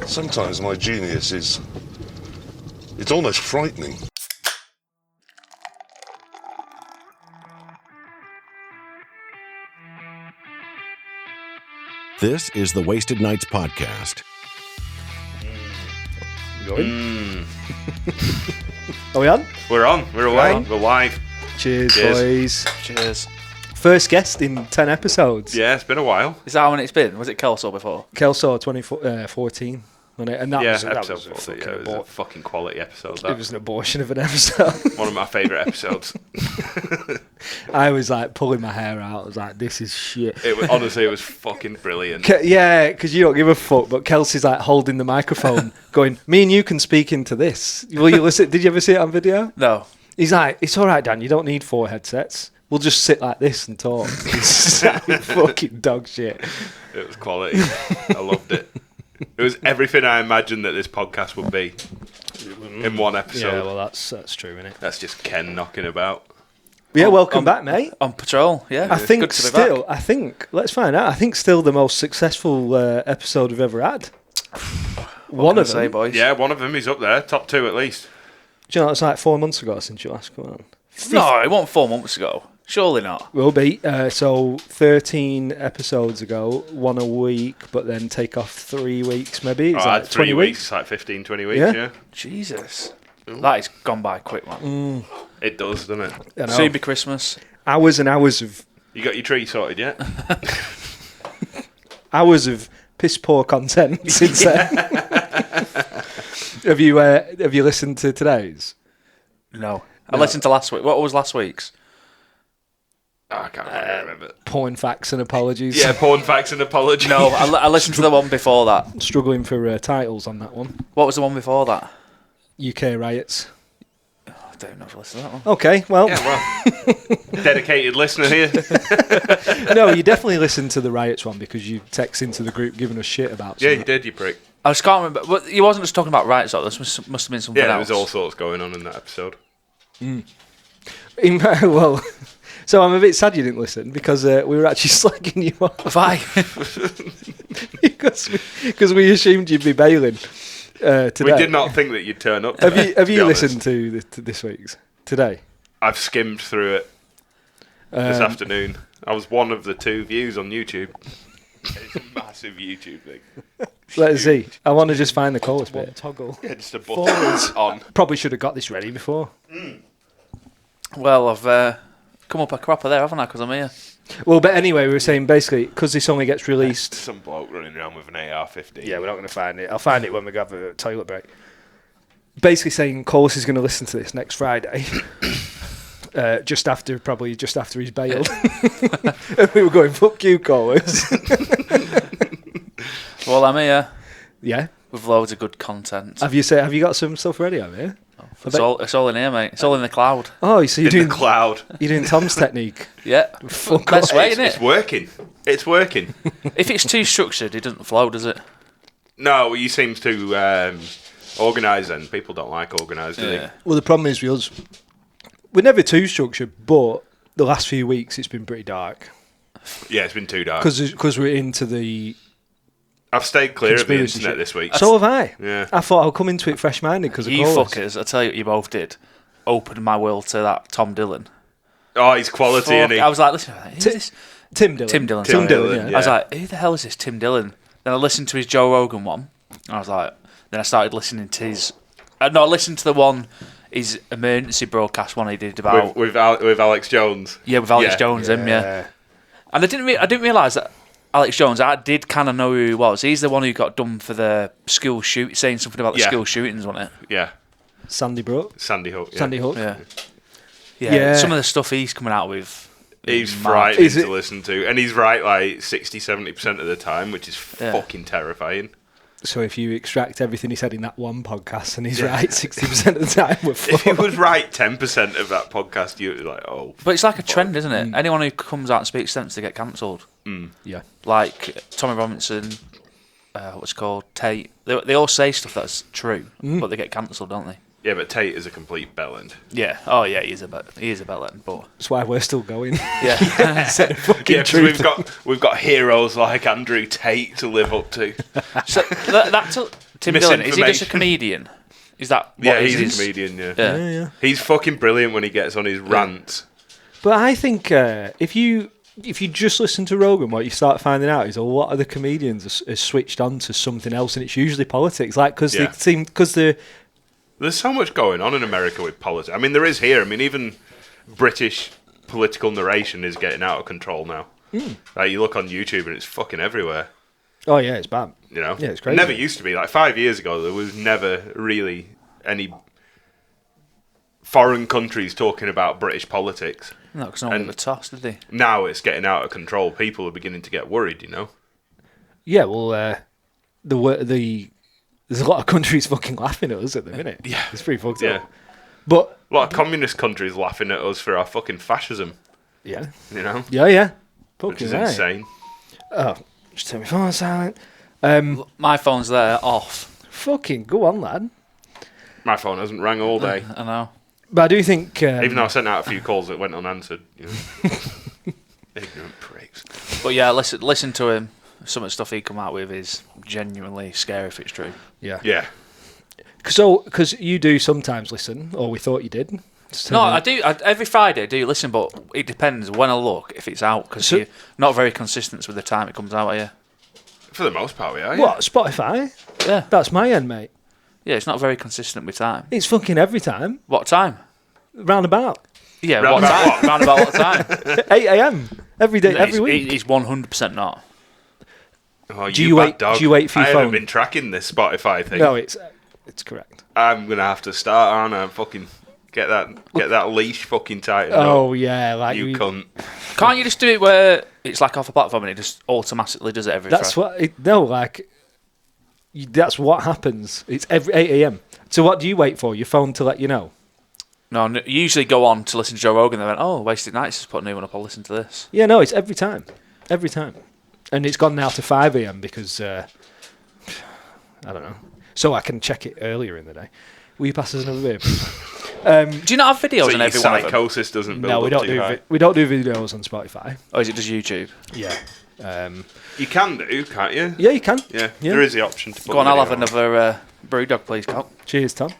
Sometimes my genius is... it's almost frightening. This is the Wasted Nights podcast. Going? Are we on? We're on. We're away. On. We're live. Cheers, boys. Cheers. First guest in 10 episodes. Yeah, it's been a while. Is that how many it's been? Was it Kelso before? Kelso 2014. Wasn't it? And that was, episode a 40. fucking It was a fucking quality episode. That. It was an abortion of an episode. One of my favourite episodes. I was like pulling my hair out. I was like, this is shit. Honestly, it was fucking brilliant. Yeah, because you don't give a fuck, but Kelsey's like holding the microphone going, me and you can speak into this. Will you listen? Did you ever see it on video? No. He's like, it's all right, Dan, you don't need 4 headsets. We'll just sit like this and talk. It's like fucking dog shit. It was quality. I loved it. It was everything I imagined that this podcast would be in one episode. Yeah, well, that's true, isn't it? That's just Ken knocking about. Yeah, welcome back, mate. On patrol, yeah. I think good to be back. let's find out. I think still the most successful episode we've ever had. One of them. Say, boys. Yeah, one of them is up there. Top 2 at least. Do you know, it's like 4 months ago since you last come on. No, it wasn't 4 months ago. Surely not. Will be. So 13 episodes ago, 1 a week, but then take off 3 weeks maybe. It's like 3 20 weeks. It's like 15, 20 weeks, yeah. Jesus. That has gone by quick, man. It does, doesn't it? I know. Soon be Christmas. Hours and hours of You got your tree sorted yet? hours of piss poor content since then. Have you listened to today's? No. I listened to last week. What was last week's? Oh, I can't remember. Porn facts and apologies. Yeah, porn facts and apologies. No, I listened to the one before that. Struggling for titles on that one. What was the one before that? UK riots. I don't know if I listened to that one. Okay, well, Yeah, well, dedicated listener here. no, you definitely listened to the riots one because you text into the group giving us shit about Yeah, something. you did, you prick. I just can't remember. But you wasn't just talking about riots, though. This must have been something Yeah, there else. was all sorts going on in that episode. Well, so I'm a bit sad you didn't listen because we were actually slagging you off. Why? because we assumed you'd be bailing today. We did not think that you'd turn up. Have today, you to be honest. listened to this week's today? I've skimmed through it this afternoon. I was one of the 2 views on YouTube. It's a massive YouTube thing. Let's see. I want to just find the chorus bit. Toggle. Yeah, just a button on. Probably should have got this ready before. Well, I've come up a cropper there, haven't I? Because I'm here. Well, but anyway, we were saying basically because this only gets released. Some bloke running around with an AR-15. Yeah, we're not going to find it. I'll find it when we have a toilet break. Basically saying Corless is going to listen to this next Friday. Just after he's bailed. And we were going, fuck you, Corless. Well, I'm here Yeah. with loads of good content. Have you got some stuff ready, have you? It's all in here, mate. It's all in the cloud. Oh, so In the cloud. you're doing Tom's technique. Yeah. Fuck Best off. way, It's isn't it? working. It's working. If it's too structured, it doesn't flow, does it? No, he seems to organise then. People don't like organised, do they? Well, the problem is with us, we're never too structured, but the last few weeks it's been pretty dark. Yeah, it's been too dark. Because we're into the... I've stayed clear of the conspiracy internet shit. this week. So have I. Yeah. I thought I'll come into it fresh-minded because of You Corless. fuckers, I tell you what you both did. Opened my world to that Tom Dillon. Oh, he's quality, Fuck, isn't he? I was like, listen, who's this? Tim Dillon. Tim Dillon. Tim sorry. Dillon, yeah. I was like, who the hell is this Tim Dillon? Then I listened to his Joe Rogan one. I was like, then I started listening to his... no, I listened to the one, his emergency broadcast one he did about... with Alex Jones. Yeah, with Alex Yeah. Jones, yeah. And I didn't realise that Alex Jones, I did kind of know who he was. He's the one who got done for the school shoot, saying something about the Yeah. school shootings, wasn't it? Yeah. Sandy Brook. Sandy Hook. Yeah. Sandy Hook. Yeah. Yeah. Some of the stuff he's coming out with. He's mad. frightening Is it- to listen to. And he's right like 60-70% of the time, which is fucking terrifying. So if you extract everything he said in that one podcast and he's right 60% of the time, we're If he fucked. was right 10% of that podcast, you'd be like, oh. But it's like a trend, isn't it? Anyone who comes out and speaks sense to get cancelled. Yeah. Like Tommy Robinson, what's it called, Tate. They all say stuff that's true, but they get cancelled, don't they? Yeah, but Tate is a complete bellend. Yeah. Oh, yeah, he is a bellend, but... That's why we're still going. Yeah. Said the fucking Yeah, because truth. we've got heroes like Andrew Tate to live up to. So Tim Dillon, is he just a comedian? Is that what Yeah, is he's his... a comedian, yeah. Yeah. He's fucking brilliant when he gets on his rants. But I think if you just listen to Rogan, what you start finding out is a lot of the comedians are switched on to something else, and it's usually politics. Like because they're There's so much going on in America with politics. I mean, there is here. I mean, even British political narration is getting out of control now. Like, you look on YouTube and it's fucking everywhere. oh yeah, it's bad. You know? Yeah, it's It crazy. never used to be. Like, 5 years ago, there was never really any foreign countries talking about British politics. No, because no one gave a toss, did they? Now it's getting out of control. People are beginning to get worried, you know? Yeah, well, there's a lot of countries fucking laughing at us at the minute. Yeah. It's pretty fucked Yeah. up. But A lot of communist countries laughing at us for our fucking fascism, yeah, you know? yeah, Which fucking is right. insane. Oh, just turn my phone on silent. My phone's there, off. Fucking go on, lad. My phone hasn't rang all day. I know. But I do think Even though I sent out a few calls that went unanswered. You know? Ignorant pricks. But yeah, listen to him. Some of the stuff he come out with is genuinely scary if it's true. yeah. Yeah. So, because you do sometimes listen, or we thought you did. No, I do. Every Friday I do listen, but it depends when I look if it's out, because you're not very consistent with the time it comes out, are you? For the most part, we are. What, Spotify? Yeah. That's my end, mate. Yeah, it's not very consistent with time. It's fucking every time. What time? Roundabout. Yeah, Round what about time? what? Round about what time? 8 a.m. every day, No, every week. It's 100% not. Oh, Do you bad wait- dog. do you wait for your I phone? haven't been tracking this Spotify thing. No, it's correct. I'm going to have to start, aren't I? Fucking get that leash fucking tightened Oh, up. yeah. Like You cunt. Can't you just do it where it's like off a platform and it just automatically does it every That's Friday? that's what happens. It's every 8 a.m. So what do you wait for? Your phone to let you know? No, you usually go on to listen to Joe Rogan and then, oh, Wasted Nights has put a new one up, I'll listen to this. Yeah, no, it's every time. Every time. And it's gone now to 5 a.m. because, I don't know. So I can check it earlier in the day. Will you pass us another beer? Do you not have videos So on your every one of them? psychosis doesn't build No, we up don't too do high. we don't do videos on Spotify. Or is it just YouTube? Yeah. You can do, can't you? Yeah, you can. Yeah, Yeah. there is the option to put Go on, the I'll video have another Brewdog, please, Cal. Cheers, Tom.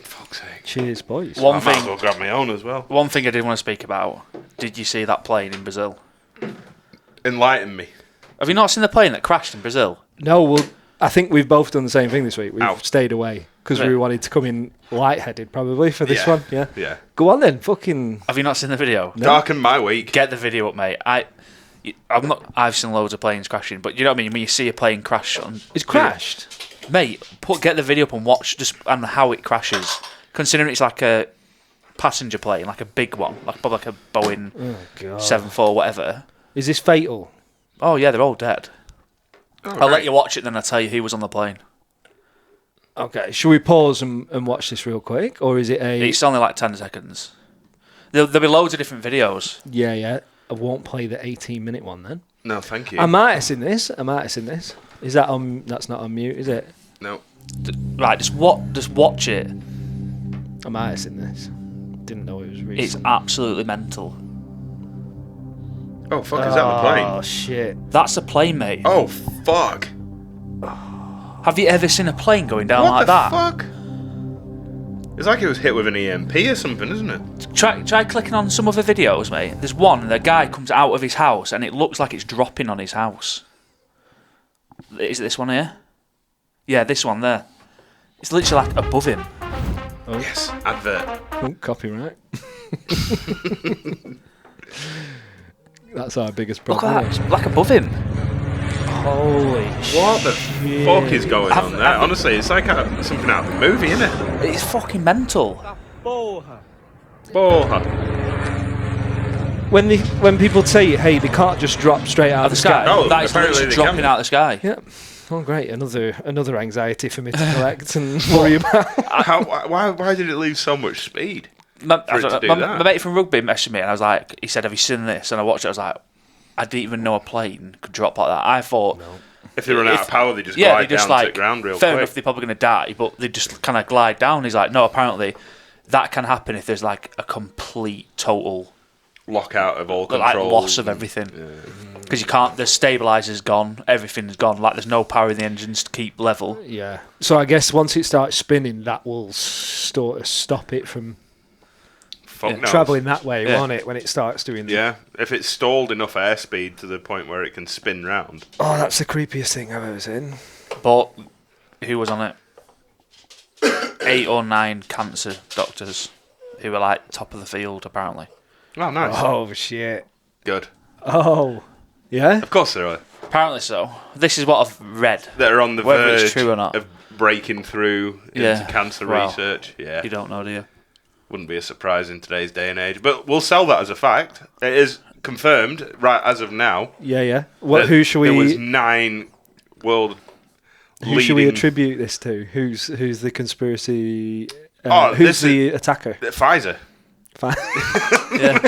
Fuck's sake. Cheers, boys. One I might as thing, well grab my own as well. one thing I did want to speak about. Did you see that plane in Brazil? Enlighten me. Oh, Have you not seen the plane that crashed in Brazil? No, well, I think we've both done the same thing this week. We've Ow. stayed away because Right. we wanted to come in lightheaded probably for this Yeah. one. Yeah. Yeah. Go on then. Fucking. Have you not seen the video? Darken my week. Get the video up, mate. I've seen loads of planes crashing, but you know what I mean? When you see a plane crash on... It's crashed. Mate, get the video up and watch just and how it crashes. Considering it's like a passenger plane, like a big one, probably like a Boeing Oh, God. 74, whatever. Is this fatal? Oh, yeah, they're all dead. Oh, I'll let right. you watch it, then I'll tell you who was on the plane. Okay. Should we pause and watch this real quick? Or is it a. It's only like 10 seconds. There'll be loads of different videos. Yeah, yeah. I won't play the 18-minute one then. No, thank you. I might have seen this. Is that on. That's not on mute, is it? No. Right, just watch it. I might have seen this. Didn't know it was recent. It's absolutely mental. Oh, fuck, is that my plane? Oh, shit. That's a plane, mate. Oh, fuck. Have you ever seen a plane going down What like the that? fuck? It's like it was hit with an EMP or something, isn't it? Try clicking on some other videos, mate. There's one, the guy comes out of his house and it looks like it's dropping on his house. Is it this one here? Yeah, this one there. It's literally like above him. Yes. Advert. Oh, copyright. That's our biggest Look problem. at that, it's like above him. Holy What the shit. fuck is going on there? Honestly, it's like something out of a movie, isn't it? It's fucking mental. Porra. When people say, hey, they can't just drop straight out of the sky. Oh, that is apparently literally they dropping can. out of the sky. Yeah. Oh, great. Another anxiety for me to collect and worry about. Why did it lose so much speed? My For it to do my that. mate from rugby messaged me and I was like, he said, have you seen this? And I watched it, I was like, I didn't even know a plane could drop like that. I thought... If they run out of power, they just Yeah, glide they just down like... to the ground real fair quick. enough, they're probably going to die, but they just kind of glide down. He's like, no, apparently that can happen if there's like a complete, total lockout of all like control. loss of everything. Because you can't. The stabilizer's gone. Everything's gone. Like there's no power in the engines to keep level. Yeah. So I guess once it starts spinning, that will sort of stop it from travelling that way, won't it? When it starts doing. Yeah. If it's stalled enough airspeed to the point where it can spin round. Oh, that's the creepiest thing I've ever seen. But who was on it? 8 or 9 cancer doctors who were like top of the field apparently. Oh, nice. Oh shit. Good. Oh. Yeah. Of course there are. Apparently so. This is what I've read. That are on the Whether verge it's true or not. of breaking through into cancer research. Yeah. You don't know, do you? Wouldn't be a surprise in today's day and age. But we'll sell that as a fact. It is confirmed, right as of now. Yeah, yeah. What? Who should we? There was 9 world. Who should we attribute this to? Who's the conspiracy? Who's the attacker? Pfizer. Yeah.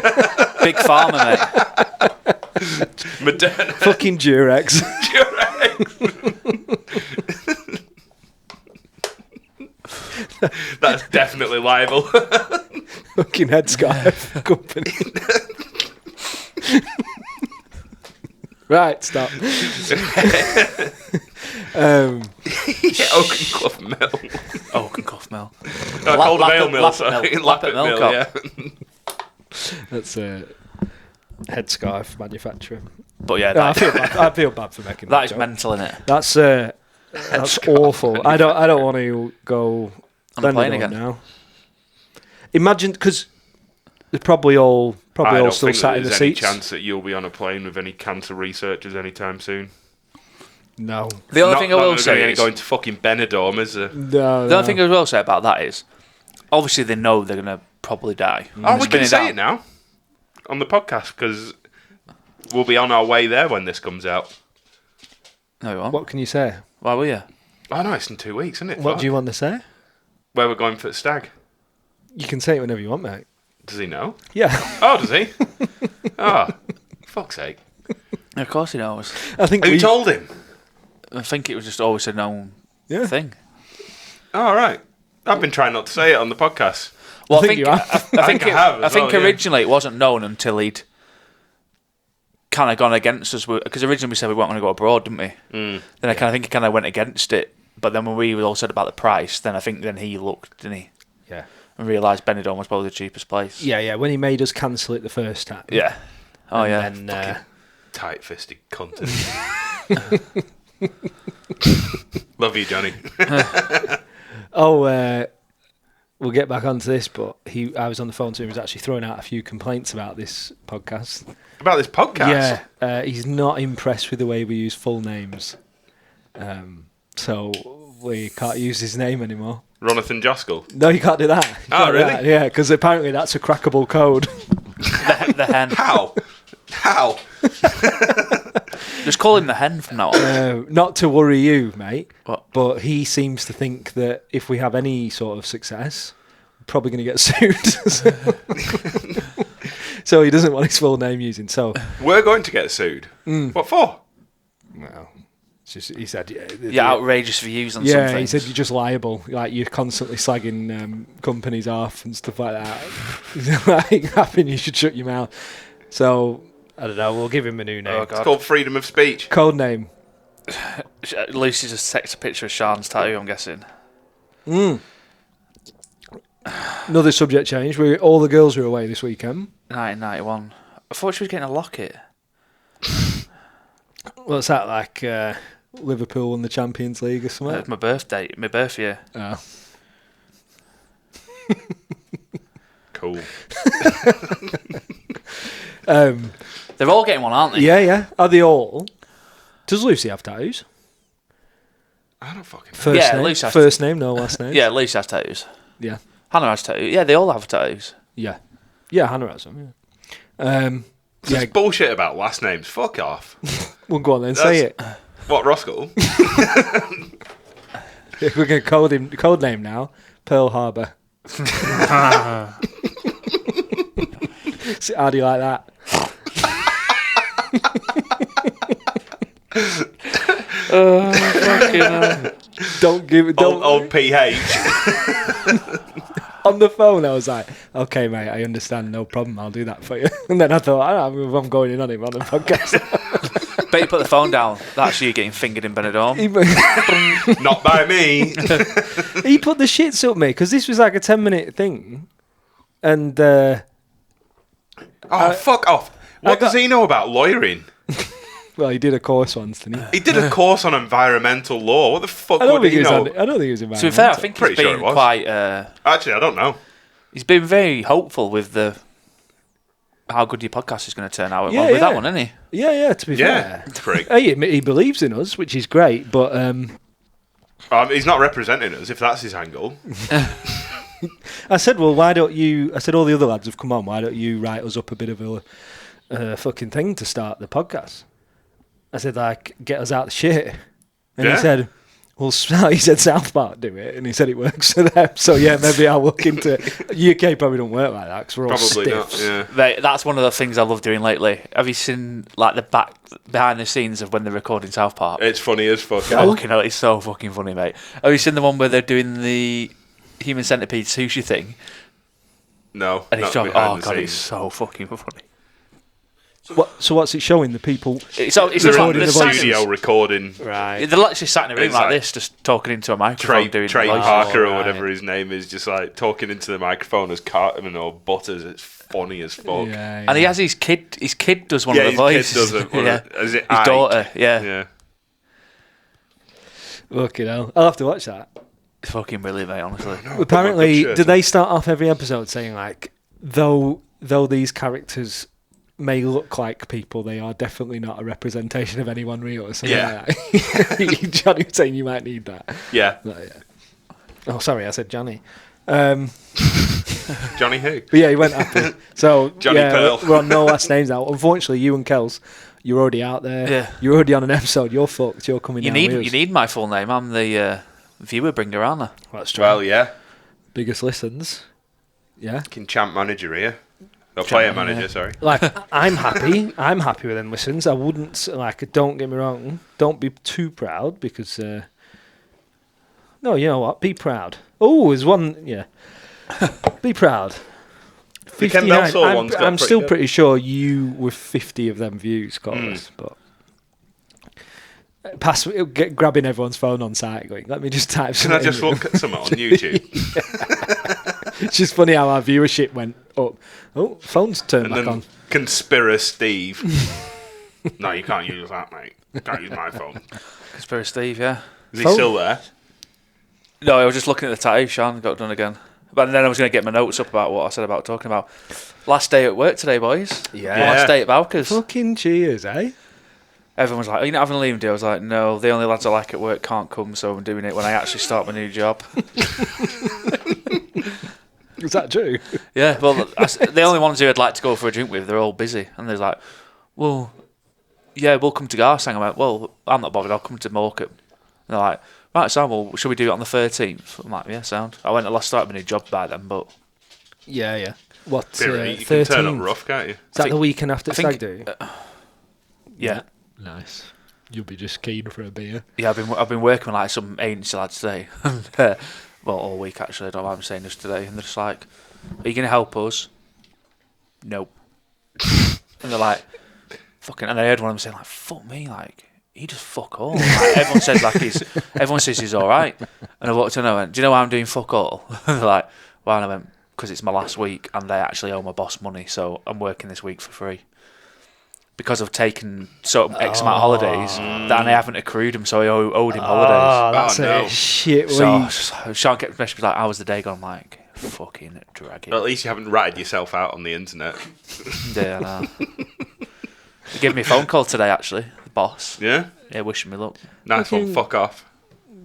Big pharma, mate. Moderna. Fucking Durex. That's definitely liable. Fucking headscarf company. Right, stop. Oakenclough Mill. Oakenclough Mill. No, Calder Vale Mill, sorry. Lappet Mill, yeah. That's a headscarf manufacturer. But yeah, No, I feel bad for making that that is joke. mental, innit? That's awful. I don't want to go On a plane Benidorm again. now. Imagine, because they're probably all I don't still think sat in the there's any seats. chance that you'll be on a plane with any cancer researchers anytime soon. No, The only thing I will say is... going to fucking Benidorm, is there? no. The only thing I will say about that is, obviously they know they're going to probably die. Oh, we can Spin say down. it now on the podcast because we'll be on our way there when this comes out. No, you won't. What can you say? Why were you? Oh no, it's in 2 weeks, isn't it? What Fuck. do you want to say? Where we're going for the Stag? You can say it whenever you want, mate. Does he know? Yeah, Oh, does he? Oh, fuck's sake! Of course he knows. I think Who told him? I think it was just always a known Yeah. thing. All right. I've been trying not to say it on the podcast. Well, I think you have. I think I have as I think well, yeah. originally it wasn't known until he'd kind of gone against us, because originally we said we weren't going to go abroad, didn't we? Then I kind of think he kind of went against it. But then when we all said about the price, then I think then he looked, didn't he, Yeah, and realised Benidorm was probably the cheapest place. yeah. When he made us cancel it the first time. Yeah. Oh yeah. And then, Tight-fisted cunt. Love you, Johnny. we'll get back onto this, but I was on the phone to him. He was actually throwing out a few complaints about this podcast. About this podcast? Yeah, he's not impressed with the way we use full names. So we can't use his name anymore. Ronathan Joskell. No, you can't do that. You Oh, can't do really? that. Yeah, because apparently that's a crackable code. The hen. How? How? Just call him the hen from now on. Not to worry you, mate, What? but he seems to think that if we have any sort of success, we're probably going to get sued. So he doesn't want his full name using. So, We're going to get sued. What for? well, it's just, he said, You're outrageous views on yeah, something. he said you're just liable. Like you're constantly slagging companies off and stuff like that. Like, happen, you should shut your mouth. So I don't know. We'll give him a new name. Oh, It's God. called freedom of speech. Code name. Lucy just takes a picture of Sean's tattoo, I'm guessing. Another subject change. All the girls are away this weekend. 1991. I thought she was getting a locket. What's that like? Liverpool won the Champions League or something? My birthday. My birth year. Oh. Cool. They're all getting one, aren't they? Yeah. Are they all? Does Lucy have tattoos? I don't fucking know. First Yeah, name. Lucy has First name, no last name. Yeah, Lucy has tattoos. Yeah. Hannah has tattoos. Yeah, they all have tattoos. Yeah. Hannah has them. Yeah. This bullshit about last names. Fuck off. Well, go on then. Say it. What, Roscoe? We're going to code name now. Pearl Harbor. How do you like that? Fucking hell. Don't give it. Don't. Old PH. On the phone, I was like, okay, mate, I understand, no problem, I'll do that for you. And then I thought, I'm going in on him on the podcast. Bet you put the phone down. That's you getting fingered in Benidorm. Not by me. He put the shits up me, because this was like a 10-minute thing. And, fuck off. What does he know about lawyering? well, he did a course once, didn't he? He did a course on environmental law. What the fuck I don't would think he know? I don't think he was To be environmental. fair, I think Pretty he's sure been it was. quite. Actually, I don't know. He's been very hopeful with how good your podcast is going to turn out. Yeah, with that yeah. one, isn't he? Yeah, to be Yeah, fair. prick. He believes in us, which is great, but He's not representing us, if that's his angle. I said, well, why don't you... I said, all the other lads have come on, why don't you write us up a bit of a fucking thing to start the podcast? I said, like, get us out the shit. And Yeah. he said, well, he said South Park do it, and he said it works for them. So, yeah, maybe I'll look into... UK probably don't work like that, because we're all Probably stiff. not, yeah. Mate, that's one of the things I love doing lately. Have you seen like the behind the scenes of when they're recording South Park? It's funny as fuck. Fucking hell, it's so fucking funny, mate. Have you seen the one where they're doing the human centipede sushi thing? No, And not he's talking, behind oh the god, it's scenes. so fucking funny. So what's it showing? The people... It's They're like in the studio recording. Right. They're literally sat in a room It's like like this, just talking into a microphone, doing Trey the voices. Parker or right. whatever his name is, just like talking into the microphone as Cartman or Butters. It's funny as fuck. Yeah, And he has his kid. His kid does one Yeah, of the his voices. kid does it. yeah. Is it His Ike? daughter. Yeah. Yeah. Fucking hell. I'll have to watch that. It's fucking brilliant, mate. Honestly. Apparently, good do shit. they start off every episode saying, like, though these characters may look like people, they are definitely not a representation of anyone real or something Yeah. like that? Johnny was saying you might need that. Yeah. Like, yeah. Oh, sorry, I said Johnny. Johnny who? But yeah, he went after. So, Johnny yeah, Pearl. we're on no last names now. Unfortunately, you and Kels, you're already out there. Yeah. You're already on an episode. You're fucked. You're coming You down need with you us. need my full name. I'm the viewer bringer, aren't I? That's true. Well, yeah. Biggest listens. Yeah. Fucking champ manager here. No, player manager, sorry. Like, I'm happy. I'm happy with them listens. I wouldn't, like, don't get me wrong. Don't be too proud because, no, you know what? Be proud. Oh, there's one, yeah. Be proud. The Ken Belsall one's got I'm pretty still good. pretty sure you were 50 of them views, Corless, but grabbing everyone's phone on site going, let me just type Can I something just in. look at something on YouTube? It's just funny how our viewership went up. Oh, phone's turned And back then on. Conspiracy Steve. No, you can't use that, mate. You can't use my phone. Conspiracy Steve, yeah. Is he Phone? still there? No, I was just looking at the tattoo. Sean got done again. But then I was going to get my notes up about what I said about talking about. Last day at work today, boys. Yeah. Last day at Bowkers. Fucking cheers, eh? Everyone was like, are you not having a leave day? I was like, no, the only lads I like at work can't come, so I'm doing it when I actually start my new job. Is that true? Yeah, well, the only ones who I'd like to go for a drink with, they're all busy. And they're like, well, yeah, we'll come to Garsang. I'm like, well, I'm not bothered, I'll come to Morecambe. And they're like, right, Sam, well, should we do it on the 13th? I'm like, yeah, sound. I went to start my new job by then, but... Yeah, yeah. What, You can turn 13th? up rough, can't you? Is that think- the weekend after I think- Stag do? Yeah. Nice. You'll be just keen for a beer. Yeah, I've been working with like some agency lads today. Well, all week actually. I don't know why I'm saying this today. And they're just like, are you going to help us? Nope. And they're like, fucking... And I heard one of them saying like, fuck me, like... He just fuck all. Like, everyone says he's all right. And I walked in and I went, do you know why I'm doing fuck all? And they're like, why? And I went, because it's my last week and they actually owe my boss money, so I'm working this week for free. Because I've taken X amount of holidays that I haven't accrued him, so I owed him holidays. Oh, that's no. a shit So week. Sean kept messaging me like, how was the day gone? I'm like, fucking drag Well, it. at least you haven't ratted yourself out on the internet. Yeah, I know. He gave me a phone call today, actually, the boss. Yeah? Yeah, wishing me luck. Nice one. Fucking- Fuck off.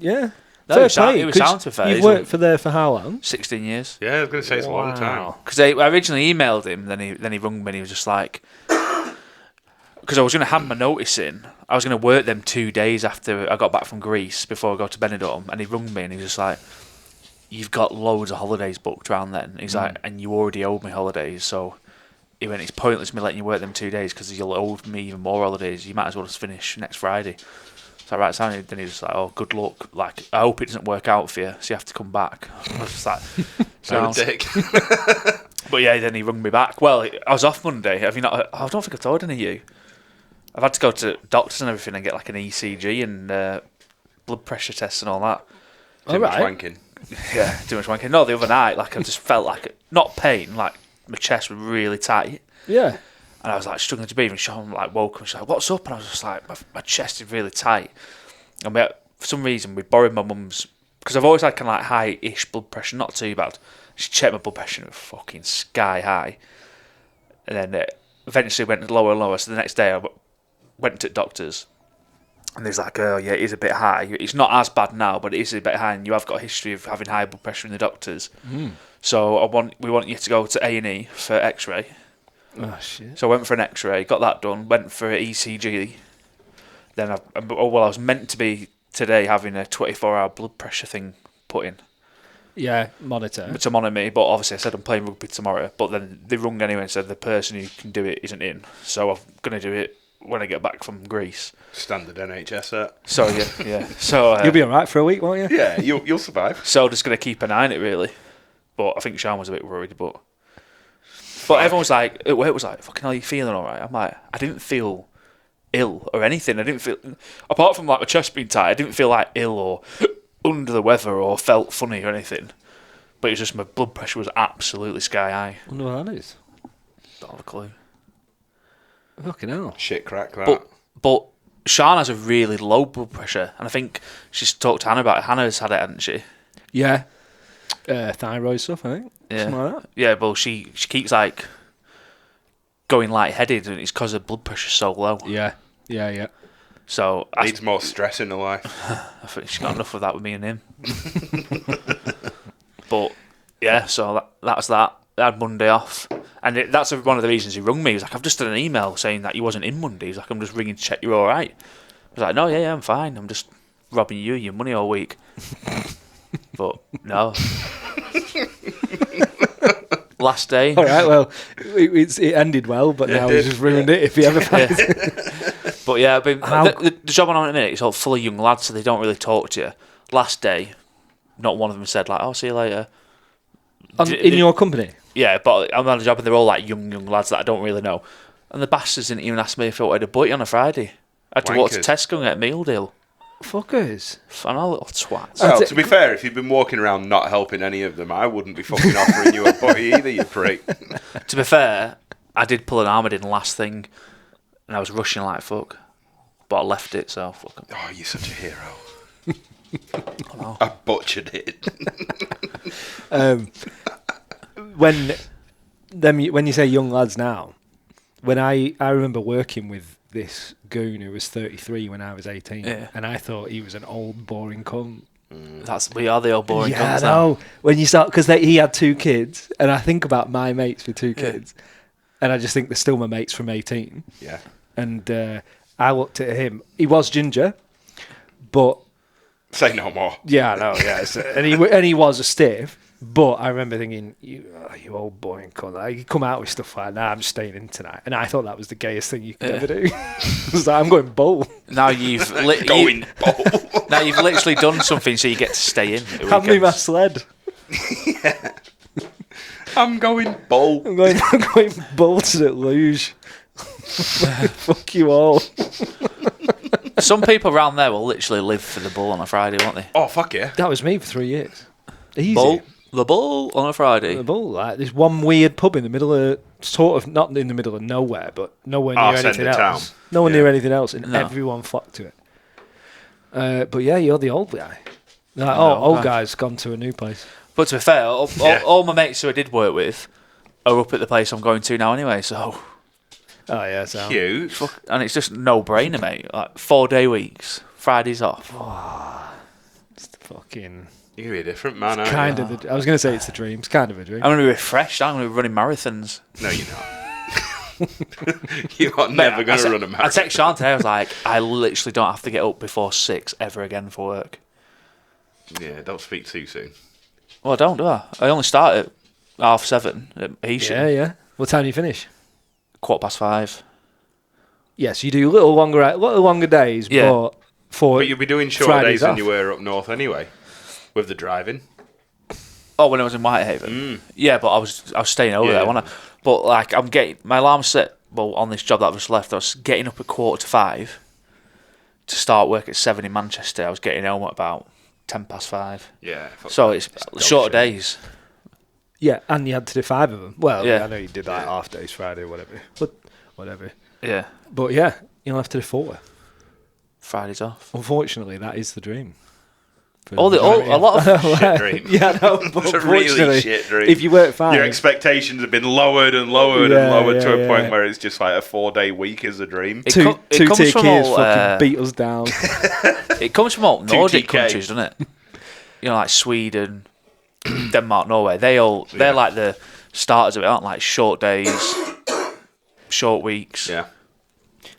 Yeah. No, Fair it was sound- play, it was 'cause sound to fair. You've He's worked for there for how long? 16 years. Yeah, I was going to say it's a long time. Wow. Because I originally emailed him, then he rung me and he was just like... Because I was going to hand my notice in. I was going to work them 2 days after I got back from Greece before I go to Benidorm. And he rung me and he was just like, you've got loads of holidays booked around then. He's like, and you already owed me holidays. So he went, it's pointless me letting you work them 2 days because you'll owe me even more holidays. You might as well just finish next Friday. It's like, right, so then he's just like, oh, good luck. Like, I hope it doesn't work out for you, so you have to come back. I was just like, So dick. But yeah, then he rung me back. Well, I was off Monday. Have you not? I don't think I've told any of you. I've had to go to doctors and everything and get like an ECG and blood pressure tests and all that. Too much wanking. Yeah, too much wanking. No, the other night, like I just felt like not pain, like my chest was really tight. Yeah. And I was like struggling to breathe, and Sean like woke up and she's like, "What's up?" And I was just like, "My chest is really tight." And for some reason, we borrowed my mum's, because I've always had kind of like high-ish blood pressure, not too bad. She checked my blood pressure and it was fucking sky high. And then eventually went lower and lower. So the next day I went to doctors, and there's like, "Oh yeah, it is a bit high. It's not as bad now, but it is a bit high, and you have got a history of having high blood pressure in the doctors. So we want you to go to A&E for X-ray." Oh shit. So I went for an X-ray, got that done, went for an ECG. Then I was meant to be today having a 24-hour blood pressure thing put in. Yeah, monitor. To monitor me, but obviously I said I'm playing rugby tomorrow. But then they rung anyway and said the person who can do it isn't in. So I'm going to do it when I get back from Greece. Standard NHS set. So yeah. So You'll be alright for a week, won't you? Yeah, you'll survive. So just going to keep an eye on it really. But I think Sean was a bit worried, but everyone was like, it was like, fucking hell, are you feeling alright? I'm like, I didn't feel ill or anything. I didn't feel, apart from like my chest being tight, I didn't feel like ill or under the weather or felt funny or anything. But it was just my blood pressure was absolutely sky high. I wonder what that is. Don't have a clue. Fucking hell. Shit crack that. But Sean has a really low blood pressure, and I think she's talked to Hannah about it. Hannah's had it, hasn't she? Yeah. Thyroid stuff, I think. Yeah. Something like that. Yeah, well, she keeps like going lightheaded, and it's because her blood pressure's so low. Yeah. So Needs more stress in her life. I think she's got enough of that with me and him. But yeah, so that was that. I had Monday off, and that's one of the reasons he rung me. He was like, "I've just done an email saying that you wasn't in Monday." He's like, "I'm just ringing to check you're all right." I was like, "No, yeah, I'm fine. I'm just robbing you your money all week." But no. Last day. All right, well, it ended well, but now he's just ruined it if he ever finds it. But yeah, the job I'm on at the minute is all full of young lads, so they don't really talk to you. Last day, not one of them said like, "Oh, see you later." In your company? Yeah, but I'm on a job and they're all like young lads that I don't really know. And the bastards didn't even ask me if I wanted a butty on a Friday. I had to walk to Tesco and get a meal deal. Fuckers. I know, little twats. Well, to be fair, if you've been walking around not helping any of them, I wouldn't be fucking offering you a butty either, you prick. To be fair, I did pull an Armadin last thing, and I was rushing like fuck. But I left it, so fuck 'em. Oh, you're such a hero. I butchered it. When you say young lads now, when I remember working with this goon who was 33 when I was 18, and I thought he was an old boring cunt. We are the old boring cunts I know. When you start, because he had 2 kids, and I think about my mates with 2 kids, and I just think they're still my mates from 18. Yeah. And I looked at him. He was ginger, but Say no more. yeah, I know. Yeah, and he was a stiff. But I remember thinking, you old boring cunt. Like, you come out with stuff like, "Nah, I'm staying in tonight," and I thought that was the gayest thing you could ever do. I was like, "I'm going bowl." Now you've Going bowl. now you've literally done something so you get to stay in. Hand me my sled. Yeah. I'm going bowl. I'm going bolted at luge. Fuck you all. Some people around there will literally live for the bull on a Friday, won't they? Oh, fuck yeah. That was me for 3 years. Easy. The bull on a Friday. The bull, like there's one weird pub in the middle of, sort of, not in the middle of nowhere, but nowhere near Arse end anything of else. town. Nowhere near anything else, and No. everyone flocked to it. But yeah, you're the old guy. Like, old guy's gone to a new place. But to be fair, all my mates who I did work with are up at the place I'm going to now anyway, so... Oh yeah, so Cute. And it's just no-brainer, mate. Like 4-day weeks, Fridays off. it's fucking You're going to be a different man, aren't kind you? of. I was going to say it's a dream. It's kind of a dream. I'm going to be refreshed. I'm going to be running marathons. No, you're not. You are never going to run a I marathon. text Sean today, I was like, I literally don't have to get up before 6 ever again for work. Yeah, don't speak too soon. Well, I don't, do I? I only start at 7:30 at Haitian. Yeah. What time do you finish? 5:15. Yes, you do little longer days, Yeah. but But you'll be doing shorter Fridays days than off. you were up north anyway, with the driving. Oh, when I was in Whitehaven. Yeah, but I was staying over there, wasn't I? But like, I'm getting my alarm set. Well, on this job that I've just left, I was getting up at 5:15 to start work at 7 in Manchester. I was getting home at about 5:10. Yeah. So it's shorter days. Yeah, and you had to do 5 of them. Well, Yeah. I know you did like half days Friday or whatever. But whatever. Yeah, But yeah, you'll have to do 4. Fridays off. Unfortunately, that is the dream. A lot of Shit dream. Yeah, no, but It's a really unfortunately, shit dream. if you work 5, Your expectations have been lowered and lowered Yeah, and lowered to yeah, a point yeah. where it's just like a 4-day week is a dream. It two comes tier from kids all, fucking beat us down. It comes from all Nordic 2TK. countries, doesn't it? You know, like Sweden, Denmark, Norway. They're like the starters of it, aren't like short days, short weeks. Yeah.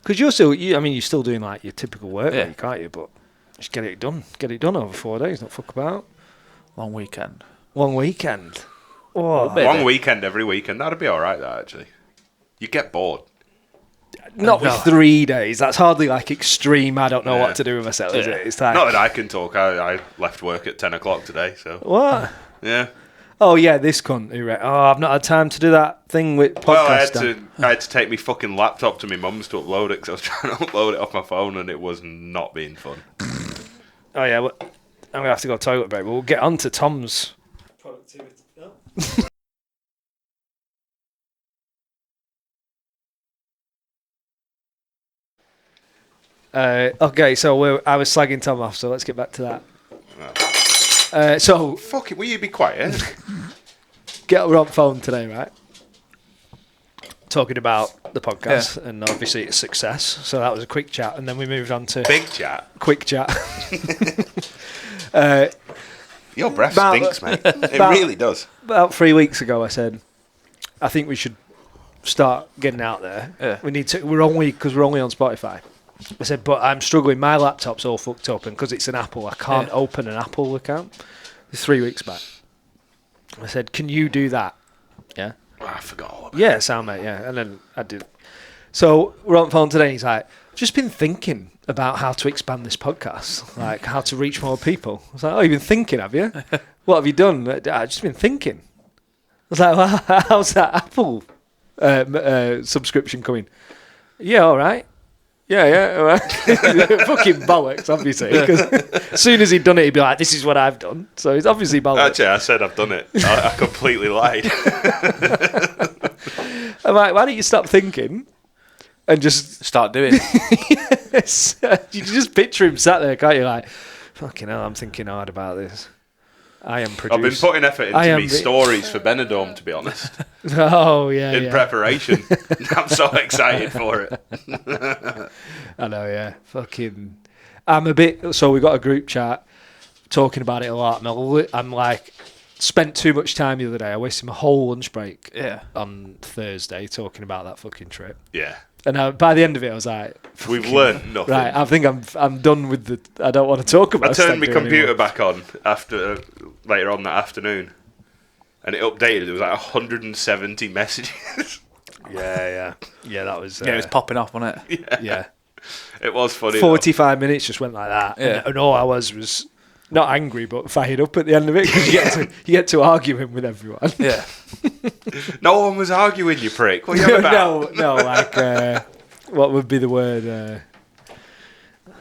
Because you're still doing like your typical work week, aren't you? But just get it done. Get it done over 4 days, not fuck about. Long weekend. Long weekend. Oh, Maybe. Long weekend every weekend. That'd be all right, that, actually. You get bored. not with 3 days. That's hardly like extreme. I don't know Yeah. what to do with myself, is it? It's like, Not that I can talk. I left work at 10 o'clock today, so... what? Yeah. Oh yeah, this cunt. I've not had time to do that thing with podcast. Well, stuff. I had to take my fucking laptop to my mum's to upload it because I was trying to upload it off my phone and it was not being fun. Oh yeah, well, I'm gonna have to go toilet break. But we'll get on to Tom's productivity. Okay, so I was slagging Tom off, so let's get back to that. So Fuck it, will you be quiet? get her on phone today, right? Talking about the podcast, and obviously it's success. So that was a quick chat, and then we moved on to Big chat. quick chat. Your breath About- stinks, mate. It about- really does. About 3 weeks ago, I said, I think we should start getting out there. Yeah. We need to. We're only on Spotify. I said, but I'm struggling. My laptop's all fucked up, and because it's an Apple, I can't open an Apple account. 3 weeks back, I said, "Can you do that?" Yeah. Oh, I forgot all about Yeah, sound mate. Yeah, and then I did. So we're on the phone today. And he's like, "Just been thinking about how to expand this podcast, like how to reach more people." I was like, "Oh, you've been thinking, have you? What have you done?" I've just been thinking. I was like, "Well, how's that Apple subscription coming?" Yeah, all right. Yeah, all right. Fucking bollocks, obviously. Because as soon as he'd done it, he'd be like, "This is what I've done." So it's obviously bollocks. Actually, I said I've done it. I completely lied. I'm like, why don't you stop thinking and just Start doing it. yes. You can just picture him sat there, can't you? Like, fucking hell, I'm thinking hard about this. I am I've produced. been putting effort into me stories for Benidorm, to be honest, Oh yeah, in yeah. preparation. I'm so excited for it. I know, yeah. Fucking. I'm a bit. So we got a group chat talking about it a lot. And I'm like, spent too much time the other day. I wasted my whole lunch break on Thursday talking about that fucking trip. Yeah. And by the end of it, I was like, We've fucking- learned nothing. Right, I think I'm done with the. I don't want to talk about. I turned my Stag do computer anymore. back on after later on that afternoon, and it updated. There was like 170 messages. Yeah. That was. Yeah, it was popping off, wasn't it? Yeah. It was funny. 45 minutes just went like that, Yeah. and all I was not angry but fired up at the end of it because you get to arguing with everyone. Yeah. though. No one was arguing, you prick. What are you on about? no, like what would be the word?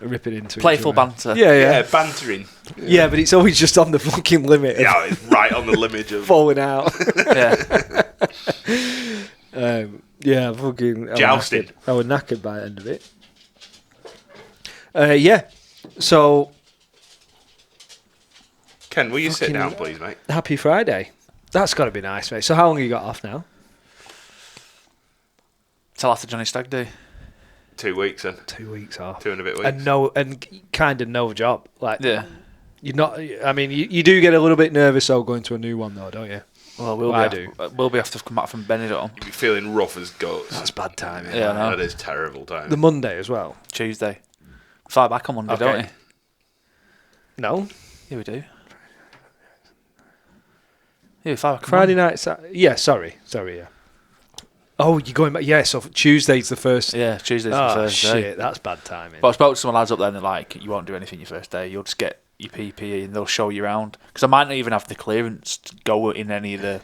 Ripping into Playful each other. banter. Yeah, Yeah, bantering. yeah, but it's always just on the fucking limit of Yeah, it's right on the limit of falling out. Yeah. Yeah, fucking Jousting. I was knackered by the end of it. Yeah, so Ken, will you sit Fucking- down, please, mate? happy Friday. That's got to be nice, mate. So how long have you got off now? Till after Johnny Stag do. 2 weeks then. 2 weeks off. 2 and a bit weeks. And kind of no job. Like Yeah. you're not. I mean, you do get a little bit nervous though going to a new one though, don't you? Well, I do. We'll be after come back from Benidorm You'll be feeling rough as guts. That's bad timing. Yeah, I know. That is terrible time. The Monday as well. Tuesday. Fly back on Monday, Okay. don't we? No, Yeah, we do. Yeah, we fly back on Friday Monday. night. Yeah, sorry, yeah. Oh, you're going back. Yeah, so Tuesday's the first. Yeah, Tuesday's the Oh, first shit, day. that's bad timing. But I spoke to some lads up there and they're like, you won't do anything your first day. You'll just get your PPE and they'll show you around. Because I might not even have the clearance to go in any of the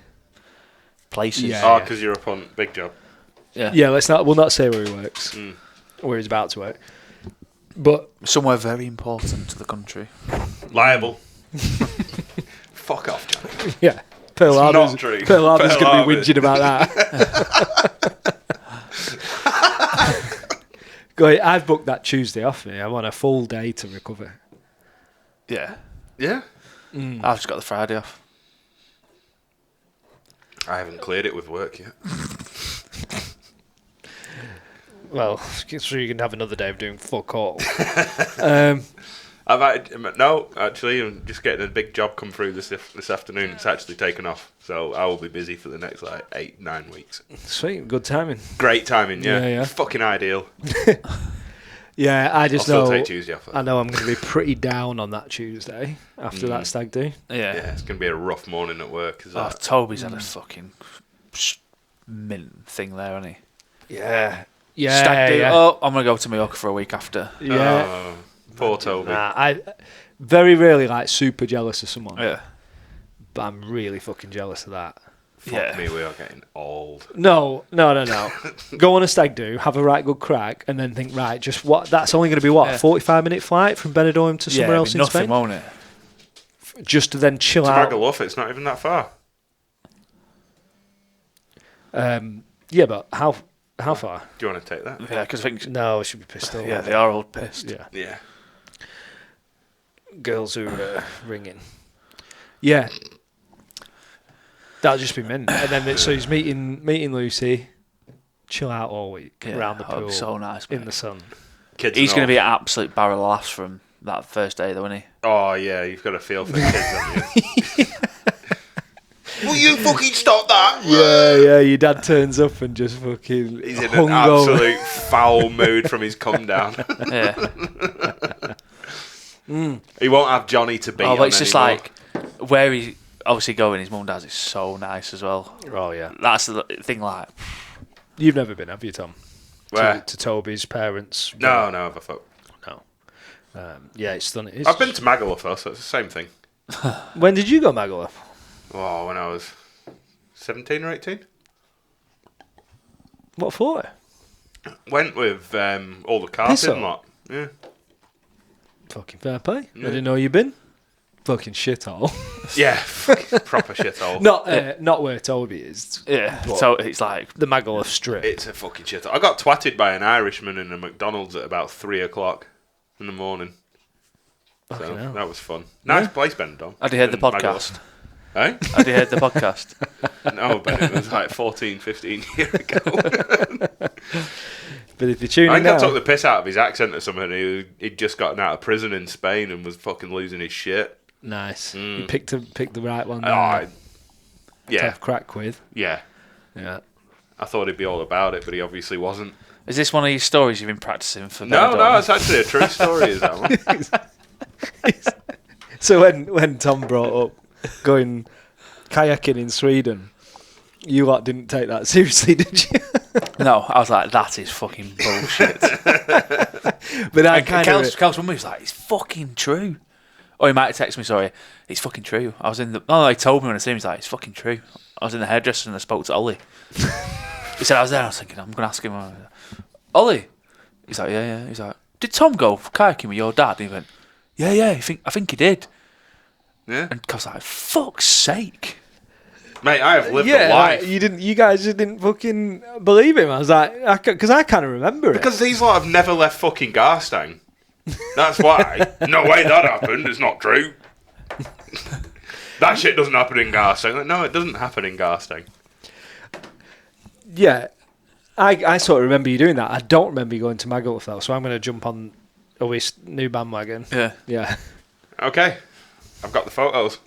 places. Yeah. Oh, because you're up on Big Job. Yeah. Yeah, we'll not say where he works. Where he's about to work. But Somewhere very important to the country. Liable. Fuck off, Johnny. yeah, Pearl Harbor's not true. Pearl Harbor's Pearl going to be Harbor. whinging about that. Go ahead, I've booked that Tuesday off me. I want a full day to recover. Yeah. Yeah. I've just got the Friday off. I haven't cleared it with work yet. Well, so you can have another day of doing fuck all. Actually, I'm just getting a big job come through this afternoon. It's actually taken off, so I will be busy for the next 8-9 weeks. Sweet, good timing. Great timing, yeah. Yeah. Fucking ideal. Yeah, I I'll just still know. take Tuesday off. I know I'm going to be pretty down on that Tuesday after that stag do. Yeah. Yeah, it's going to be a rough morning at work. Oh, Toby's had a fucking mint thing there, hasn't he? Yeah. Stag do. Yeah. Oh, I'm going to go to Mallorca for a week after. Yeah. Oh, poor Toby. Nah, I very rarely like super jealous of someone, Yeah. but I'm really fucking jealous of that. Fuck me, we are getting old. No. Go on a stag do, have a right good crack, and then think, right, just what? That's only going to be what, Yeah. a 45-minute flight from Benidorm to somewhere else in nothing, Spain? won't it? Just to then chill To out. Magaluf, it's not even that far. Yeah, but how far? Do you want to take that? Yeah, because I think... No, I should be pissed off. Yeah, they are all pissed. Yeah. Yeah. Girls who are ringing. Yeah. That'll just be mint. And then so he's meeting Lucy, chill out all week Yeah, around the that'd pool be so nice, in mate. the sun. Kids He's and going to all. be an absolute barrel of laughs from that first day, though, isn't he? Oh, yeah, you've got a feel for the kids, haven't you? Will you fucking stop that? Yeah. Your dad turns up and just fucking He's in an hungover. absolute foul mood from his come down. Yeah. He won't have Johnny to beat Oh, on but it's just anymore. like where he's obviously going. His mum and dad's is so nice as well. Oh yeah. That's the thing. Like, You've never been, have you, Tom? Where? To Toby's parents? No, I've a fuck. No. Yeah, it's stunning. I've been to Magaluf though, so it's the same thing. When did you go Magaluf? Oh, when I was 17 or 18. What for? Went with all the cars Piss and on. lot. Yeah. Fucking fair play. Yeah. I didn't know you'd been. Fucking shithole. Yeah, fucking proper shithole. Not where Toby is. yeah. What? So it's like, The Magaluf Strip. It's a fucking shithole. I got twatted by an Irishman in a McDonald's at about 3 o'clock in the morning. So Fucking hell. that was fun. Nice place, Benidorm. had you heard the in podcast? Eh? Had you heard the podcast? No, but it was like 14, 15 years ago. But if you're tuning I think I now, took the piss out of his accent or something. He'd just gotten out of prison in Spain and was fucking losing his shit. nice. You picked the right one. there Oh, to yeah, have crack with. yeah. Yeah. I thought he'd be all about it, but he obviously wasn't. Is this one of your stories you've been practicing for? No, Benidorm? it's actually a true story, is that one? So when Tom brought up going kayaking in Sweden, you lot didn't take that seriously, did you? No, I was like, that is fucking bullshit. But I And kind Cal's mum was like, it's fucking true. Or he might have texted me, sorry, it's fucking true. I was in the... Oh, he told me when I seen him, he's like, it's fucking true. I was in the hairdresser and I spoke to Ollie. He said, I was there, I was thinking, I'm going to ask him. Ollie? He's like, yeah. He's like, did Tom go kayaking with your dad? And he went, yeah, I think he did. Yeah. And Cal's like, fuck's sake. Mate, I have lived a yeah, life. like, you guys just didn't fucking believe him. I was like, because I kind of remember it. Because these lot have never left fucking Garstang. That's why. No way that happened. It's not true. That shit doesn't happen in Garstang. Like, no, it doesn't happen in Garstang. Yeah, I sort of remember you doing that. I don't remember you going to Magaluf though, so I'm going to jump on Owi's new bandwagon. Yeah. Yeah. Okay. I've got the photos.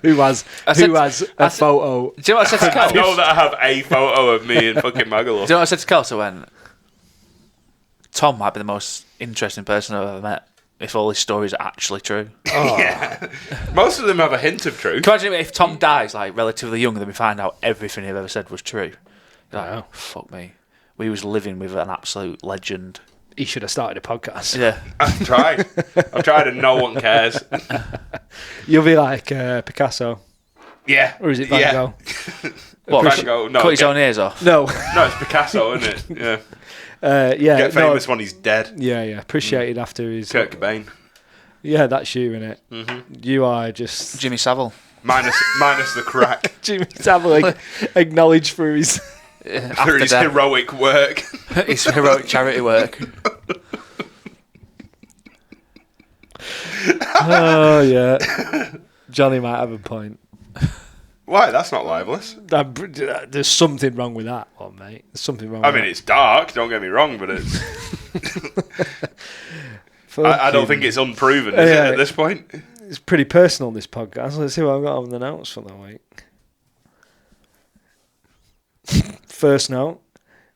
Who has a photo? Do you know what I said to I Cal? know that I have a photo of me in fucking Magaluf. Do you know what I said to Cal? So when Tom might be the most interesting person I've ever met if all his stories are actually true. Yeah. Most of them have a hint of truth. Can you imagine if Tom dies like relatively young and then we find out everything he ever said was true? Wow. Fuck me. We was living with an absolute legend. He should have started a podcast. Yeah. I've tried and no one cares. You'll be like Picasso. Yeah. Or is it Van Gogh? What? Van Gogh, no, Cut his own ears off? No. No, it's Picasso, isn't it? Yeah. Yeah. Get famous when he's dead. Yeah. Appreciated after his... Kurt Cobain. Yeah, that's you, innit? Mm-hmm. You are just... Jimmy Savile. Minus the crack. Jimmy Savile acknowledged through his... For his heroic work. His heroic charity work. Oh, yeah. Johnny might have a point. Why? That's not libelous. There's something wrong with that one, mate. There's something wrong I with mean, that. it's dark, don't get me wrong, but it's... I don't think it's unproven, is it, at this point? It's pretty personal, this podcast. Let's see what I've got on the notes for the week. First note,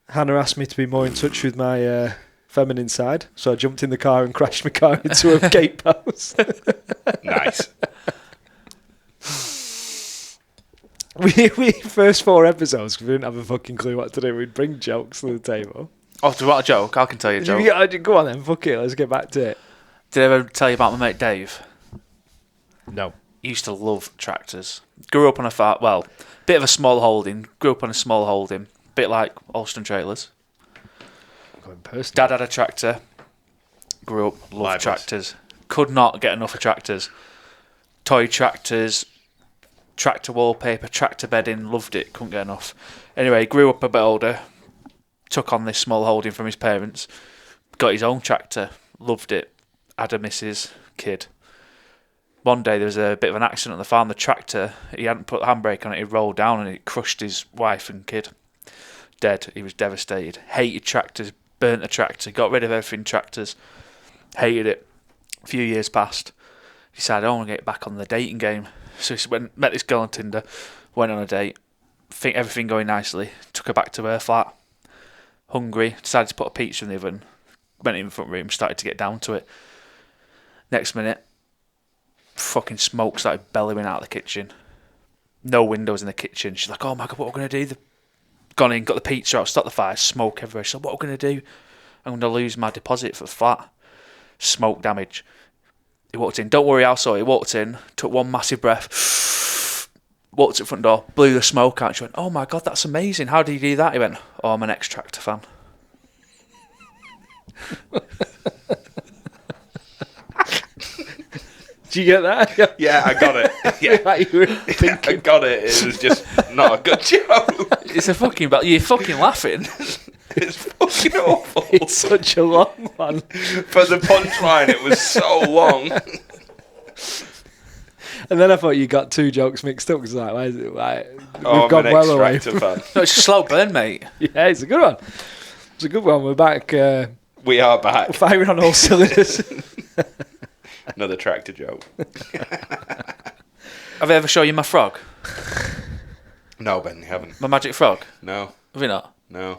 Hannah asked me to be more in touch with my feminine side, so I jumped in the car and crashed my car into a gate post. Nice. we first 4 episodes, we didn't have a fucking clue what to do. We'd bring jokes to the table. Oh, do you want a joke? I can tell you a joke. Go on then, fuck it, let's get back to it. Did I ever tell you about my mate Dave? No. He used to love tractors. Grew up on a farm, well, bit of a small holding. Grew up on a small holding. Bit like Alston Trailers. Going personal. Dad had a tractor. Grew up, loved Libelous. tractors. Could not get enough of tractors. Toy tractors, tractor wallpaper, tractor bedding, loved it, couldn't get enough. Anyway, grew up a bit older, took on this small holding from his parents, got his own tractor, loved it, had a missus, kid. One day there was a bit of an accident on the farm. The tractor, he hadn't put the handbrake on it, he rolled down and it crushed his wife and kid. Dead. He was devastated. Hated tractors, burnt the tractor, got rid of everything tractors, hated it. A few years passed. Decided I want to get back on the dating game. So he met this girl on Tinder, went on a date, think everything going nicely, took her back to her flat, hungry, decided to put a pizza in the oven, went in the front room, started to get down to it. Next minute, fucking smoke started bellowing out of the kitchen. No windows in the kitchen. She's like, oh my God, what are we going to do? Gone in, got the pizza out, stopped the fire, smoke everywhere. She said, what are we going to do? I'm going to lose my deposit for the flat. Smoke damage. He walked in. Don't worry, I'll sort it. He walked in, took one massive breath, walked to the front door, blew the smoke out. She went, oh my God, that's amazing. How did you do that? He went, oh, I'm an ex-Tractor fan. Did you get that? Yeah, I got it. Yeah. Like you were I thinking. got it. It was just not a good joke. It's a fucking... You're fucking laughing. It's fucking awful. It's such a long one. For the punchline, it was so long. And then I thought you got 2 jokes mixed up because like, why is it like Oh, we've I'm gone an well away. Extractor fan. No, it's a slow burn, mate. Yeah, it's a good one. It's a good one. We're back. We are back. Firing on all cylinders. Another tractor joke. Have I ever shown you my frog? No, Ben, you haven't. My magic frog? No, Have you not? no,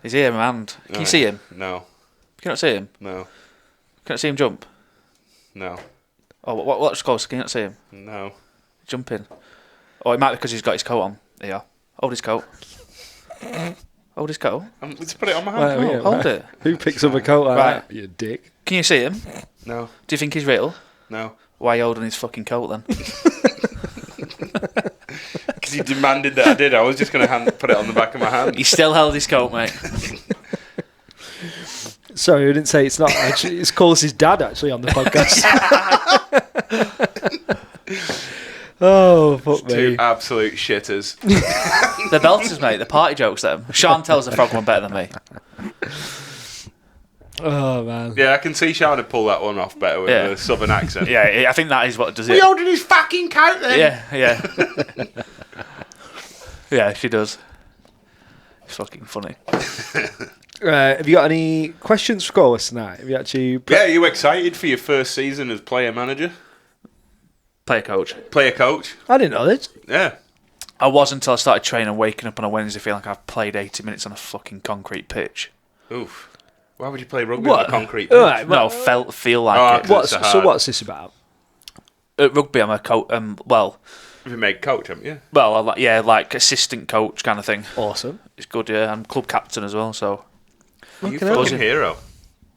He's here, my hand. Can you see him? no, Can you not see him? no, Can you not see him jump? no, Oh, what's close? Can you not see him? no. Jumping. Oh, it might be because he's got his coat on. Here. Hold his coat. Hold his coat. Let's put it on my Well, hand. yeah, Hold right. it. Who picks up a coat like Right. that? You dick. Can you see him? No, Do you think he's real? no. Why are you holding his fucking coat then? Because you demanded that I did. I was just going to put it on the back of my hand. He still held his coat, mate. Sorry, I didn't say it's not actually. It's Corless' dad actually on the podcast. Oh, fuck Two me. absolute shitters. The belters, mate. The party jokes, them. Sean tells the frog one better than me. Oh, man. Yeah, I can see Sean had pulled that one off better with Yeah. a southern accent. Yeah, I think that is what does it. holding his fucking coat then? Yeah. Yeah, she does. It's fucking funny. Have you got any questions for Corless tonight? Have you actually... Yeah, are you excited for your first season as player manager? Player coach. Player coach? I didn't know this. Yeah. I was until I started training and waking up on a Wednesday feeling like I've played 80 minutes on a fucking concrete pitch. Oof. Why would you play rugby What? on a concrete All pitch? right, No, well, feel like it. Because it's so hard. what's this about? At rugby, I'm a coach. Well, Have you made coach, haven't you? like assistant coach kind of thing. Awesome. It's good. Yeah, I'm club captain as well. So You hell. fucking hero.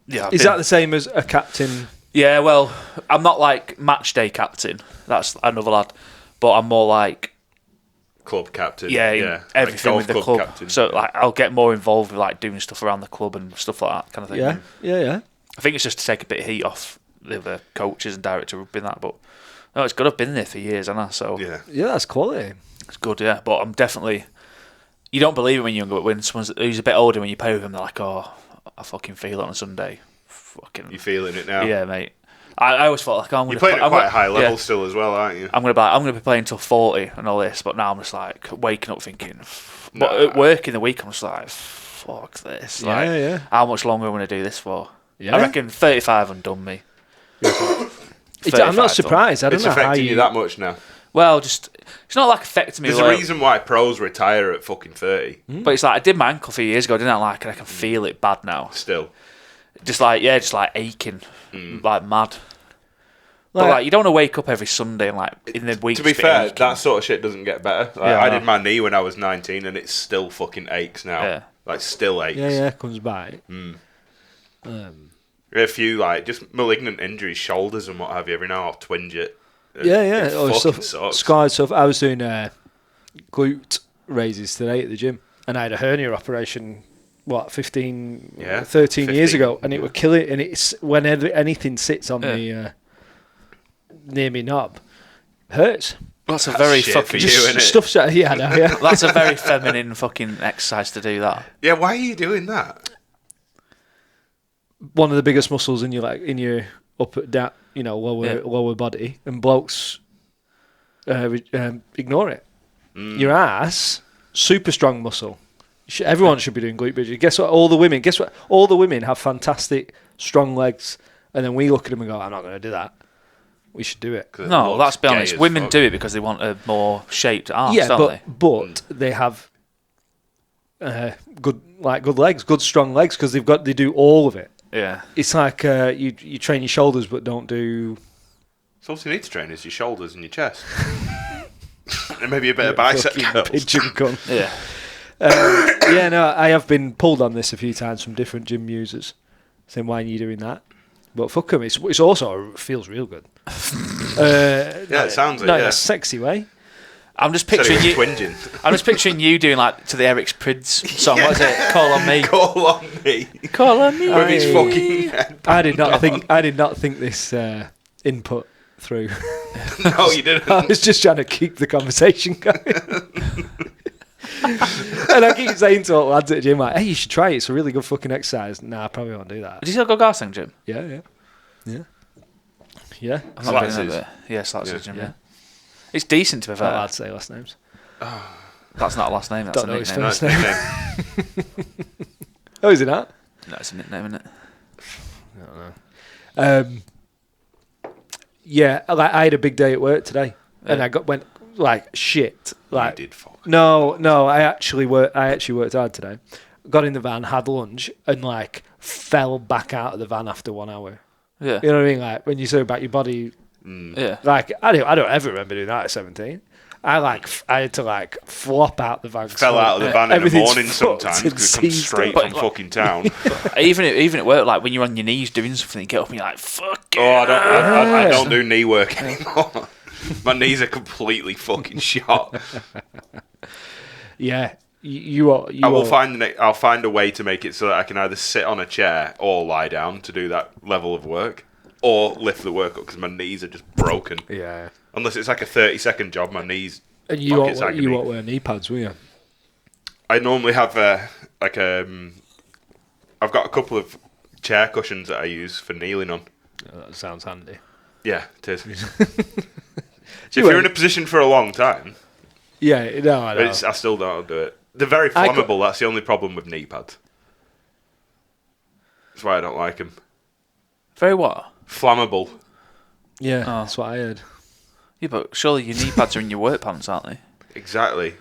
yeah. Is that the same as a captain? Yeah. Well, I'm not like match day captain. That's another lad. But I'm more like Club captain. everything like with the golf club. captain. So like I'll get more involved with like doing stuff around the club and stuff like that kind of thing. Yeah. I think it's just to take a bit of heat off the other coaches and director of rugby and that. But no, it's good. I've been there for years, haven't I? So Yeah. Yeah, that's quality. it's good. Yeah, but I'm definitely. You don't believe it when you're younger, but when someone's who's a bit older, when you play with them, they're like, "Oh, I fucking feel it on a Sunday." Fucking. You feeling it now? Yeah, mate. I always felt like I'm You're going to playing at quite a high level still as well, aren't you? I'm gonna be playing till 40 and all this, but now I'm just like waking up thinking. But Nah. at work in the week, I'm just like, fuck this. Like, Yeah. how much longer am I gonna do this for? Yeah. I reckon 35 and done me. I'm 35 not done. surprised. I don't It's know how affecting you that much now. Well, just it's not like affecting me. There's a like, reason why pros retire at fucking 30. but it's like I did my ankle a few years ago, didn't I? Like, and I can feel it bad now. Still. Just like aching, like mad. But Like- like you don't want to wake up every Sunday and like in the week. To be fair, that sort of shit doesn't get better. Like, Yeah, I no. did my knee when I was 19 and it still fucking aches now. Yeah. Like, still aches. Yeah, comes back. A few, like, just malignant injuries, shoulders and what have you. Every now I'll twinge it. Yeah. It Or fucking stuff, sucks. scarred stuff. I was doing glute raises today at the gym, and I had a hernia operation. What, 13 years 15, ago, and it yeah. would kill it. And it's whenever anything sits on me near me knob, hurts. That's a very shit fucking. for you, innit? Stuff. Yeah, I know. Yeah. That's a very feminine fucking exercise to do that. Yeah, why are you doing that? One of the biggest muscles in your upper down, lower body, and blokes ignore it. Your ass, super strong muscle. Everyone should be doing glute bridges. Guess what? All the women have fantastic strong legs, and then we look at them and go, "I'm not going to do that." We should do it. 'Cause it No, looks let's be gay honest. as Women fuck. do it because they want a more shaped arse, Yeah, don't they? but they have good legs, good strong legs, because they do all of it. Yeah. It's like you train your shoulders, but don't do. So all you need to train is your shoulders and your chest. And maybe a bit of bicep fucking curls. pigeon cunt. Yeah. Yeah, no, I have been pulled on this a few times from different gym users, saying, "Why are you doing that?" But fuck them, it's also feels real good. Yeah, it sounds no, it, in yeah. a sexy way. I'm just Said he picturing was you. twinging. I'm just picturing you doing like to the Eric's Prydz song. What is it? Call on me. Call on me. Call on me. With his fucking head. I did not think this input through. No, you didn't. I was just trying to keep the conversation going. And I keep saying to all the lads at the gym, like, "Hey, you should try it. It's a really good fucking exercise." Nah, I probably won't do that. Do you still go garsing, Jim? Yeah. I've not been Slatzes. there. Yeah, Slatzes, Yeah. Jim. Yeah. It's decent to be Not fair. allowed to say last names. That's not a last name. That's Don't a know his nickname. No, first it's name. nickname. Oh, is it not? No, it's a nickname, isn't it? Yeah, like, I had a big day at work today, and I went like shit. Like You did fuck. no, I actually worked hard today. Got in the van, had lunch, and like fell back out of the van after 1 hour. Yeah. You know what I mean? Like when you say about your body, Yeah. like I don't ever remember doing that at 17. I had to like flop out the van. Fell out of the van in the Everything's morning fucked sometimes and because it comes seized straight up. from fucking town. Even at work, like when you're on your knees doing something, you get up and you're like, "Fuck it." Oh, I don't do knee work anymore. My knees are completely fucking shot. Yeah, you are. I'll find a way to make it so that I can either sit on a chair or lie down to do that level of work, or lift the work up because my knees are just broken. Yeah. Unless it's like a 30-second job, my knees. And you pockets won't agony. wear knee pads, will you? I normally have I've got a couple of chair cushions that I use for kneeling on. Oh, that sounds handy. Yeah, it is. If you're in a position for a long time, Yeah, no, I know. I still don't do it. They're very I flammable. That's the only problem with knee pads. That's why I don't like them. Very what? Flammable. Yeah, Oh. that's what I heard. Yeah, but surely your knee pads are in your work pants, aren't they? Exactly.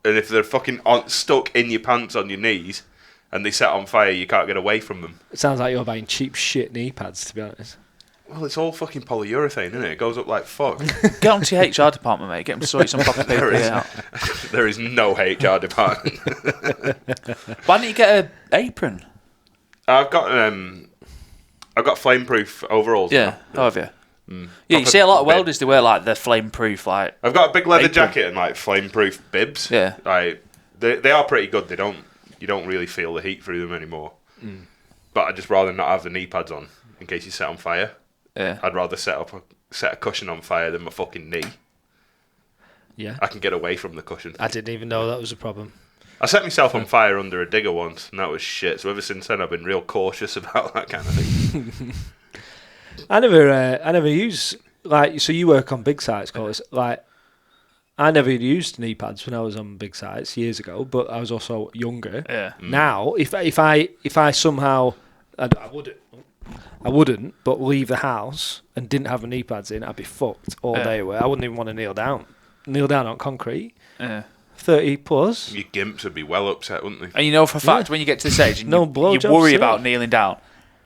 And if they're fucking stuck in your pants on your knees and they set on fire, you can't get away from them. It sounds like you're buying cheap shit knee pads, to be honest. Well, it's all fucking polyurethane, isn't it? It goes up like fuck. Get onto your HR department, mate. Get them to sort some proper paper out. There is no HR department. Why don't you get an apron? I've got flame-proof overalls. Yeah, now. how have you? Yeah, you see a lot of welders, they wear like the flame-proof, like... I've got a big leather apron. jacket and like flame-proof bibs. Yeah. Like, they are pretty good. You don't really feel the heat through them anymore. But I'd just rather not have the knee pads on in case you set on fire. Yeah. I'd rather set a cushion on fire than my fucking knee. Yeah. I can get away from the cushion. I didn't even know that was a problem. I set myself on fire under a digger once, and that was shit. So ever since then, I've been real cautious about that kind of thing. I never use, like, so you work on big sites, Corless. Like, I never used knee pads when I was on big sites years ago, but I was also younger. Yeah. Now, if I somehow, I wouldn't, but leave the house and didn't have my knee pads in, I'd be fucked all day. Where I wouldn't even want to kneel down on concrete. Yeah. 30 plus. Your gimps would be well upset, wouldn't they? And you know for a fact, when you get to this age, and No you blowjobs, worry yeah. about kneeling down,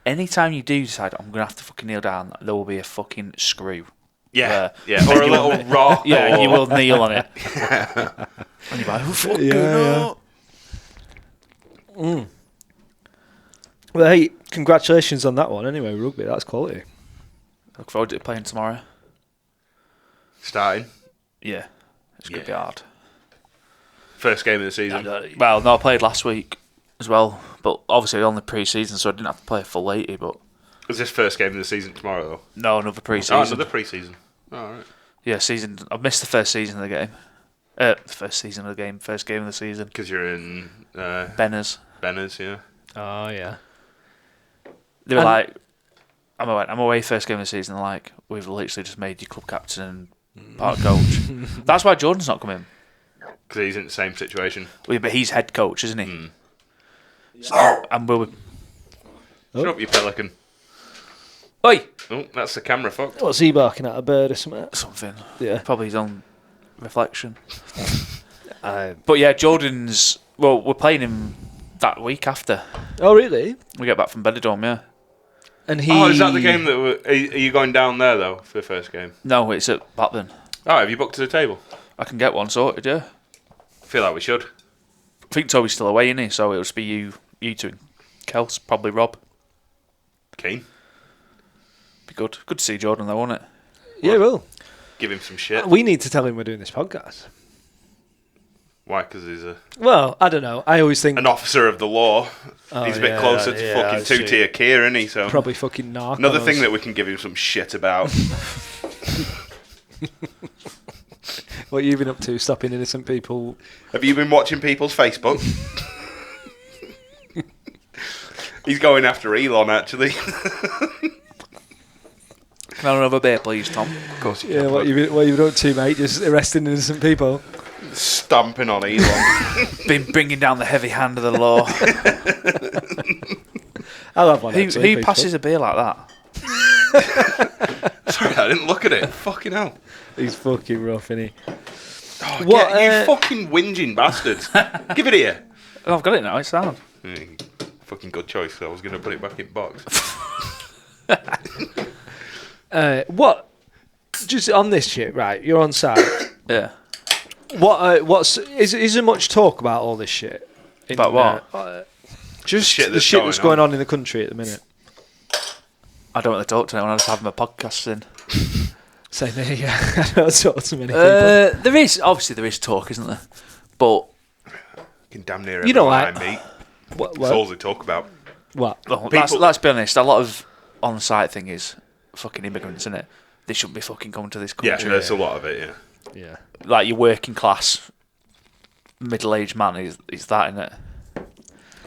anytime you do decide, I'm going to have to fucking kneel down, there will be a fucking screw. Yeah, there. yeah, or a You little will- rock. Yeah, or... and you will kneel on it. And you're like, oh, fucking Yeah. no. Well, hey, congratulations on that one. Anyway, rugby, that's quality. Look forward to playing tomorrow. Starting. Yeah. It's going to be hard. First game of the season. Well, no, I played last week as well, but obviously only pre-season, so I didn't have to play a full 80, but... Is this first game of the season tomorrow, though? No, another pre-season. Oh, another pre-season. Oh, all right. Yeah, season. I've missed the first season of the game. First game of the season. Because you're in... Benners. Benners, yeah. Oh, yeah. They were And- like, I'm away first game of the season. They're like, we've literally just made you club captain and part coach. That's why Jordan's not coming. Because he's in the same situation. Well, but he's head coach, isn't he? So, and we'll be... Shut up, you pelican. Oi! Oh, that's the camera, fuck. What's he barking at? A bird or something? Something. Yeah. Probably his own reflection. Oh, But yeah, Jordan's... Well, we're playing him that week after. really? We get back from Benidorm, yeah. And he... Oh, is that the game that... Are you going down there, though, for the first game? No, it's at Blackburn. Oh, have you booked to the table? I can get one sorted, yeah. I feel like we should. I think Toby's still away, isn't he? So it'll just be you two and Kels, probably Rob. Keen. Be good. Good to see Jordan though, won't it? Yeah, well. Give him some shit. We need to tell him we're doing this podcast. Why? Because he's Well, I don't know. I always think an officer of the law. He's a bit yeah, closer to yeah, fucking I see. two-tier Kier, isn't he? So probably fucking narc. another on thing us. that we can give him some shit about. What you been up to? Stopping innocent people? Have you been watching people's Facebook? He's going after Elon, actually. Can I have another beer, please, Tom? Of course you Yeah, what you been up to, mate? Just arresting innocent people. Stomping on Elon. Been bringing down the heavy hand of the law. I'll have one. Who actually, passes a beer like that? Sorry, I didn't look at it. Fucking hell. He's fucking rough, isn't he? Oh, What, you fucking whinging bastards. Give it here. Oh, I've got it now. It's sound. Fucking good choice. I was going to put it back in box. What? Just on this shit, right? You're on site. Yeah. Is there much talk about all this shit? About what? Just Shit the that's shit going that's going on in the country at the minute. I don't really talk to anyone. I just have my podcasts in. Same here, yeah. I don't talk to many people. There is talk, isn't there? But Fucking damn near You know, everyone I meet. What? That's all they talk about. What? well, People- let's be honest. A lot of on-site thing is fucking immigrants, isn't it? They shouldn't be fucking coming to this Yeah, country. there's a lot of it, yeah. Yeah. Like your working class, middle-aged man is that, isn't it?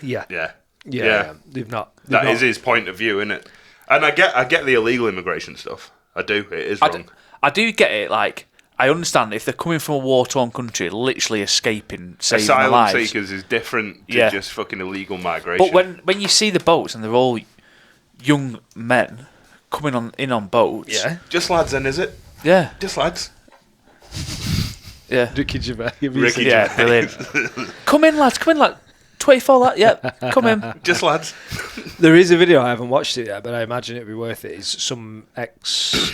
Yeah. Yeah. Yeah. They've not. That is his point of view, isn't it? And I get the illegal immigration stuff. I do. It is wrong. I do get it. Like, I understand if they're coming from a war-torn country, literally escaping, saving their Asylum lives. seekers is different to Yeah. just fucking illegal migration. But when you see the boats and they're all young men coming in on boats, Yeah. Just lads, then, is it? yeah, Just lads. yeah, Ricky Gervais. Ricky yeah, brilliant. Come in, lads. 20 24 that? Yep, come in. Just lads. There is a video, I haven't watched it yet, but I imagine it'd be worth it. It's some ex-Navy.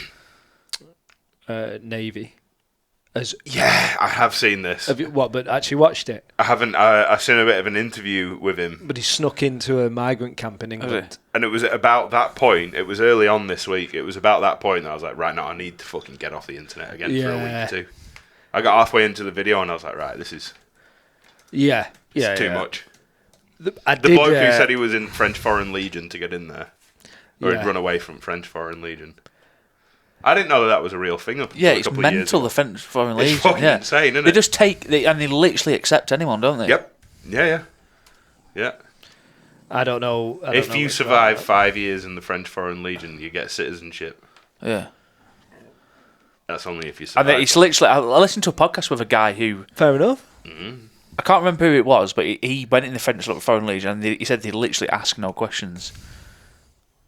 Yeah, I have seen this. Have you, but actually watched it? I haven't. I've seen a bit of an interview with him. But he snuck into a migrant camp in England. And it was about that point, it was early on this week, it was about that point that I was like, right, now I need to fucking get off the internet again for a week or two. I got halfway into the video and I was like, right, this is too much. The bloke who said he was in French Foreign Legion to get in there. Or he'd run away from French Foreign Legion. I didn't know that was a real thing. It's mental, the French Foreign Legion. It's fucking insane, isn't it? They just and they literally accept anyone, don't they? Yep. Yeah. I don't know. If you survive 5 years in the French Foreign Legion, you get citizenship. Yeah. That's only if you survive. And it's literally, I listened to a podcast with a guy who... Fair enough. Mm-hmm. I can't remember who it was, but he went in the French Foreign Legion and he said they literally ask no questions.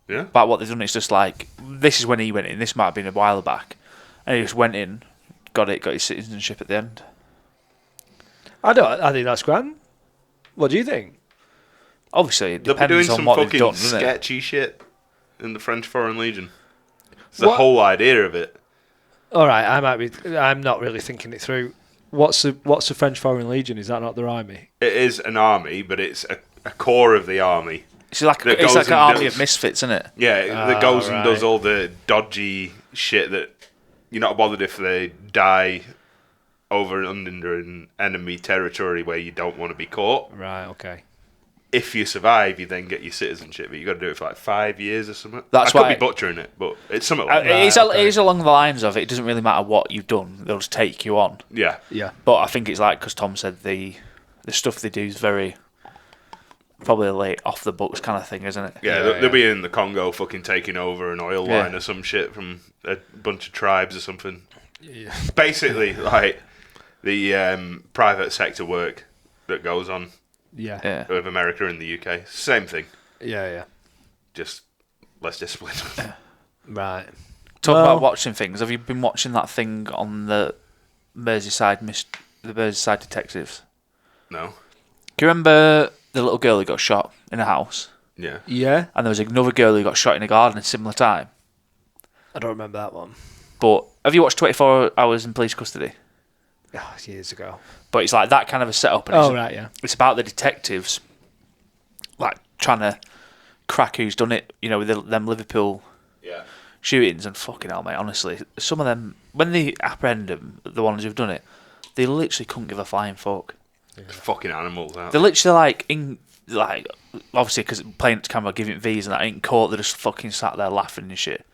Yeah. About what they've done. It's just like, this is when he went in. This might have been a while back. And he just went in, got his citizenship at the end. I think that's grand. What do you think? Obviously, it They'll be depends doing on some what they've fucking done, doesn't it? sketchy shit in the French Foreign Legion. It's the whole idea of it. All right, I'm not really thinking it through. What's the French Foreign Legion? Is that not their army? It is an army, but it's a core of the army. It's like an army of misfits, isn't it? Yeah, that goes and does all the dodgy shit that you're not bothered if they die over under an enemy territory where you don't want to be caught. Right, okay. If you survive, you then get your citizenship, but you got to do it for like 5 years or something. That's I could why be butchering it, but it's something like that. It is along the lines of it doesn't really matter what you've done; they'll just take you on. Yeah. But I think it's like because Tom said the stuff they do is very probably like off the books kind of thing, isn't it? Yeah, they'll be in the Congo fucking taking over an oil line or some shit from a bunch of tribes or something. Yeah. Basically, like the private sector work that goes on with America and the UK. Same thing. Yeah. Just less discipline. Right. Talk about watching things. Have you been watching that thing on the Merseyside detectives? No. Do you remember the little girl who got shot in a house? Yeah. Yeah. And there was another girl who got shot in a garden at a similar time. I don't remember that one. But have you watched 24 Hours in Police Custody? Oh, years ago. But it's like that kind of a setup. And right, yeah. It's about the detectives, like trying to crack who's done it. You know, with them Liverpool shootings and fucking hell, mate. Honestly, some of them when they apprehend them, the ones who've done it, they literally couldn't give a flying fuck. Fucking animals out. They're literally obviously because playing to camera, giving V's and that in court, they're just fucking sat there laughing and shit.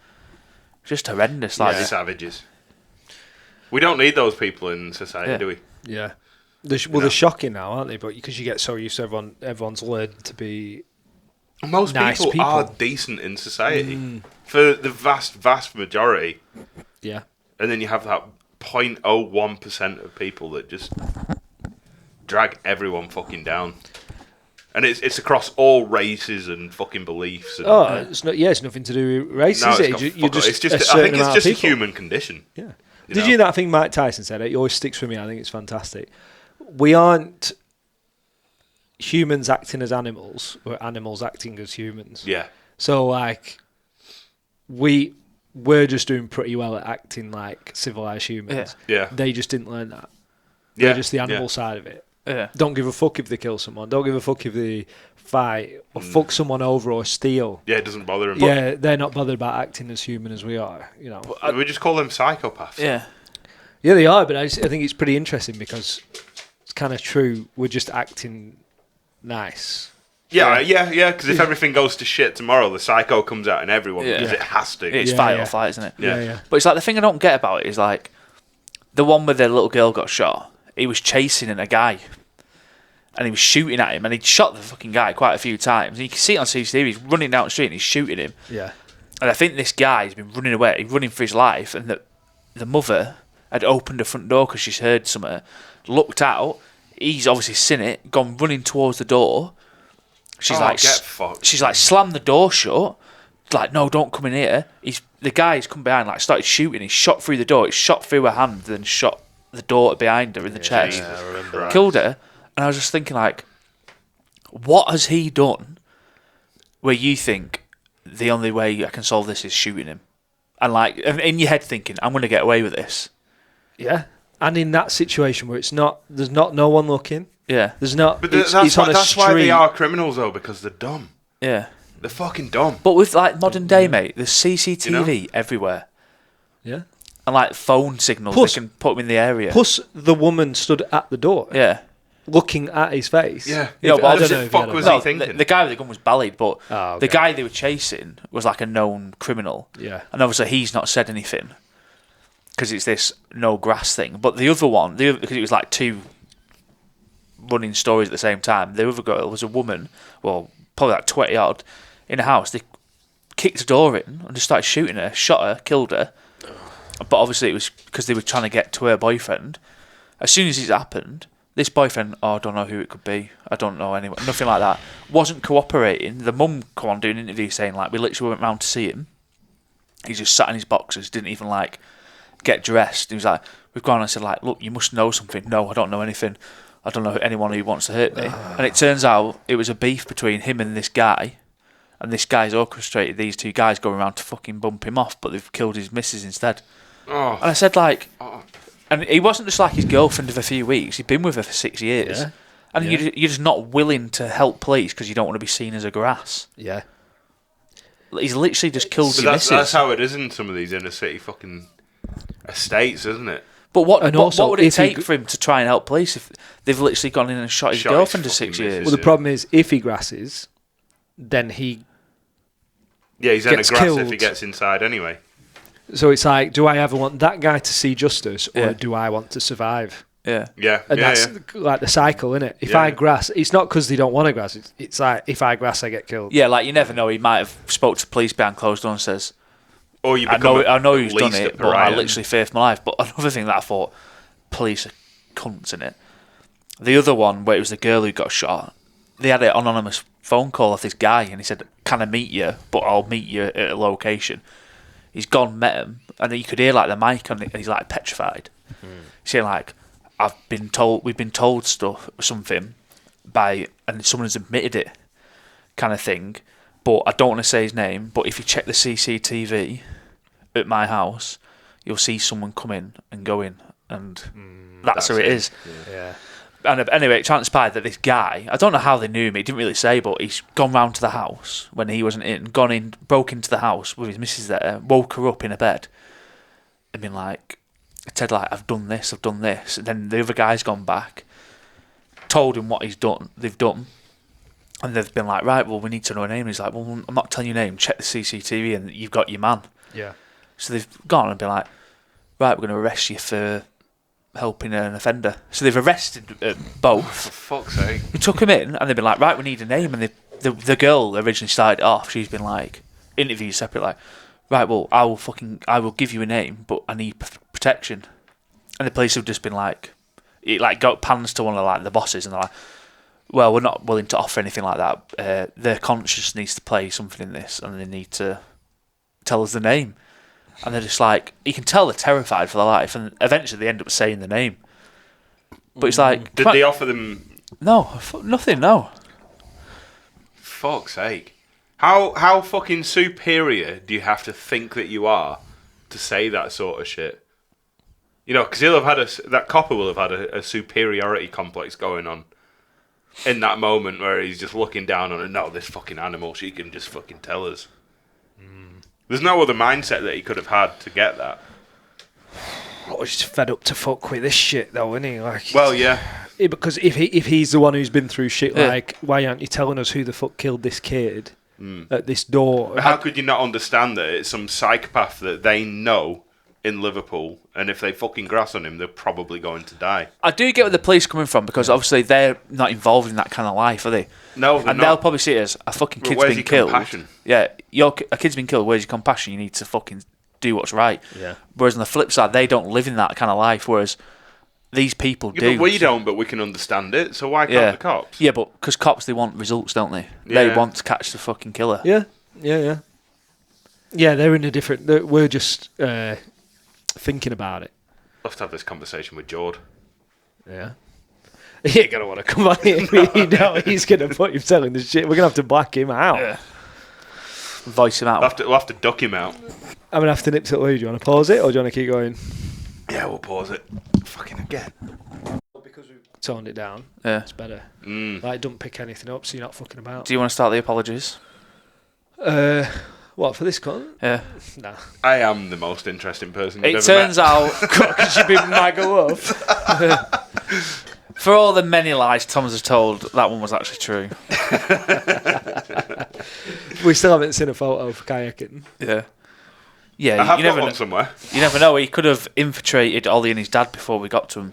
Just horrendous, savages. We don't need those people in society, do we? Yeah. They're shocking now, aren't they? But because you get so used to everyone's learned to be most nice people are decent in society for the vast majority. Yeah. And then you have that 0.01% of people that just drag everyone fucking down. And it's across all races and fucking beliefs. And, it's nothing to do with race, no, is it? I think it's just a human condition. Yeah. Did you know that thing Mike Tyson said? It always sticks with me. I think it's fantastic. We aren't humans acting as animals. We're animals acting as humans. Yeah. So, like, we're just doing pretty well at acting like civilized humans. Yeah. They just didn't learn that. Yeah. They're just the animal side of it. Yeah. Don't give a fuck if they kill someone. Don't give a fuck if they fight or fuck someone over or steal. Yeah, it doesn't bother them. Yeah, they're not bothered about acting as human as we are. You know, we just call them psychopaths. Yeah. Yeah, they are. But I think it's pretty interesting because it's kind of true. We're just acting nice. Yeah. Because if everything goes to shit tomorrow, the psycho comes out in everyone because it has to. It's fight or flight, isn't it? Yeah. But it's like the thing I don't get about it is like the one where the little girl got shot. He was chasing a guy, and he was shooting at him, and he'd shot the fucking guy quite a few times. And you can see it on CCTV. He's running down the street and he's shooting him. Yeah. And I think this guy's been running away, running for his life, and the mother had opened the front door because she's heard something, looked out. He's obviously seen it, gone running towards the door. She's get fucked. She's like slammed the door shut. Like, no, don't come in here. The guy's come behind, like started shooting. He shot through the door. He shot through her hand, then shot the daughter behind her in the chest. I remember. Killed her. And I was just thinking, like, What has he done where you think the only way I can solve this is shooting him? And like in your head thinking, I'm going to get away with this. Yeah. And in that situation where there's no one looking. Yeah. There's not. But it's that's on a why they street. are criminals, though, because they're dumb. Yeah. They're fucking dumb. But with like modern day, mate, there's CCTV everywhere. Yeah. And like phone signals, Plus- they can put him in the area. Plus, the woman stood at the door, Yeah. looking at his face. Yeah. Yeah, but I what don't the know if fuck he had was a- he No, thinking? the guy with the gun was Ballied, but Oh, the okay. guy they were chasing was like a known criminal. Yeah. And obviously he's not said anything because it's this no grass thing. But the other one, because it was like two running stories at the same time, the other girl was a woman, well, probably like 20 odd, in a house. They kicked the door in and just started shooting her, shot her, killed her. But obviously it was because they were trying to get to her boyfriend. As soon as it happened, this boyfriend, I don't know who it could be. I don't know anyone. Nothing like that. Wasn't cooperating. The mum come on doing an interview saying like we literally went round to see him. He just sat in his boxers, didn't even like get dressed. He was like, we've gone and said like, look, you must know something. No, I don't know anything. I don't know anyone who wants to hurt me. And it turns out it was a beef between him and this guy. And this guy's orchestrated these two guys going around to fucking bump him off, but they've killed his missus instead. Oh. And I said like, and he wasn't just like his girlfriend of a few weeks. He'd been with her for 6 years. Yeah. And Yeah. you're just not willing to help police because you don't want to be seen as a grass. Yeah. He's literally just killed But your that's missus. how it is in some of these inner city fucking estates, isn't it? But what And also, would it if he take for him to try and help police if they've literally gone in and shot his Shot his girlfriend for fucking 6 years? missus. Well, the Yeah. problem is, if he grasses, then he. Yeah, he's in a Gets grass if killed. he gets inside anyway. So it's like, do I ever want that guy to see justice, or Yeah. do I want to survive? Yeah. Yeah, And yeah, that's yeah. like the cycle, isn't it? If Yeah. I grass, it's not because they don't want to grass. It's like if I grass, I get killed. Yeah, like you never know. He might have spoke to police behind closed door and says, Or you I become know who's done least a it, but I pariah. literally fear for my life. But another thing that I thought, police are cunts in it. The other one where it was the girl who got shot, they had an anonymous phone call off this guy and he said, can I meet you? But I'll meet you at a location. He's gone, met him, and you could hear like the mic on it, and he's like petrified. He's saying like, we've been told something by, and someone's admitted it, kind of thing. But I don't want to say his name. But if you check the CCTV at my house, you'll see someone come in and go in, and that's who it is. Yeah. And anyway, it transpired that this guy, I don't know how they knew him, he didn't really say, but he's gone round to the house when he wasn't in, gone in, broke into the house with his missus there, woke her up in a bed, and been like, said like, I've done this. And then the other guy's gone back, told him what they've done, and they've been like, right, well, we need to know a name. And he's like, well, I'm not telling you a name, check the CCTV and you've got your man. Yeah. So they've gone and been like, right, we're going to arrest you for helping an offender. So they've arrested both. For fuck's sake. We took him in and they've been like, right, we need a name. And the girl originally started off, she's been like, interviewed separate, like, right, well, I will give you a name, but I need protection. And the police have just been like, it like got pans to one of like the bosses and they're like, well, we're not willing to offer anything like that. Their conscience needs to play something in this and they need to tell us the name. And they're just like, you can tell they're terrified for their life, and eventually they end up saying the name. But it's like, Did they offer them... No, nothing, no. Fuck's sake. How fucking superior do you have to think that you are to say that sort of shit? You know, because he'll have had that copper will have had a superiority complex going on in that moment where he's just looking down on it. No, this fucking animal, she can just fucking tell us. There's no other mindset that he could have had to get that. Oh, he's just fed up to fuck with this shit, though, isn't he? Like, Well, yeah. because if he's the one who's been through shit, Yeah. like, why aren't you telling us who the fuck killed this kid at this door? How could you not understand that it's some psychopath that they know in Liverpool, and if they fucking grass on him, they're probably going to die? I do get where the police coming from, because obviously they're not involved in that kind of life, are they? No, they're And not. they'll probably see it as a fucking But kid's where's been your killed. compassion? Yeah, a kid's been killed. Where's your compassion? You need to fucking do what's right. Yeah. Whereas on the flip side, they don't live in that kind of life. Whereas these people Yeah, do. but we don't, but we can understand it, so why can't Yeah, the cops? yeah, but because cops, they want results, don't they? They Yeah. want to catch the fucking killer. Yeah, yeah. Yeah, they're in a different... We're just thinking about it. I'll have to have this conversation with Jord. Yeah. He ain't gonna want to come on here. You know, he's gonna put him telling the shit. We're gonna have to black him out. Yeah. Voice him out. We'll have to duck him out. I'm gonna have to nip to Lou. Do you want to pause it or do you want to keep going? Yeah, we'll pause it. Fucking again. Because we've toned it down, Yeah. it's better. Mm. Like, don't pick anything up, so you're not fucking about. Do you want to start the apologies? What, for this con? Yeah. Nah. I am the most interesting person you've It ever turns met. out, Because you've been mega love. for all the many lies Thomas has told, that one was actually true. We still haven't seen a photo for kayaking. Yeah. Yeah, I have you got never one know. somewhere. You never know. He could have infiltrated Ollie and his dad before we got to him.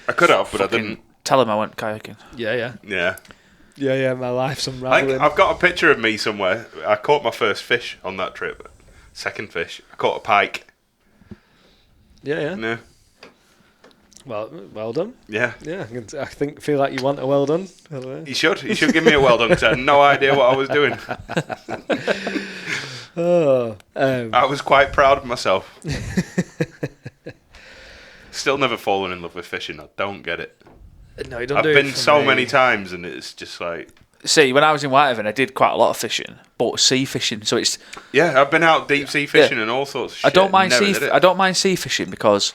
I could have, but I Fucking didn't. Tell him I went kayaking. Yeah. Yeah. My life's I think unraveling. I've got a picture of me somewhere. I caught my first fish on that trip. Second fish. I caught a pike. Yeah. No. Well done. Yeah. Yeah, feel like you want a well done. I don't know. You should. You should give me a well done because I had no idea what I was doing. I was quite proud of myself. Still never fallen in love with fishing. I don't get it. No, you don't I've do been it for so me. many times and it's just like... See, when I was in Whitehaven, I did quite a lot of fishing, but sea fishing. So it's Yeah, I've been out deep sea fishing and all sorts of shit. I don't mind Never did it. I don't mind sea fishing because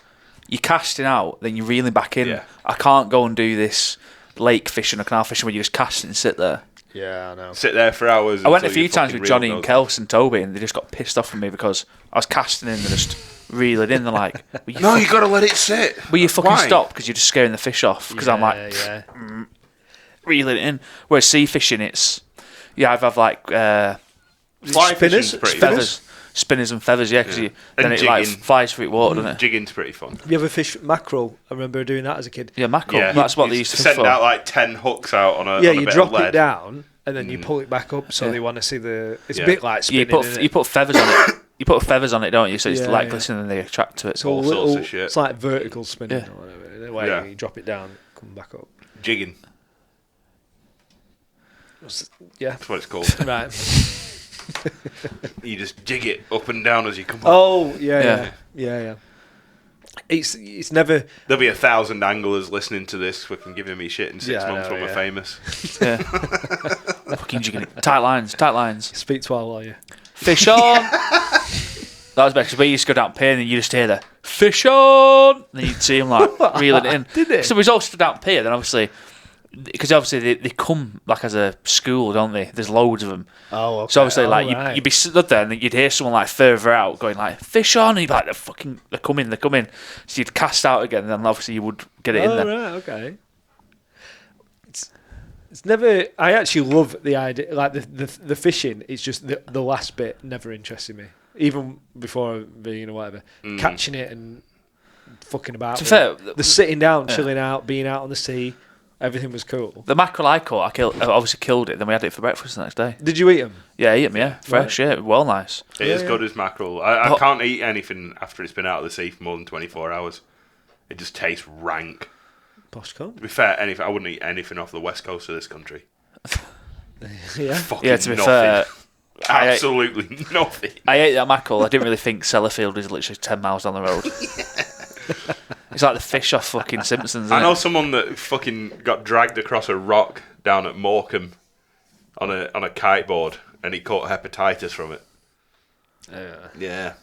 you're casting out, then you're reeling back in. Yeah. I can't go and do this lake fishing or canal fishing where you just cast and sit there. Yeah, I know. Sit there for hours. I went a until few your times fucking with Johnny reel and goes. Kels and Toby, and they just got pissed off with me because I was casting in and just reeling in. They're like, "Will you, No, you got to let it sit. will you fucking Why? stop?" Because you're just scaring the fish off. Because I'm like reeling it in. Whereas sea fishing, it's you either have like Fly fishing's Spinners? pretty feathers, spinners and feathers. Yeah, because Yeah. then And it like jigging. flies through water, doesn't it? Jigging's pretty fun. You ever fish mackerel? I remember doing that as a kid. Yeah, mackerel. Yeah, That's what they you used to fish send for. out like 10 hooks out on a Yeah, on a you bit drop of lead. it down and then you pull it back up, so Yeah. they want to see the. It's Yeah. a bit like You spinning. put you put feathers on it. You put feathers on it, don't you? So it's Yeah, like yeah. glistening and they attract to it. It's all all sorts little. of shit. It's like vertical spinning Yeah. or whatever. The way Yeah. you drop it down, come back up. Jigging. Yeah. That's what it's called. Right. You just jig it up and down as you come up. Oh Yeah. yeah. It's never. There'll be 1,000 anglers listening to this fucking giving me shit in 6 Yeah, I months know, when we're yeah. famous. Yeah. Fucking jigging it. Tight lines. Speak to our lawyer. Fish on. That was better because we used to go down pier and then you just hear the fish on. And then you'd see them like reeling it in. Did they? So we was all stood down pier. Then obviously, because obviously they come like as a school, don't they? There's loads of them. Oh, okay. So obviously, Oh, like right. you'd be stood there and you'd hear someone like further out going like fish on, and you'd be like they're coming. So you'd cast out again, and then obviously you would get it in there. Right, okay. It's never. I actually love the idea, like the fishing. It's just the last bit never interested me, even before being or whatever. Catching it and fucking about. To be with fair, it. The sitting down, yeah. chilling out, being out on the sea, everything was cool. The mackerel I caught, I obviously killed it. Then we had it for breakfast the next day. Did you eat them? Yeah, I ate them. Yeah, fresh. Yeah, well nice. It is good as mackerel. I But- can't eat anything after it's been out of the sea for more than 24 hours. It just tastes rank. Posh con. To be fair, I wouldn't eat anything off the west coast of this country. Yeah. Fucking Yeah, to be nothing. fair, Absolutely nothing. I ate that mackerel. I didn't really think Sellafield is literally 10 miles down the road. It's like the fish off fucking Simpsons. Isn't I know it? someone that fucking got dragged across a rock down at Morecambe on a kiteboard, and he caught hepatitis from it. Yeah.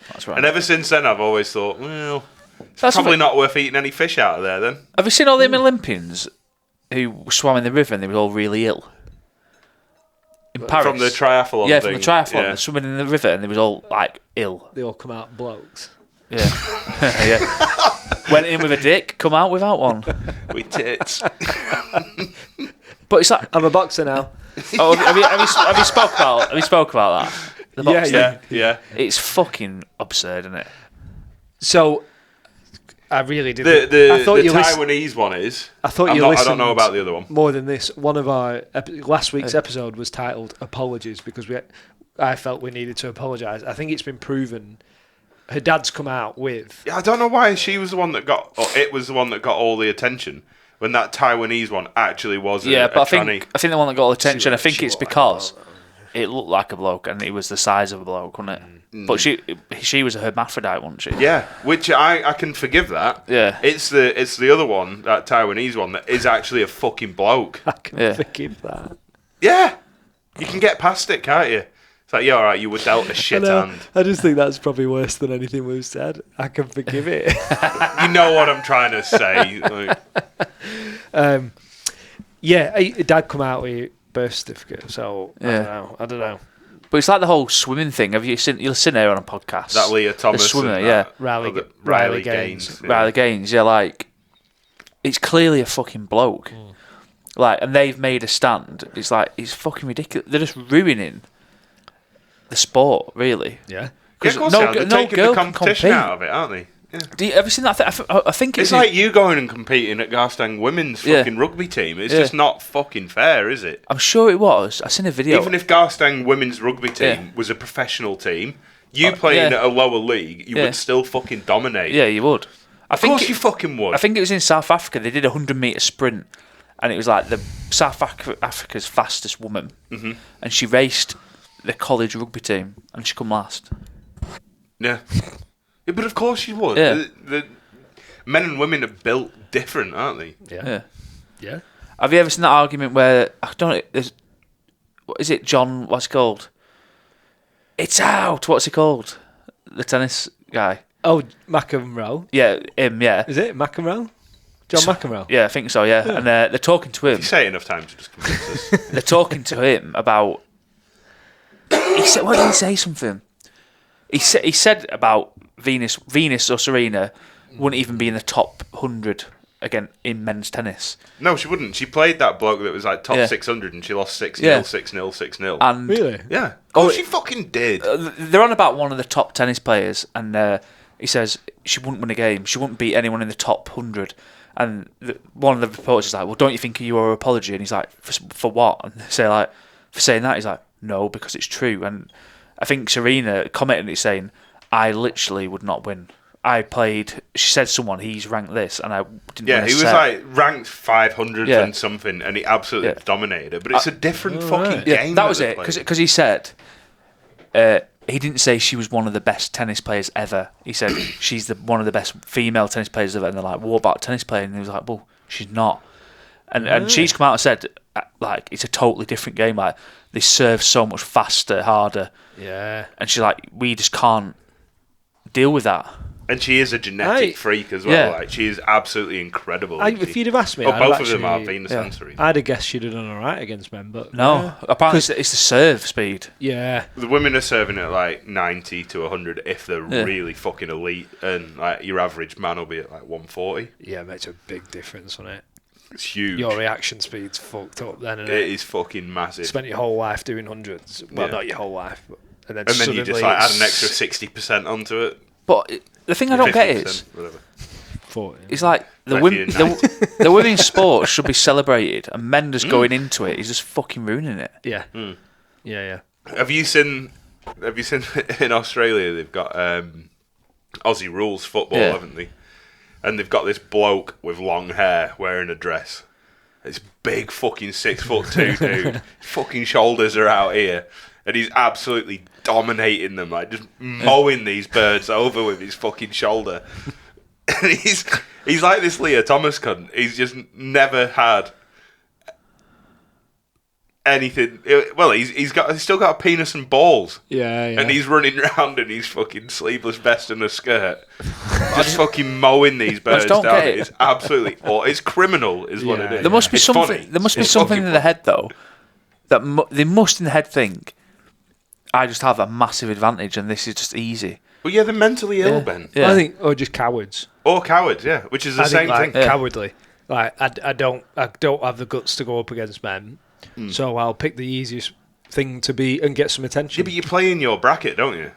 That's right. And ever since then, I've always thought, well, it's That's probably what- not worth eating any fish out of there then. Have you seen all them Olympians who swam in the river and they were all really ill? In Paris. From the triathlon Yeah, thing. from the triathlon. Yeah. They're swimming in the river and they was all like ill. They all come out blokes. Yeah. Yeah. Went in with a dick, come out without one. With tits. But it's like, I'm a boxer now. oh, have you spoke about that? The Yeah, box yeah, thing? yeah. It's fucking absurd, isn't it? So, I really did. The I thought you listened. Taiwanese one is. I thought I'm you not, I listened. don't know about the other one. More than this, one of our last week's episode was titled "Apologies" because I felt we needed to apologise. I think it's been proven. Her dad's come out with. Yeah, I don't know why she was the one that got, or it was the one that got all the attention when that Taiwanese one actually was. Yeah, a but I tranny. think the one that got all the attention, I think she it's looked like a because it looked like a bloke and it was the size of a bloke, wasn't it? But she was a hermaphrodite, wasn't she? Yeah, which I can forgive that. Yeah. It's the other one, that Taiwanese one, that is actually a fucking bloke. I can forgive that. Yeah. You can get past it, can't you? It's like, yeah, all right, you were dealt a shit hand. I just think that's probably worse than anything we've said. I can forgive it. You know what I'm trying to say. Like, Dad come out with birth certificate, so I don't know. But it's like the whole swimming thing. You've seen her on a podcast. that Leah Thomas. The swimmer, and yeah. that Riley Gaines. Yeah. Riley Gaines, yeah, like, it's clearly a fucking bloke. Like, and they've made a stand. It's like, it's fucking ridiculous. They're just ruining the sport, really. Yeah. Yeah, of course they are. They're taking the competition out of it, aren't they? Yeah. Do you ever seen that? I think It's like you going and competing at Garstang women's fucking rugby team. It's just not fucking fair, is it? I'm sure it was. I seen a video. Even if Garstang women's rugby team was a professional team, you playing at a lower league, you would still fucking dominate. Yeah, you would. Of course you fucking would. I think it was in South Africa. They did a 100-metre sprint, and it was like the South Africa's fastest woman, and she raced the college rugby team, and she come last. Yeah. Yeah, but of course you would. Yeah. The men and women are built different, aren't they? Yeah. Have you ever seen that argument where what is it, John? What's it called? It's out. What's he called? The tennis guy. Oh, McEnroe. Yeah, him. Yeah. Is it McEnroe? John McEnroe. Yeah, I think so. Yeah, and they're talking to him. If you say it enough times, you just convince us. They're talking to him about. He said, "What did he say? Something." He said about Venus or Serena wouldn't even be in the top 100 again in men's tennis. No, she wouldn't. She played that bloke that was like top 600 and she lost 6-0, 6-0, 6-0. And Really? Yeah. Oh, she fucking did. They're on about one of the top tennis players, and he says she wouldn't win a game. She wouldn't beat anyone in the top 100. And one of the reporters is like, "Well, don't you think you owe her apology?" And he's like, "For what?" And they say like, "For saying that." He's like, "No, because it's true." And I think Serena commented it saying, "I literally would not win. I played." She said, "Someone he's ranked this, and I didn't." Yeah, win a he was set." like ranked 500 and something, and he absolutely dominated her. But it's a different fucking game. That was it, because he said he didn't say she was one of the best tennis players ever. He said she's one of the best female tennis players ever. And they're like, "What about tennis player?" And he was like, "Well, she's not." And she's come out and said, like, it's a totally different game. Like, they serve so much faster, harder. Yeah. And she's like, we just can't deal with that. And she is a genetic freak as well. Like, she is absolutely incredible. If you'd have asked me, both of them are Venus sensory. I'd have guessed she'd have done all right against men, but no. Apparently, it's the serve speed. Yeah. The women are serving at like 90 to 100 if they're really fucking elite, and like your average man will be at like 140. Yeah, it makes a big difference on it. It's huge. Your reaction speed's fucked up then, isn't it? It is fucking massive. Spent your whole life doing hundreds. Well, not your whole life, but, and then you just like add an extra 60% onto it. But the thing I don't get is, whatever. 40. It's like the women's sport should be celebrated, and men just going into it is just fucking ruining it. Yeah. Yeah. Have you seen in Australia they've got Aussie rules football, haven't they? And they've got this bloke with long hair wearing a dress. This big fucking 6'2" dude. Fucking shoulders are out here. And he's absolutely dominating them, like just mowing these birds over with his fucking shoulder. And he's like this Leah Thomas cunt. He's just never had anything. Well, he's still got a penis and balls. Yeah. And he's running around in his fucking sleeveless vest and a skirt, just fucking mowing these birds down. It's absolutely, it's criminal, is what it is. There must be something. There must be something in the head though. That they must in the head think, I just have a massive advantage, and this is just easy. Well, yeah, they're mentally ill, Ben. Yeah. I think, or just cowards. Or cowards, yeah, which is the same thing. Cowardly. Like I don't have the guts to go up against men, so I'll pick the easiest thing to be and get some attention. Yeah, but you play in your bracket, don't you?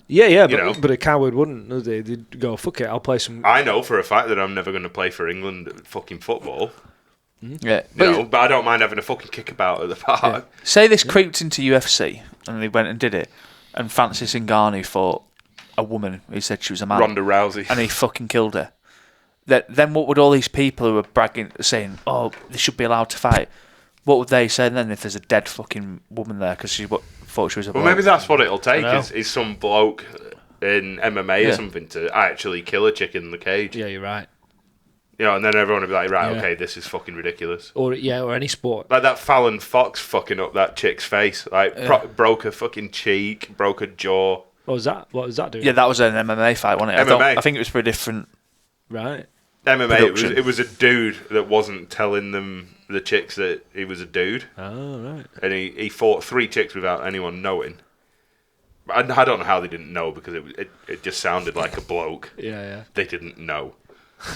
Yeah, but a coward wouldn't, would they? They'd go, fuck it, I'll play some. I know for a fact that I'm never going to play for England at fucking football. Yeah, but I don't mind having a fucking kickabout at the park. Yeah. Say this creeped into UFC and they went and did it, and Francis Ngannou fought a woman who said she was a man, Ronda Rousey, and he fucking killed her. Then what would all these people who are bragging, saying, "Oh, they should be allowed to fight"? What would they say then if there's a dead fucking woman there because she thought she was a Well, bloke. maybe that's what it'll take know. is some bloke in MMA or something to actually kill a chick in the cage. Yeah, you're right. You know, and then everyone will be like, right, Yeah. okay, this is fucking ridiculous. Or any sport. Like that Fallon Fox fucking up that chick's face. Like, broke her fucking cheek, broke her jaw. What was that doing? Yeah, that was an MMA fight, wasn't it? MMA. I think it was for a different. Right. MMA, it was a dude that wasn't telling them, the chicks, that he was a dude. Oh, right. And he fought 3 chicks without anyone knowing. I don't know how they didn't know, because it just sounded like a bloke. Yeah. They didn't know,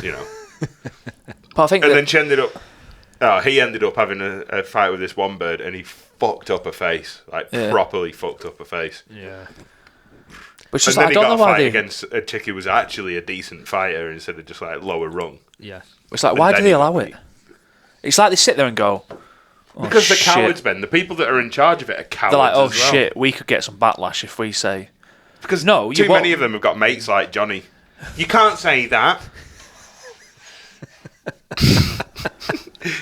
you know. But I think And then he ended up having a fight with this one bird, and he fucked up her face, like properly fucked up her face. Yeah. But And just, I then he don't got know a why fight they. against a chick who was actually a decent fighter instead of just like lower rung. Yeah. It's like, and why do then they he allow got it? It's like they sit there and go, oh, Because they're shit. cowards, Ben. The people that are in charge of it are cowards. They're like, oh as well. shit, we could get some backlash if we say. Because No, too you many won't. of them have got mates like Johnny. You can't say that.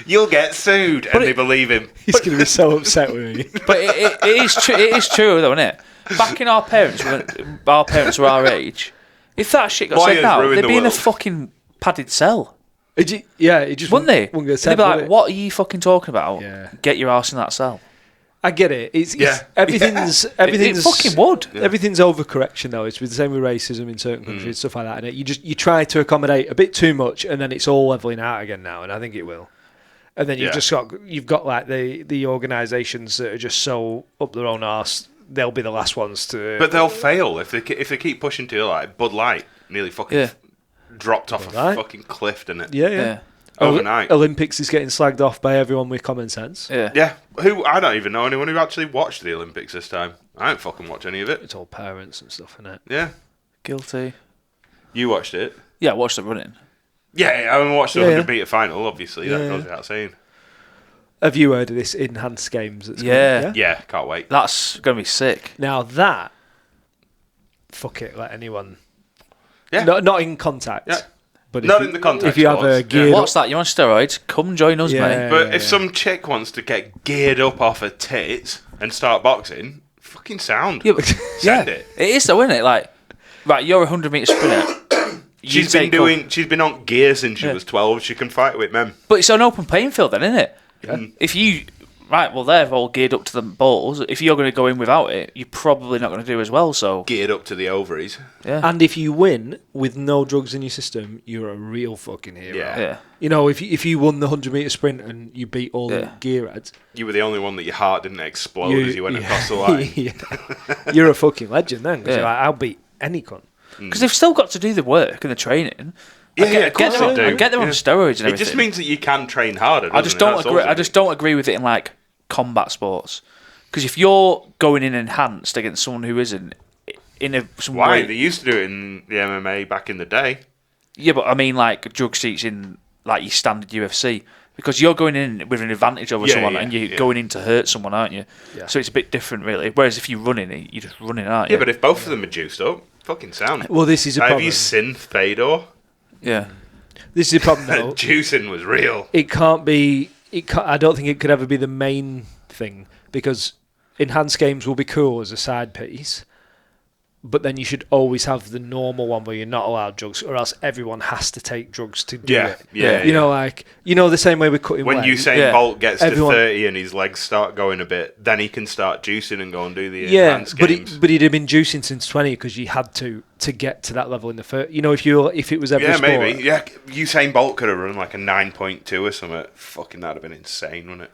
You'll get sued, and they believe him. He's going to be so upset with me. But it is true. It is true, though, isn't it? Back in our parents were our age. If that shit got Lawyers said now, ruin they'd the be in a world. fucking padded cell, It just wouldn't they? Wouldn't get They'd said, be would like, it? "What are you fucking talking about? Yeah. Get your ass in that cell." I get it. It's Yeah. everything's It fucking would. Everything's overcorrection though. It's the same with racism in certain countries, stuff like that. And you try to accommodate a bit too much, and then it's all leveling out again now. And I think it will. And then you've got like the organisations that are just so up their own arse. They'll be the last ones to. But they'll fail if they keep pushing to like Bud Light nearly fucking dropped off Light? a fucking cliff, didn't it? yeah. Overnight. Olympics is getting slagged off by everyone with common sense. Yeah. Yeah. I don't even know anyone who actually watched the Olympics this time. I don't fucking watch any of it. It's all parents and stuff, isn't it? Yeah. Guilty. You watched it? Yeah, watch the running. Yeah, I haven't watched the Yeah, 100 metre final, obviously. That Yeah. goes without saying. Have you heard of this enhanced games? That's Yeah. coming? Yeah, can't wait. That's gonna be sick. Now that, fuck it, let anyone. Yeah. Not in contact. Yeah. But Not if in the contact If you have a sports, yeah. geared What's that? You're on steroids? Come join us, Yeah. mate. But if some chick wants to get geared up off her tits and start boxing, fucking sound. Yeah, but, Send it. It is though, isn't it? Like, right, you're a 100-metre sprinter. She's been on gear since she was 12. She can fight with men. But it's an open playing field then, isn't it? Yeah. If you... Right, well, they're all geared up to the balls. If you're going to go in without it, you're probably not going to do as well, so... Geared up to the ovaries. Yeah. And if you win with no drugs in your system, you're a real fucking hero. Yeah. Yeah. You know, if you won the 100-metre sprint and you beat all the Yeah. gearheads, You were the only one that your heart didn't explode as you went across the line. yeah. You're a fucking legend then. 'Cause Yeah. you're like, I'll beat any cunt. Because they've still got to do the work and the training. Yeah, I get, of course them on, they do. I get them on Yeah. steroids and everything. It just means that you can train harder. I just don't agree. I just don't agree with it in like combat sports. Because if you're going in enhanced against someone who isn't, some Why? way, They used to do it in the MMA back in the day. yeah, but I mean like drug seats in like your standard UFC. Because you're going in with an advantage over Yeah, someone yeah, and you're yeah. going in to hurt someone, aren't you? Yeah. So it's a bit different, really. Whereas if you're running, you're just running, aren't you? Yeah, but if both of them are juiced up, fucking sound. Well, this is a Have problem. you seen Fedor? Yeah. This is a problem, though. Juicing was real. It can't be. I don't think it could ever be the main thing because enhanced games will be cool as a side piece, but then you should always have the normal one where you're not allowed drugs, or else everyone has to take drugs to do Yeah, it. yeah. You know, like the same way we're cutting When weight. Usain Yeah. Bolt gets Everyone- to 30 and his legs start going a bit, then he can start juicing and go and do the Yeah, enhanced but games. he'd have been juicing since 20 because you had to get to that level in the first. You know, if it was every Yeah, sport, maybe. Yeah, Usain Bolt could have run like a 9.2 or something. Fucking that'd have been insane, wouldn't it?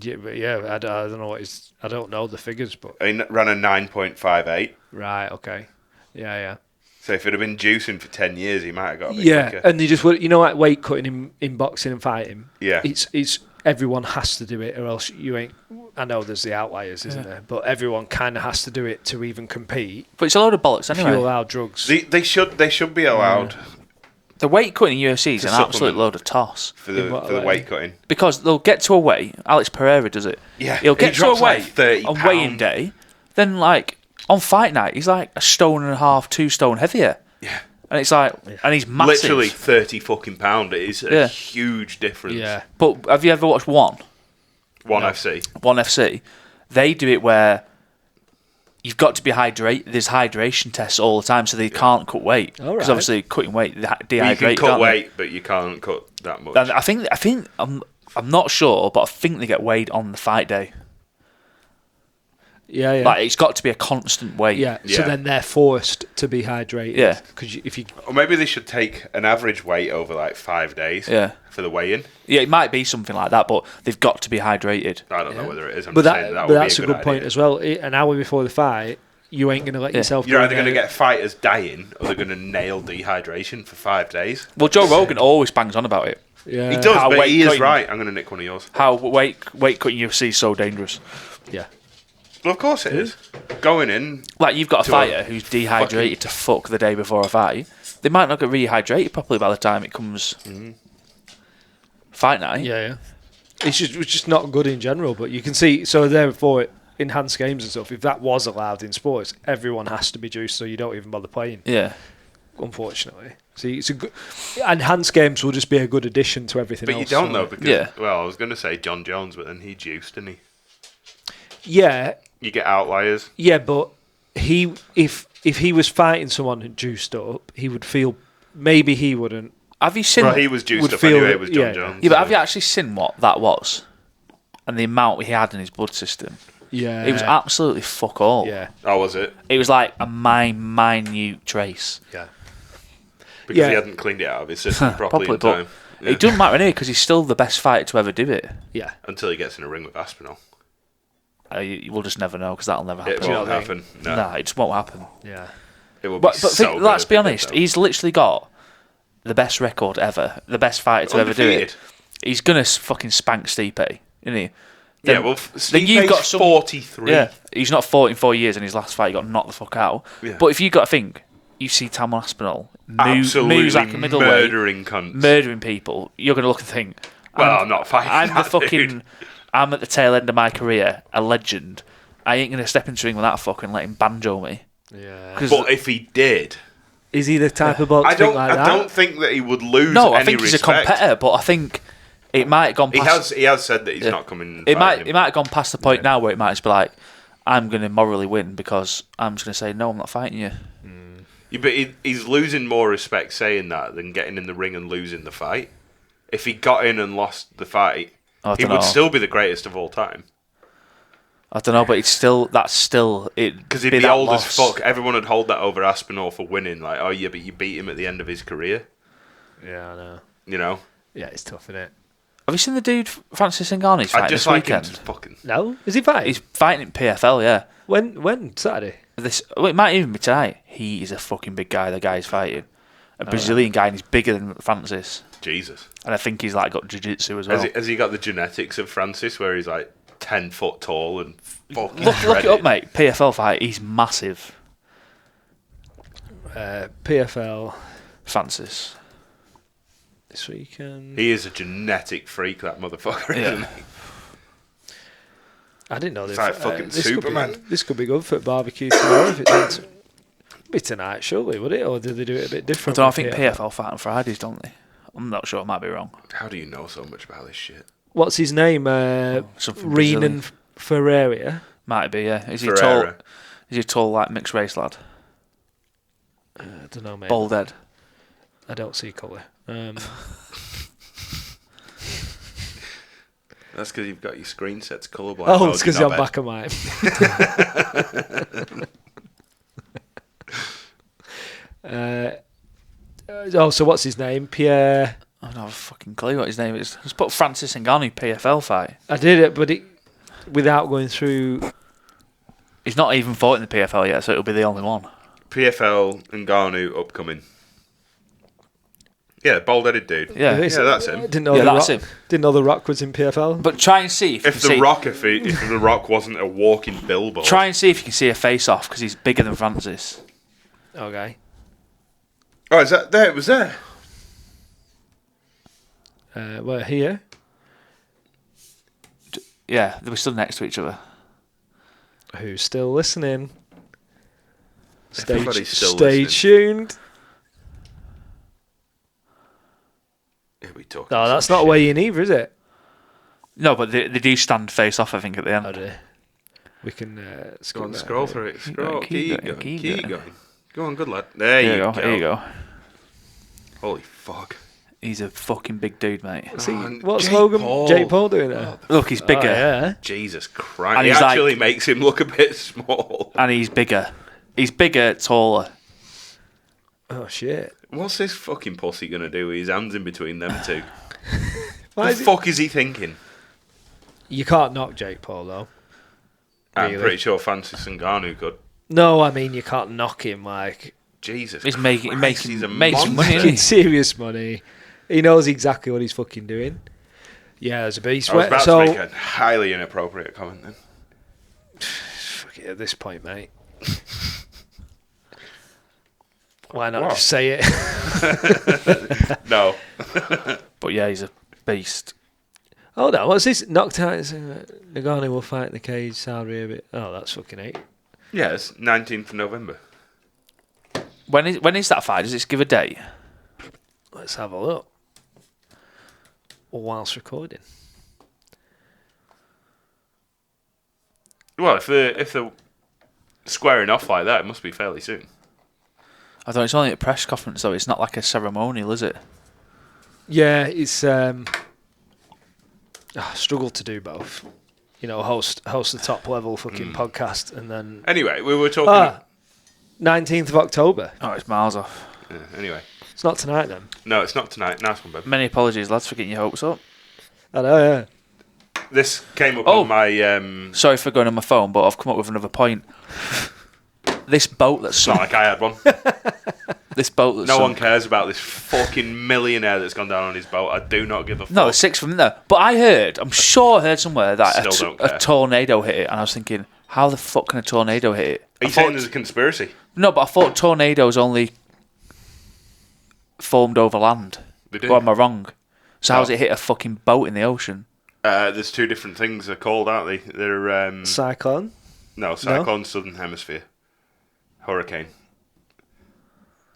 Yeah, but yeah, I don't know I don't know the figures, but He ran a 9.58. right, okay, yeah. So if it had been juicing for 10 years, he might have got a bit Yeah, quicker. and they just like weight cutting in boxing and fighting. Yeah. it's everyone has to do it, or else you ain't. I know there's the outliers, isn't there? But everyone kind of has to do it to even compete. But it's a load of bollocks If you anyway. allow drugs, They should be allowed The weight cutting in UFC is To an absolute supplement. load of toss. for the In what way? weight cutting. Because they'll get to a weight. Alex Pereira does it. Yeah, He'll he get to a drops like weight 30 on weighing pound. day. Then, like, on fight night, he's like a stone and a half, 2 stone heavier. Yeah. And it's like, and he's massive. Literally 30 fucking pound. It is a Yeah. huge difference. But have you ever watched One One FC. FC? They do it where you've got to be hydrated. There's hydration tests all the time, so they can't cut weight. All Because right. obviously cutting weight, they You dehydrate. can cut can't they? weight, but you can't cut that much. And I think I'm not sure, but I think they get weighed on the fight day. Yeah, yeah. Like it's got to be a constant weight. Yeah, so Yeah. then they're forced to be hydrated. Yeah. Because if you... Or maybe they should take an average weight over like 5 days Yeah. for the weigh-in. Yeah, it might be something like that, but they've got to be hydrated. I don't know whether it is. I'm But just saying that would that's be a a good point idea. as well. An hour before the fight, you ain't going to let yourself... You're go either going to there. get fighters dying or they're going to nail dehydration for 5 days. Well, Joe Rogan always bangs on about it. Yeah. He does, How but weight he is cutting- right. I'm going to nick one of yours. How weight cutting UFC is so dangerous. Yeah. Well, of course it is. Going in, Like you've got a To fighter who's dehydrated fucking- to fuck the day before a fight. They might not get rehydrated properly by the time it comes fight night. Yeah, yeah. It's just not good in general, but you can see... So therefore, enhanced games and stuff, if that was allowed in sports, everyone has to be juiced, so you don't even bother playing, Yeah. unfortunately. See, it's a good... Enhanced games will just be a good addition to everything but else. you don't so- know because, Yeah. well, I was going to say John Jones, but then he juiced, didn't he? Yeah, You get outliers. yeah, but if he was fighting someone who juiced up, he would feel... Maybe he wouldn't. Have you seen? Well, he was juiced would up feel anyway, that- it was John yeah. Jones. Yeah, but have you actually seen what that was? And the amount he had in his blood system. Yeah. It was absolutely fuck all. Yeah. Oh, was it? It was like a minute trace. Yeah. Because Yeah. he hadn't cleaned it out of his system properly in but time. Yeah. it doesn't matter anyway because he's still the best fighter to ever do it. Yeah. Until he gets in a ring with Aspinall. We'll just never know because that'll never happen. It won't happen. No. No, it just won't happen. Yeah. It will But be so good let's if be it did, honest. though. He's literally got the best record ever, the best fighter to ever do it. Undefeated. He's gonna fucking spank Stipe, isn't he? Yeah, Then- well, then you've got some 43. Yeah, he's not fought in 4 years, and his last fight he got knocked the fuck out. Yeah. But if you got to think, you see Tamon Aspinall Absolutely moves like a middleweight, murdering cunts. murdering people, you're gonna look and think, Well, I'm not fighting I'm the that fucking, dude. I'm at the tail end of my career, a legend. I ain't gonna step into the ring with that fuck and let him banjo me. Yeah. 'Cause But if he did, Is he the type of bloke to I think don't. like I that? don't think that he would lose. no, I any think he's a respect. competitor, but I think it might have gone He past. has said that he's Yeah. not coming. And It might fighting it him. might have gone past the point now where it might just be like, I'm gonna morally win because I'm just gonna say no, I'm not fighting you. Yeah, but he's losing more respect saying that than getting in the ring and losing the fight. If he got in and lost the fight, I he don't would know. still be the greatest of all time. I don't know, but that's still it. Because he'd be old as fuck. Everyone would hold that over Aspinall for winning. Like, oh yeah, but you beat him at the end of his career. Yeah, I know. You know. Yeah, it's tough, isn't it? Have you seen the dude Francis Ngannou's I fighting just this like him weekend? to fucking. No? Is he fighting? He's fighting in PFL, yeah. When? Saturday? It might even be tonight. He is a fucking big guy. The guy he's fighting, a Brazilian guy, and he's bigger than Francis. Jesus. And I think he's like got jiu-jitsu as well. Has he got the genetics of Francis, where he's like 10 foot tall and fucking Look it up, shredded? mate. PFL fight. He's massive. PFL Francis. this weekend. He is a genetic freak, that motherfucker, Yeah. isn't he? I didn't know this. like fucking Superman. This could be good for barbecue tomorrow if it's be tonight, surely, would it? Or do they do it a bit I different? don't know, I with think PFL fight on Fridays, don't they? I'm not sure. I might be wrong. How do you know so much about this shit? What's his name? Something Brazilian. Renan Ferreira. Might be, yeah. Is he Ferreira. tall? Is he tall like mixed race lad? I don't know, mate. Bald head. I don't see colour. That's because you've got your screen sets colourblind. Oh, it's because you're I'm back of mine. So what's his name? Pierre. I don't have a fucking clue what his name is. Just put Francis Ngannou PFL fight. I did it, but without going through. He's not even fought in the PFL yet, so it'll be the only one. PFL and Ngannou upcoming. Yeah, bald-headed dude. Yeah. Yeah, that's him. Didn't know Yeah, the that's Rock, him. Didn't know the Rock was in PFL. But try and see if you If can the see. Rock, if the Rock wasn't a walking billboard. Try and see if you can see a face off because he's bigger than Francis. Okay. Oh, is that there? It was there. We're here. Yeah, they were stood next to each other. Who's still listening? Everybody's still stay listening. tuned. Here we talk. No, that's not weighing either, is it? No, but they do stand face off, I think, at the end. Oh, dear. We can Go on, scroll through it. Scroll. Keep going. Go on, good lad. There you go. There you go. Holy fuck. He's a fucking big dude, mate. What's Jake Paul doing there? Look, he's bigger. Oh, yeah. Jesus Christ. And he he's actually makes him look a bit small. And he's bigger. He's bigger, taller. Oh, shit. What's this fucking pussy going to do with his hands in between them two? Why the fuck is he thinking? You can't knock Jake Paul, though. I'm pretty sure Francis Ngannou could. No, I mean, you can't knock him, like... Jesus He's Christ, making he's a money, monster. isn't he? Serious money. He knows exactly what he's fucking doing. Yeah, there's a beast. I was about to make a highly inappropriate comment then. Fuck it, at this point, mate. Why not just say it? No. But yeah, he's a beast. Hold on, what's this? Knocked out. Ngannou will fight in the cage, Saudi Arabia. Oh, that's fucking 8. Yeah, it's 19th of November. When is that fight? Does it give a date? Let's have a look. Whilst recording. Well, if they're squaring off like that, it must be fairly soon. I thought it's only a press conference, though. It's not like a ceremonial, is it? Yeah, it's... I struggle to do both. You know, host the top level fucking podcast and then... Anyway, we were talking... 19th of October. Oh, it's miles off. Yeah, anyway. It's not tonight then. No, it's not tonight. Nice one, babe. Many apologies, lads, for getting your hopes up. I know, yeah. This came up on my... Sorry for going on my phone, but I've come up with another point. This boat that's It's not like I had one. This boat that's No one cares about this fucking millionaire that's gone down on his boat. I do not give a fuck. No, there's 6 from there. But I'm sure I heard somewhere that Still don't care. a tornado hit it, and I was thinking, how the fuck can a tornado hit it? Are you saying there's a conspiracy? No, but I thought tornadoes only formed over land. They do. Or am I wrong? So how's it hit a fucking boat in the ocean? There's 2 different things they're called, aren't they? They're... Cyclone? No, cyclone, southern hemisphere. Hurricane.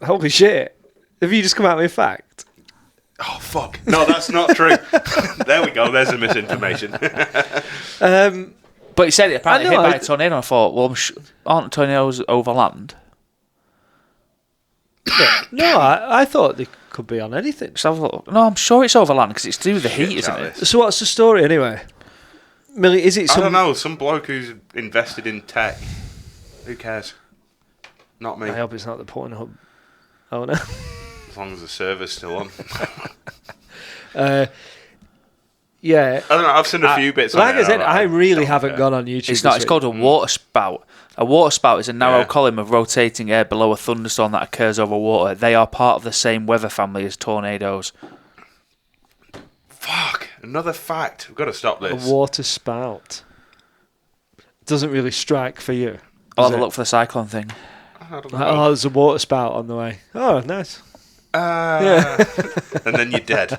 Holy shit. Have you just come out with a fact? Oh, fuck. No, that's not true. There we go. There's the misinformation. But he said it apparently hit by a tornado, and I thought, well, aren't tornadoes over land? No, I thought they could be on anything. Just have a look. No, I'm sure it's over land because it's to do with the heat, isn't it? So what's the story anyway? Is it I don't know. Some bloke who's invested in tech. Who cares? Not me. I hope it's not the Pornhub owner. As long as the server's still on. Yeah. I don't know. I've seen a few bits. Like on I said, I really haven't gone on YouTube. It's not. It's called a water spout. A water spout is a narrow column of rotating air below a thunderstorm that occurs over water. They are part of the same weather family as tornadoes. Fuck. Another fact. We've got to stop this. A water spout. Doesn't really strike for you. I'll have a look for the cyclone thing. I don't know. Oh, there's a water spout on the way. Oh, nice. And then you're dead.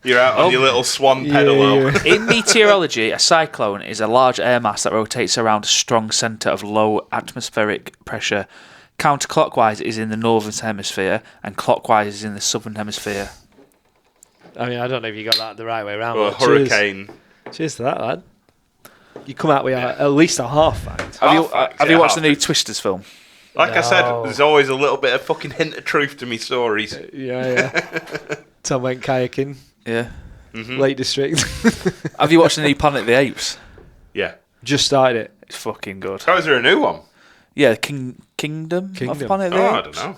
You're out on your little swan pedalo. Yeah. In meteorology, a cyclone is a large air mass that rotates around a strong centre of low atmospheric pressure. Counterclockwise is in the northern hemisphere, and clockwise is in the southern hemisphere. I mean, I don't know if you got that the right way around. Well, hurricane. Cheers to that, lad. You come out with at least a half fact. Have you watched the new Twisters film? Like I said, there's always a little bit of fucking hint of truth to me stories. Yeah. Tom went kayaking. Yeah. Mm-hmm. Lake District. Have you watched the new Planet of the Apes? Yeah. Just started it. It's fucking good. Oh, is there a new one? Yeah, Kingdom of Planet of the I Apes. don't know.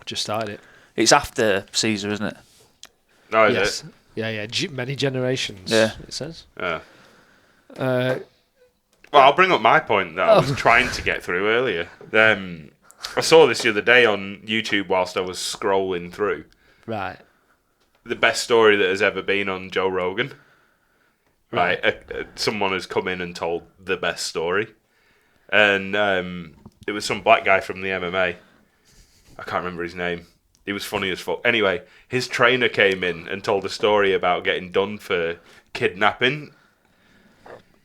Just started it. It's after Caesar, isn't it? No, is Yes. it? Yeah. Many generations. Yeah. It says. Yeah. Uh, Well, I'll bring up my point that I was trying to get through earlier. I saw this the other day on YouTube whilst I was scrolling through. right. The best story that has ever been on Joe Rogan. Right. Someone has come in and told the best story. And it was some black guy from the MMA. I can't remember his name. He was funny as fuck. Anyway, his trainer came in and told a story about getting done for kidnapping.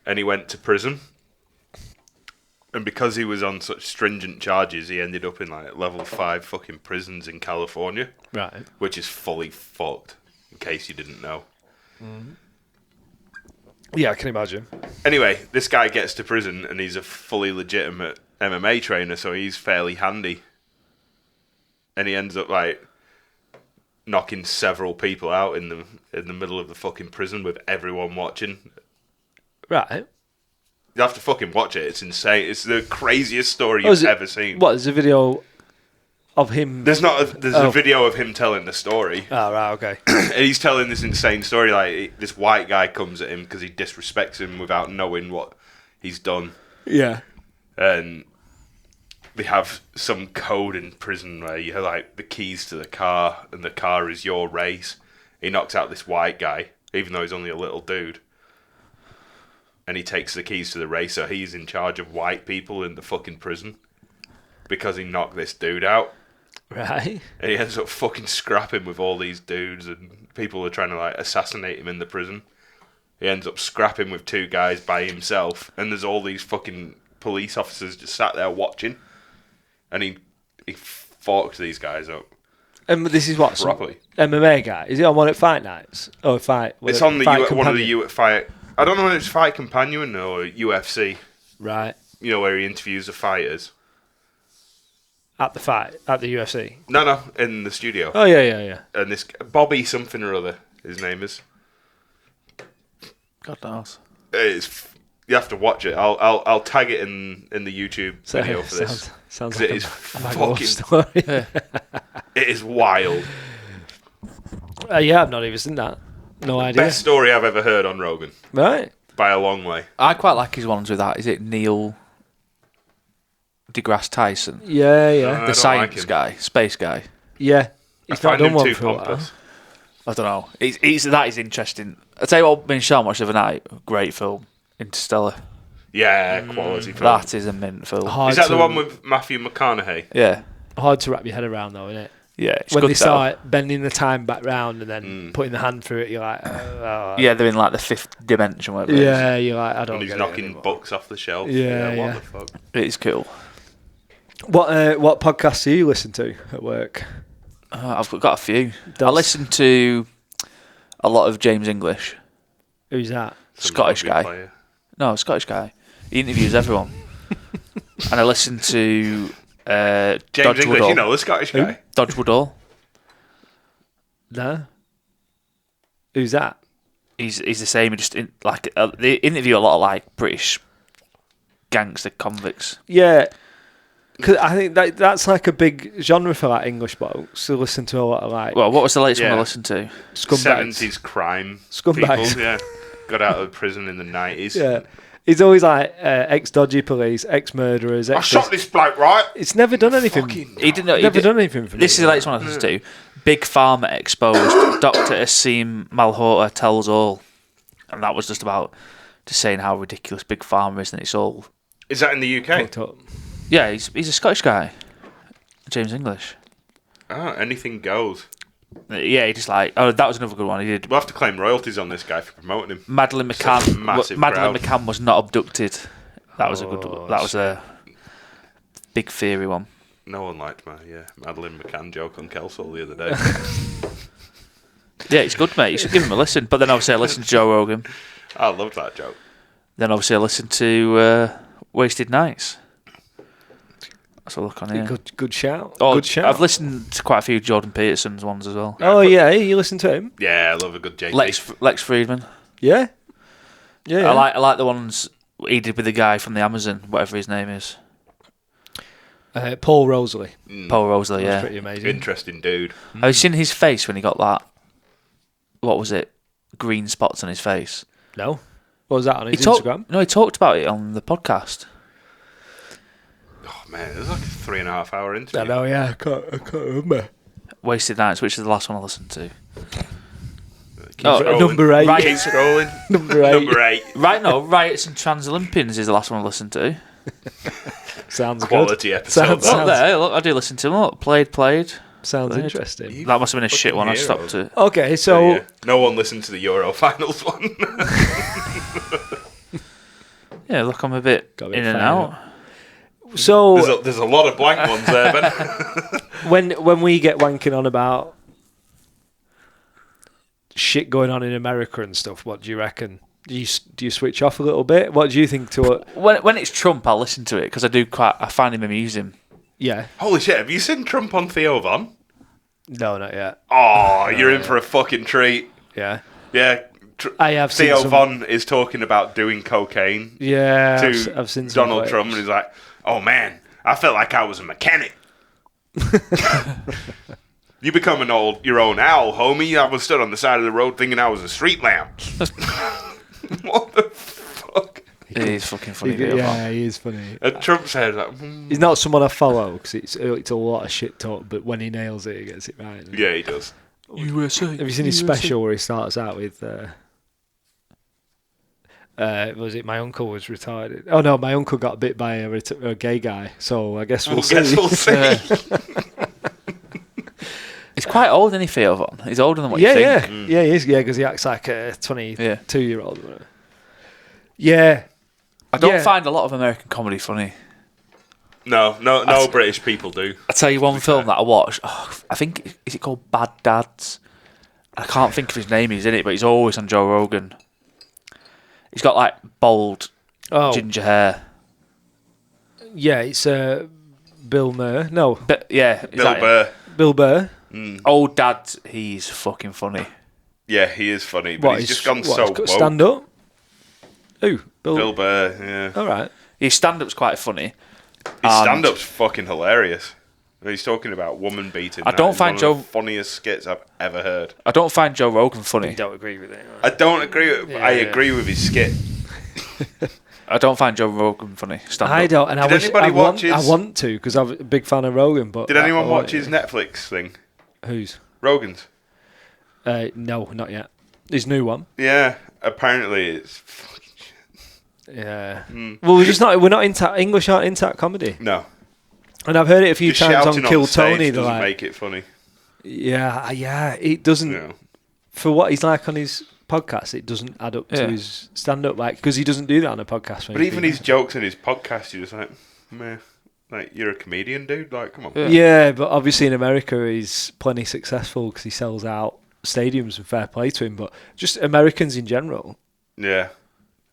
And he went to prison. And because he was on such stringent charges, he ended up in like level 5 fucking prisons in California. Right. Which is fully fucked, in case you didn't know. Yeah, I can imagine. Anyway, this guy gets to prison and he's a fully legitimate MMA trainer, so he's fairly handy. And he ends up like knocking several people out in the middle of the fucking prison with everyone watching. Right. You have to fucking watch it. It's insane. It's the craziest story you've ever seen. What, there's a video of him? There's a video of him telling the story. Oh, right, okay. And he's telling this insane story. Like, this white guy comes at him because he disrespects him without knowing what he's done. Yeah. And they have some code in prison where you have, like, the keys to the car, and the car is your race. He knocks out this white guy, even though he's only a little dude. And he takes the keys to the race, so he's in charge of white people in the fucking prison because he knocked this dude out. Right. And he ends up fucking scrapping with all these dudes, and people are trying to like assassinate him in the prison. He ends up scrapping with 2 guys by himself, and there's all these fucking police officers just sat there watching. And he forks these guys up. And this is what? Properly. MMA guy? Is it on one at Fight Nights? Oh, Fight. It's on the Fight one of the Companion? Fight. I don't know if it's Fight Companion or UFC. Right. You know, where he interviews the fighters. At the fight, at the UFC. No, in the studio. Oh yeah. And this Bobby something or other, his name is. God knows. You have to watch it. I'll tag it in the YouTube video for this. Sounds 'Cause like it is a fucking fucking. story. It is wild. Yeah, I've not even seen that. No idea. Best story I've ever heard on Rogan Right. by a long way. I quite like his ones with that. Is it Neil deGrasse Tyson? Yeah. I The don't science like him. guy, space guy. Yeah. I He's not find done him one too for a while. pompous. I don't know. That is interesting. I tell you what, me and Sean watched the other night. Great film, Interstellar. Yeah, quality film. That is a mint film. Is that the one with Matthew McConaughey? Yeah, Hard to wrap your head around, though, isn't it? yeah. It's When good they though. start bending the time back round and then putting the hand through it, you're like, Yeah, they're in like the 5th dimension. Whatever it is. yeah, you're like, I don't And he's get it knocking anymore. books off the shelf. Yeah, What yeah. the fuck? It is cool. What podcasts do you listen to at work? I've got a few. I That's- listen to a lot of James English, Who's that? Some Scottish rugby guy. player. No, Scottish guy. He interviews everyone. And I listen to James Dodge English, Woodall. you know, the Scottish guy. Dodge Woodall. No. Who's that? He's the same. He just they interview a lot of like British gangster convicts. Yeah. Cause I think that's like a big genre for like English blokes to listen to a lot of like Well, what was the latest one I Yeah. listened to? scumbags. 70s crime Scumbags. people, yeah. Got out of prison in the 90s. Yeah. He's always like ex-dodgy police, ex-murderers. I shot this bloke, right? It's never done anything. He didn't know. Never done anything for me. This is the latest one I listened to. Big Pharma exposed. Dr. Asim Malhotra tells all, and that was just about just saying how ridiculous Big Pharma is, and it's all. Is that in the UK? Fucked up. Yeah, he's a Scottish guy, James English. Ah, anything goes. Yeah, he just like that was another good one. He did. We'll have to claim royalties on this guy for promoting him. Madeleine Such a McCann. massive Madeleine crowd. McCann was not abducted. That was a good. Oh, That was a big theory one. No one liked my Madeleine McCann joke on Kelsall the other day. Yeah, it's good, mate. You should give him a listen. But then obviously I listened to Joe Rogan. I loved that joke. Then obviously I listened to Wasted Nights. Let's have a look on here. Good shout. Oh, Good shout. I've listened to quite a few Jordan Peterson's ones as well. Oh yeah, you listen to him? Yeah, I love a good JP. Lex Friedman. Yeah. Yeah. I like the ones he did with the guy from the Amazon, whatever his name is. Paul Rosalie. Paul Rosalie, That's yeah. pretty amazing. Interesting dude. Have you seen his face when he got that? What was it? Green spots on his face. No. What was that on his He Instagram? No, he talked about it on the podcast. Oh man, it was like a 3.5 hour interview. I know, yeah. I can't remember. Wasted Nights, which is the last one I listened to. Keep Oh, scrolling. number 8. Right. Keep scrolling. Number 8. Number 8. Right, no, Riots and Trans-Olympians is the last one I listened to. Sounds Quality good. episode. Sounds- Look there, look, I do listen to them. Look, played. Sounds Right. interesting. That must have been a shit one. I Fucking stopped hero. it. Okay, so Yeah. No one listened to the Euro finals one. Yeah, look, I'm a bit Got a bit in and fired out. there's a lot of blank ones there, Ben. when we get wanking on about shit going on in America and stuff, what do you reckon? Do you switch off a little bit? What do you think to it? When it's Trump, I'll listen to it because I find him amusing. Yeah. Holy shit, have you seen Trump on Theo Von? No, not yet. Oh, you're in for a fucking treat. Yeah. Yeah. I have seen Theo Von is talking about doing cocaine to I've seen Donald Trump, and he's like, oh man, I felt like I was a mechanic. You become your own owl, homie. I was stood on the side of the road thinking I was a street lamp. What the fuck? He is fucking funny. Yeah, he is funny. And Trump said, he's not someone I follow because it's a lot of shit talk, but when he nails it, he gets it right. Yeah, he does. USA. Have you seen his special where he starts out with... was it my uncle was retarded? Oh no, my uncle got bit by a gay guy, so I guess we'll see. He's quite old, isn't he, Theo Von? He's older than what you think. Yeah, he is. Yeah, because he acts like a 22-year-old. Yeah. I don't find a lot of American comedy funny. No, British people do. I tell you one film that I watched. I think is it called Bad Dads? I can't think of his name. He's in it, but he's always on Joe Rogan. He's got like bold ginger hair. Yeah, it's Bill Murray. No, but yeah, Bill Burr. Bill Burr. Old dad, he's fucking funny. Yeah, he is funny, but he's just gone so woke. Stand up. Who? Bill Burr. Yeah. All right. His stand-up's quite funny. His stand-up's fucking hilarious. He's talking about woman beating. I don't find one of the funniest skits I've ever heard. I don't find Joe Rogan funny. You don't agree with it. I don't agree with it. I agree with his skit. I don't find Joe Rogan funny. Stand-up. I don't, and I want to because I'm a big fan of Rogan. But did anyone watch his Netflix thing? Whose? Rogan's. No, not yet. His new one. Yeah, apparently it's fucking shit. Yeah. Well, we're not into English aren't into that comedy. No. And I've heard it a few Just times on Kill stage Tony. doesn't make it funny. Yeah, it doesn't. Yeah. For what he's like on his podcast, it doesn't add up to his stand-up, like because he doesn't do that on a podcast. But even his jokes in his podcast, you're just like, meh. Like, you're a comedian, dude. Like, come on. Yeah, but obviously in America he's plenty successful because he sells out stadiums and fair play to him. But just Americans in general. Yeah.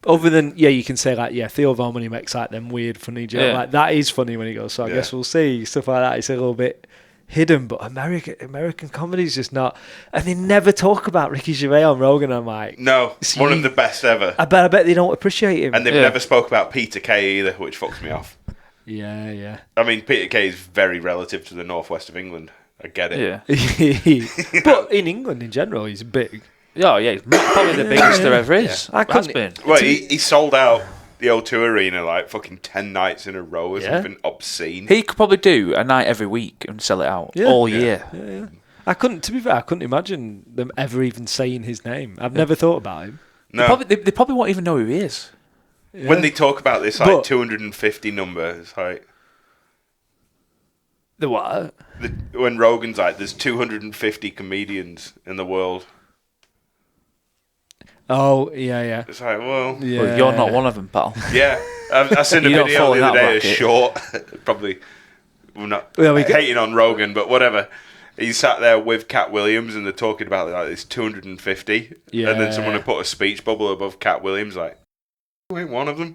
Other than, you can say like, Theo Von when he makes like them weird funny jokes. Like, that is funny when he goes, so I guess we'll see. Stuff like that. It's a little bit hidden, but American comedy is just not. And they never talk about Ricky Gervais on Rogan. I'm like, no, one of the best ever. I bet they don't appreciate him. And they've never spoke about Peter Kay either, which fucks me off. Yeah. I mean, Peter Kay is very relative to the northwest of England. I get it. Yeah. But in England in general, he's big. Yeah, he's probably the biggest there ever is. Has been. Well, he sold out the O2 Arena like fucking 10 nights in a row or something obscene. He could probably do a night every week and sell it out all year. Yeah. To be fair, I couldn't imagine them ever even saying his name. I've never thought about him. No. They probably won't even know who he is. Yeah. When they talk about this 250 number, it's like... The what? When Rogan's like, there's 250 comedians in the world. Oh, yeah. It's like, well... Well, you're not one of them, pal. Yeah. I seen a video the other day, it's short. Probably... We're not hating on Rogan, but whatever. He sat there with Cat Williams and they're talking about like this 250. Yeah. And then someone had put a speech bubble above Cat Williams like, you ain't one of them.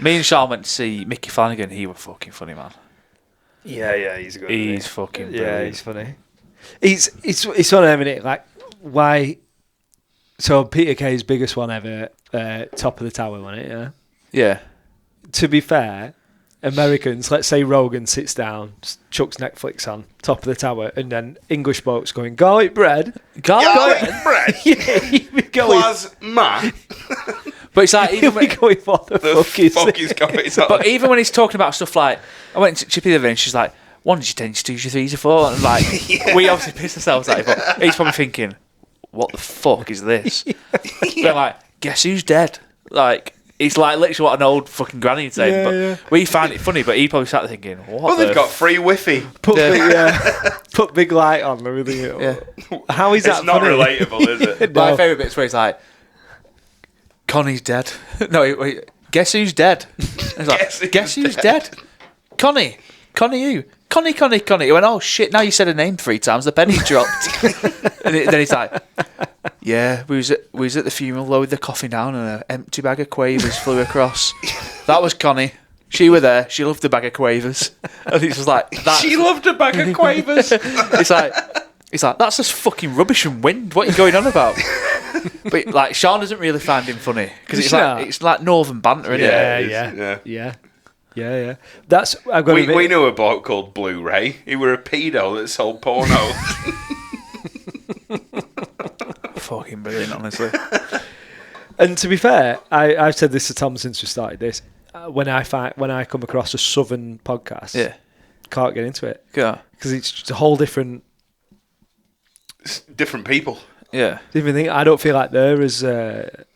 Me and Sean went to see Mickey Flanagan. He was fucking funny, man. Yeah, he's good. He's fucking brilliant. Yeah, he's funny. It's one of them, innit? Like, why... So Peter Kay's biggest one ever, Top of the Tower, wasn't it? Yeah. Yeah. To be fair, Americans, let's say Rogan sits down, chucks Netflix on, Top of the Tower, and then English blokes going, garlic bread. Garlic bread? Yeah, Plasma. But it's like, even when, going, what the fuck is going on? But even when he's talking about stuff like, I went to Chippy the other day and she's like, 1, 2, 3, 4, and like, we obviously pissed ourselves at it, but he's probably thinking, what the fuck is this? We're like, guess who's dead? Like, it's like literally what an old fucking granny would say. But we find it funny, but he probably sat there thinking, what? Well, they've got free Wi-Fi. Put big light on and everything. Yeah. How is that It's not funny? relatable, is it? My favourite bit's where he's like, Connie's dead. No, wait, guess who's dead? He's like, guess who's dead? Connie. Connie who? Connie. He went, oh shit, now you said her name 3 times, the penny dropped. And then he's like, yeah, we was at the funeral though with the coffin down and an empty bag of quavers flew across. That was Connie. She were there. She loved the bag of quavers. And he's just like, She loved a bag of quavers. It's like, that's just fucking rubbish and wind. What are you going on about? But like, Sean doesn't really find him funny because it's like northern banter, isn't it? Yeah. That's I've got. We knew a bloke called Blu-ray. He were a pedo that sold porno. Fucking brilliant, honestly. And to be fair, I've said this to Tom since we started this. When I come across a southern podcast, can't get into it. Yeah, because it's just a whole different people. Yeah, different thing. I don't feel like they're as they're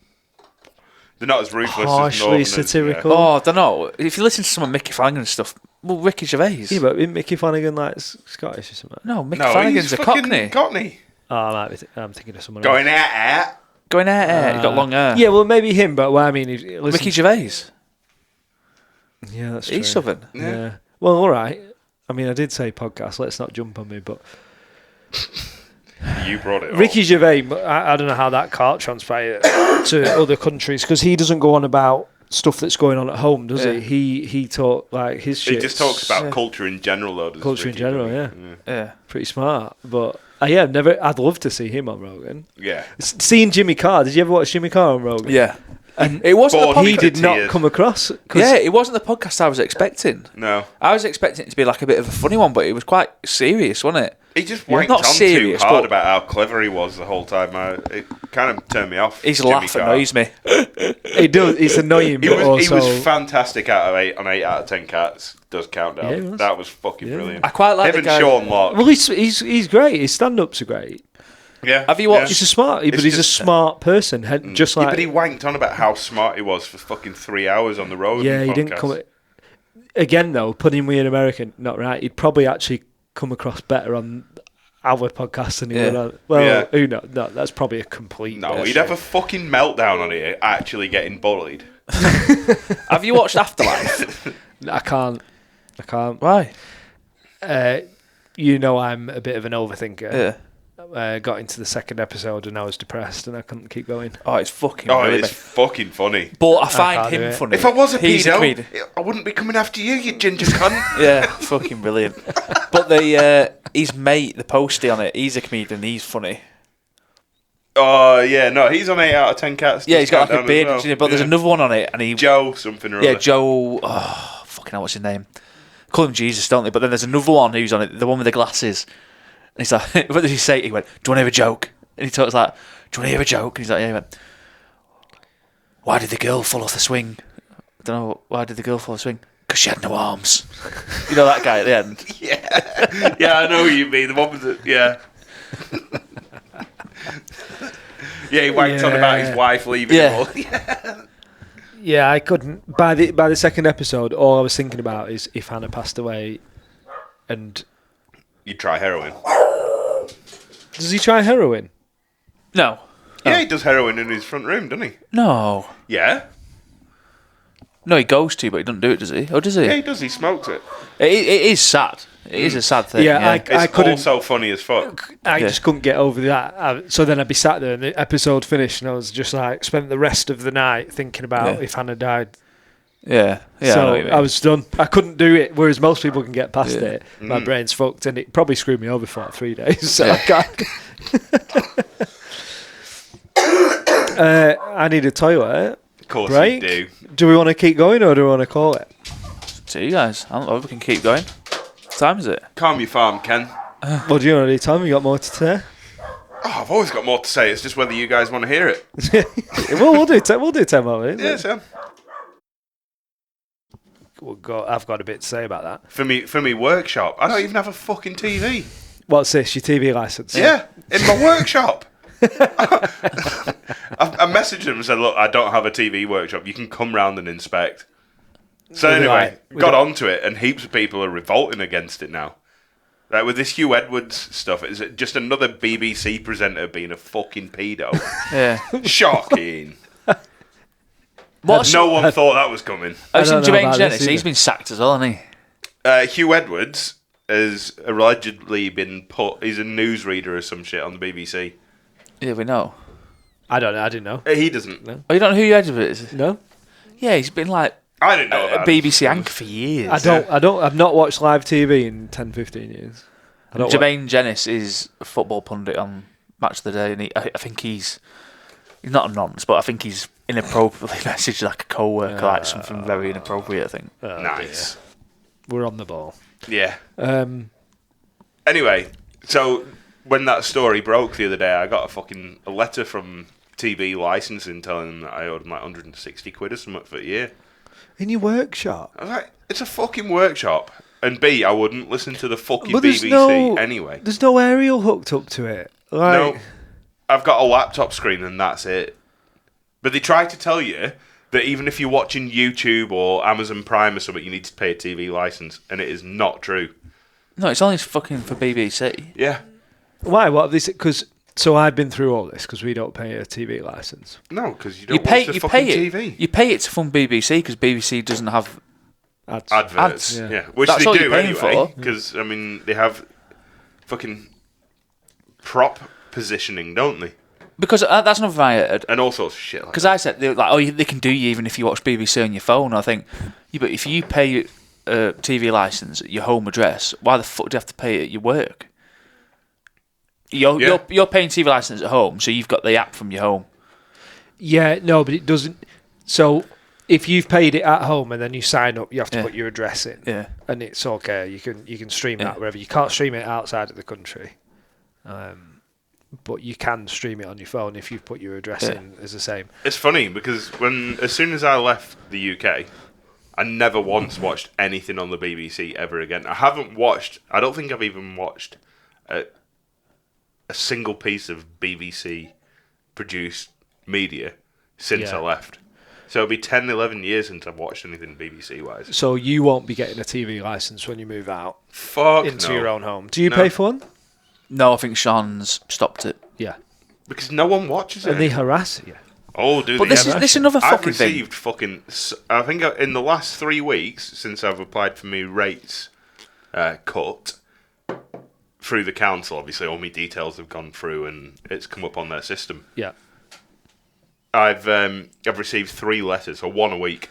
not as ruthless, harshly as satirical. Yeah. Oh, I don't know. If you listen to some of Mickey Flanagan and stuff, well, Ricky Gervais. Yeah, but isn't Mickey Flanagan like Scottish or something? No, Mickey Flanagan's a Cockney. Oh, I'm thinking of someone Going else. out. He's got long hair. Yeah, well, maybe him, but I mean, Ricky Gervais. Yeah, that's true. He's southern. Yeah. Well, all right. I mean, I did say podcast. Let's not jump on me, but you brought it. Ricky Gervais. I don't know how that can't transpire to other countries because he doesn't go on about stuff that's going on at home, does he? He talk like his shit. He just talks about culture in general, though. Culture in general, yeah. Pretty smart, but. Yeah, I'd love to see him on Rogan. Yeah. Seeing Jimmy Carr. Did you ever watch Jimmy Carr on Rogan? Yeah. And it wasn't the podcast. He did not come across. Yeah, it wasn't the podcast I was expecting. No. I was expecting it to be like a bit of a funny one, but it was quite serious, wasn't it? He just wanked not on serious, too hard but about how clever he was the whole time. It kind of turned me off. His Jimmy laugh Carr. annoys me. It does. It's annoying, He but was also fantastic out of 8 on 8 out of 10 cats. Does countdown. Yeah, he was. That was fucking brilliant. I quite like him the and guy. Sean Locke. well, he's great. His stand-ups are great. Yeah. Have you watched? He's a smart, but he's a smart person. Just like but he wanked on about how smart he was for fucking 3 hours on the road. yeah, he didn't come. Again, though, putting me in American, not right. He'd probably actually come across better on our podcast than he would on. Well, who knows? No, that's probably a complete. No, he'd have a fucking meltdown on it. Actually, getting bullied. Have you watched Afterlife? I can't. Why? You know, I'm a bit of an overthinker. Yeah. Got into the second episode and I was depressed and I couldn't keep going. Oh, it's fucking. Oh, brilliant. it's fucking funny. But I find can't do him it. funny. If I was a He's pedo, I wouldn't be coming after you, you ginger cunt. Yeah, fucking brilliant. But his mate, the postie on it, he's a comedian. He's funny. Oh, yeah, no, he's on 8 out of 10 cats. Yeah, he's got like a Countdown beard, as well. but there's another one on it, and he Joe something or other. yeah, Joe. Oh, fucking hell, what's his name? Call him Jesus, don't they? But then there's another one who's on it, the one with the glasses. And he's like, what did he say? He went, "Do you want to hear a joke?" And he talks like, "Do you want to hear a joke?" And he's like, "Yeah." He went, "Why did the girl fall off the swing?" I don't know. Why did the girl fall off the swing? Because she had no arms. You know that guy at the end? Yeah, I know who you mean. The one with the yeah. Yeah, he wanked on about his wife leaving him. All. Yeah, I couldn't. By the second episode, all I was thinking about is if Hannah passed away, and You'd try heroin. does he try heroin? No. Yeah, he does heroin in his front room, doesn't he? No. Yeah. No, he goes to, but he doesn't do it, does he? Or does he? Yeah, he does. He smokes it. It is sad. It is a sad thing. Yeah, I It's couldn't. also funny as fuck. I just couldn't get over that. So then I'd be sat there and the episode finished and I was just like, spent the rest of the night thinking about if Hannah died. Yeah. Yeah. So I know what you mean. I was done. I couldn't do it, whereas most people can get past it. My brain's fucked and it probably screwed me over for like 3 days. So I can't. I need a toilet. Of course Break? you do. Do we want to keep going or do we want to call it? To you guys. I don't know if we can keep going. What time is it? Calm your farm, Ken. What do you want to do, Tom? You got more to say? Oh, I've always got more to say. It's just whether you guys want to hear it. We'll do 10 more minutes. Yeah, Sam. I've got a bit to say about that. For me workshop, I don't even have a fucking TV. What's this? Your TV license? Yeah, in my workshop. I messaged them and said, "Look, I don't have a TV workshop. You can come round and inspect." So anyway, got onto it, and heaps of people are revolting against it now. Like with this Hugh Edwards stuff, it's just another BBC presenter being a fucking pedo. Yeah. Shocking. What's No one thought that was coming. I've seen don't know Jermaine about Dennis. this He's either. been sacked as well, hasn't he? Hugh Edwards has allegedly been put. He's a newsreader or some shit on the BBC. Yeah, we know. I don't know. I didn't know. He doesn't. No. Oh, you don't know who Hugh Edwards is? No. Yeah, he's been like I didn't know a that. BBC anchor for years. I've not watched live TV in 10, 15 years. Jermaine Jenis is a football pundit on Match of the Day, and I think he's not a nonce, but I think he's inappropriately messaged like a co-worker, like something very inappropriate, I think. Nice. Dear. We're on the ball. Yeah. Anyway, so when that story broke the other day, I got a letter from TV licensing telling them that I owed them like 160 quid or something for a year. In your workshop? I was like, it's a fucking workshop. And B, I wouldn't listen to the fucking But BBC anyway. There's no aerial hooked up to it. No, I've got a laptop screen and that's it. But they try to tell you that even if you're watching YouTube or Amazon Prime or something, you need to pay a TV license, and it is not true. No, it's only fucking for BBC. Yeah. Why? What have they said? So I've been through all this because we don't pay a TV license. No, because you don't watch the fucking TV. You pay it to fund BBC because BBC doesn't have adverts. Yeah. Which That's they all do you're paying anyway. for. Because, I mean, they have fucking prop positioning, don't they? Because that's another thing I heard. And all sorts of shit like Because that. I said, they were like, oh, they can do you even if you watch BBC on your phone. I think, yeah, but if you pay a TV licence at your home address, why the fuck do you have to pay it at your work? You're paying TV licence at home, so you've got the app from your home. Yeah, no, but it doesn't. So if you've paid it at home and then you sign up, you have to put your address in. Yeah. And it's okay. You can stream that wherever. You can't stream it outside of the country. But you can stream it on your phone if you've put your address in as the same. It's funny because as soon as I left the UK, I never once watched anything on the BBC ever again. I don't think I've even watched a single piece of BBC produced media since I left. So it'll be 10, 11 years since I've watched anything BBC wise. So you won't be getting a TV licence when you move out into your own home. Do you pay for one? No, I think Sean's stopped it. Yeah. Because no one watches it. And they harass you. Oh, do But they? this is another I've fucking thing. received fucking... I think in the last 3 weeks, since I've applied for my rates cut through the council, obviously all my details have gone through and it's come up on their system. Yeah. I've received 3 letters, or 1 a week,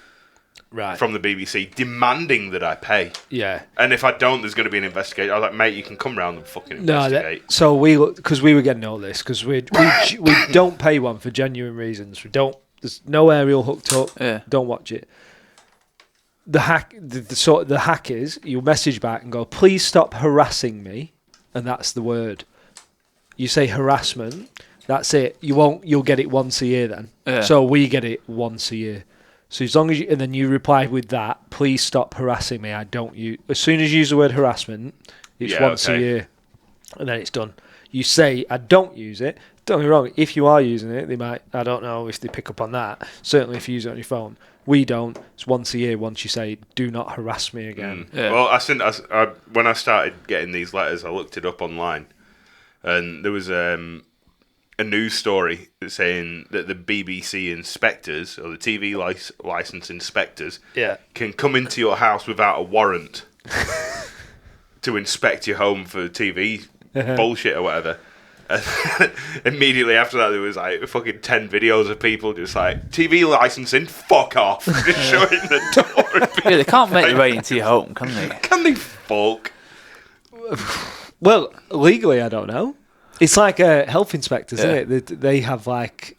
from the BBC demanding that I pay. Yeah. And if I don't, there's going to be an investigation. I was like, mate, you can come round and fucking investigate. So because we were getting all this because we don't pay one for genuine reasons. There's no aerial hooked up. Yeah. Don't watch it. The hack is you'll message back and go, please stop harassing me, and that's the word. You say harassment. That's it. You'll get it once a year then. Yeah. So we get it once a year. So as long as and then you reply with that, please stop harassing me. As soon as you use the word harassment, it's once a year, and then it's done. You say I don't use it. Don't get me wrong. If you are using it, they might. I don't know if they pick up on that. Certainly, if you use it on your phone, we don't. It's once a year. Once you say do not harass me again. Yeah. Well, when I started getting these letters, I looked it up online, and there was a news story saying that the BBC inspectors, or the TV license inspectors, can come into your house without a warrant to inspect your home for TV bullshit or whatever. And immediately after that, there was like fucking 10 videos of people just like, TV licensing, fuck off. Just showing the door. Yeah, they can't make their way into your home, can they? Can they fuck? Well, legally, I don't know. It's like health inspectors, isn't it? They have like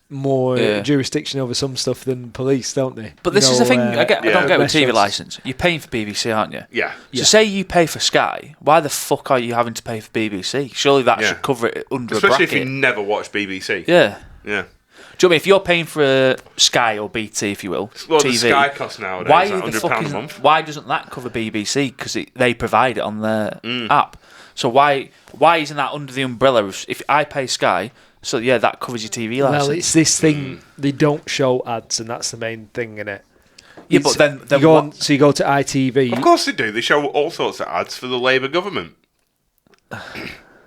more jurisdiction over some stuff than police, don't they? But this is the thing I don't get with TV restaurants. licence. You're paying for BBC, aren't you? Yeah. So say you pay for Sky, why the fuck are you having to pay for BBC? Surely that should cover it under Especially a bracket. if you never watch BBC. Yeah. Yeah. Do you know what I mean? If you're paying for Sky or BT, if you will, Well, TV, the Sky costs nowadays why like the £100 a month. Why doesn't that cover BBC? Because they provide it on their app. So why isn't that under the umbrella of if I pay Sky? So yeah, that covers your TV license. Well, it's this thing. They don't show ads, and that's the main thing in it. Yeah, but then you go on, so you go to ITV. Of course they do. They show all sorts of ads for the Labour government.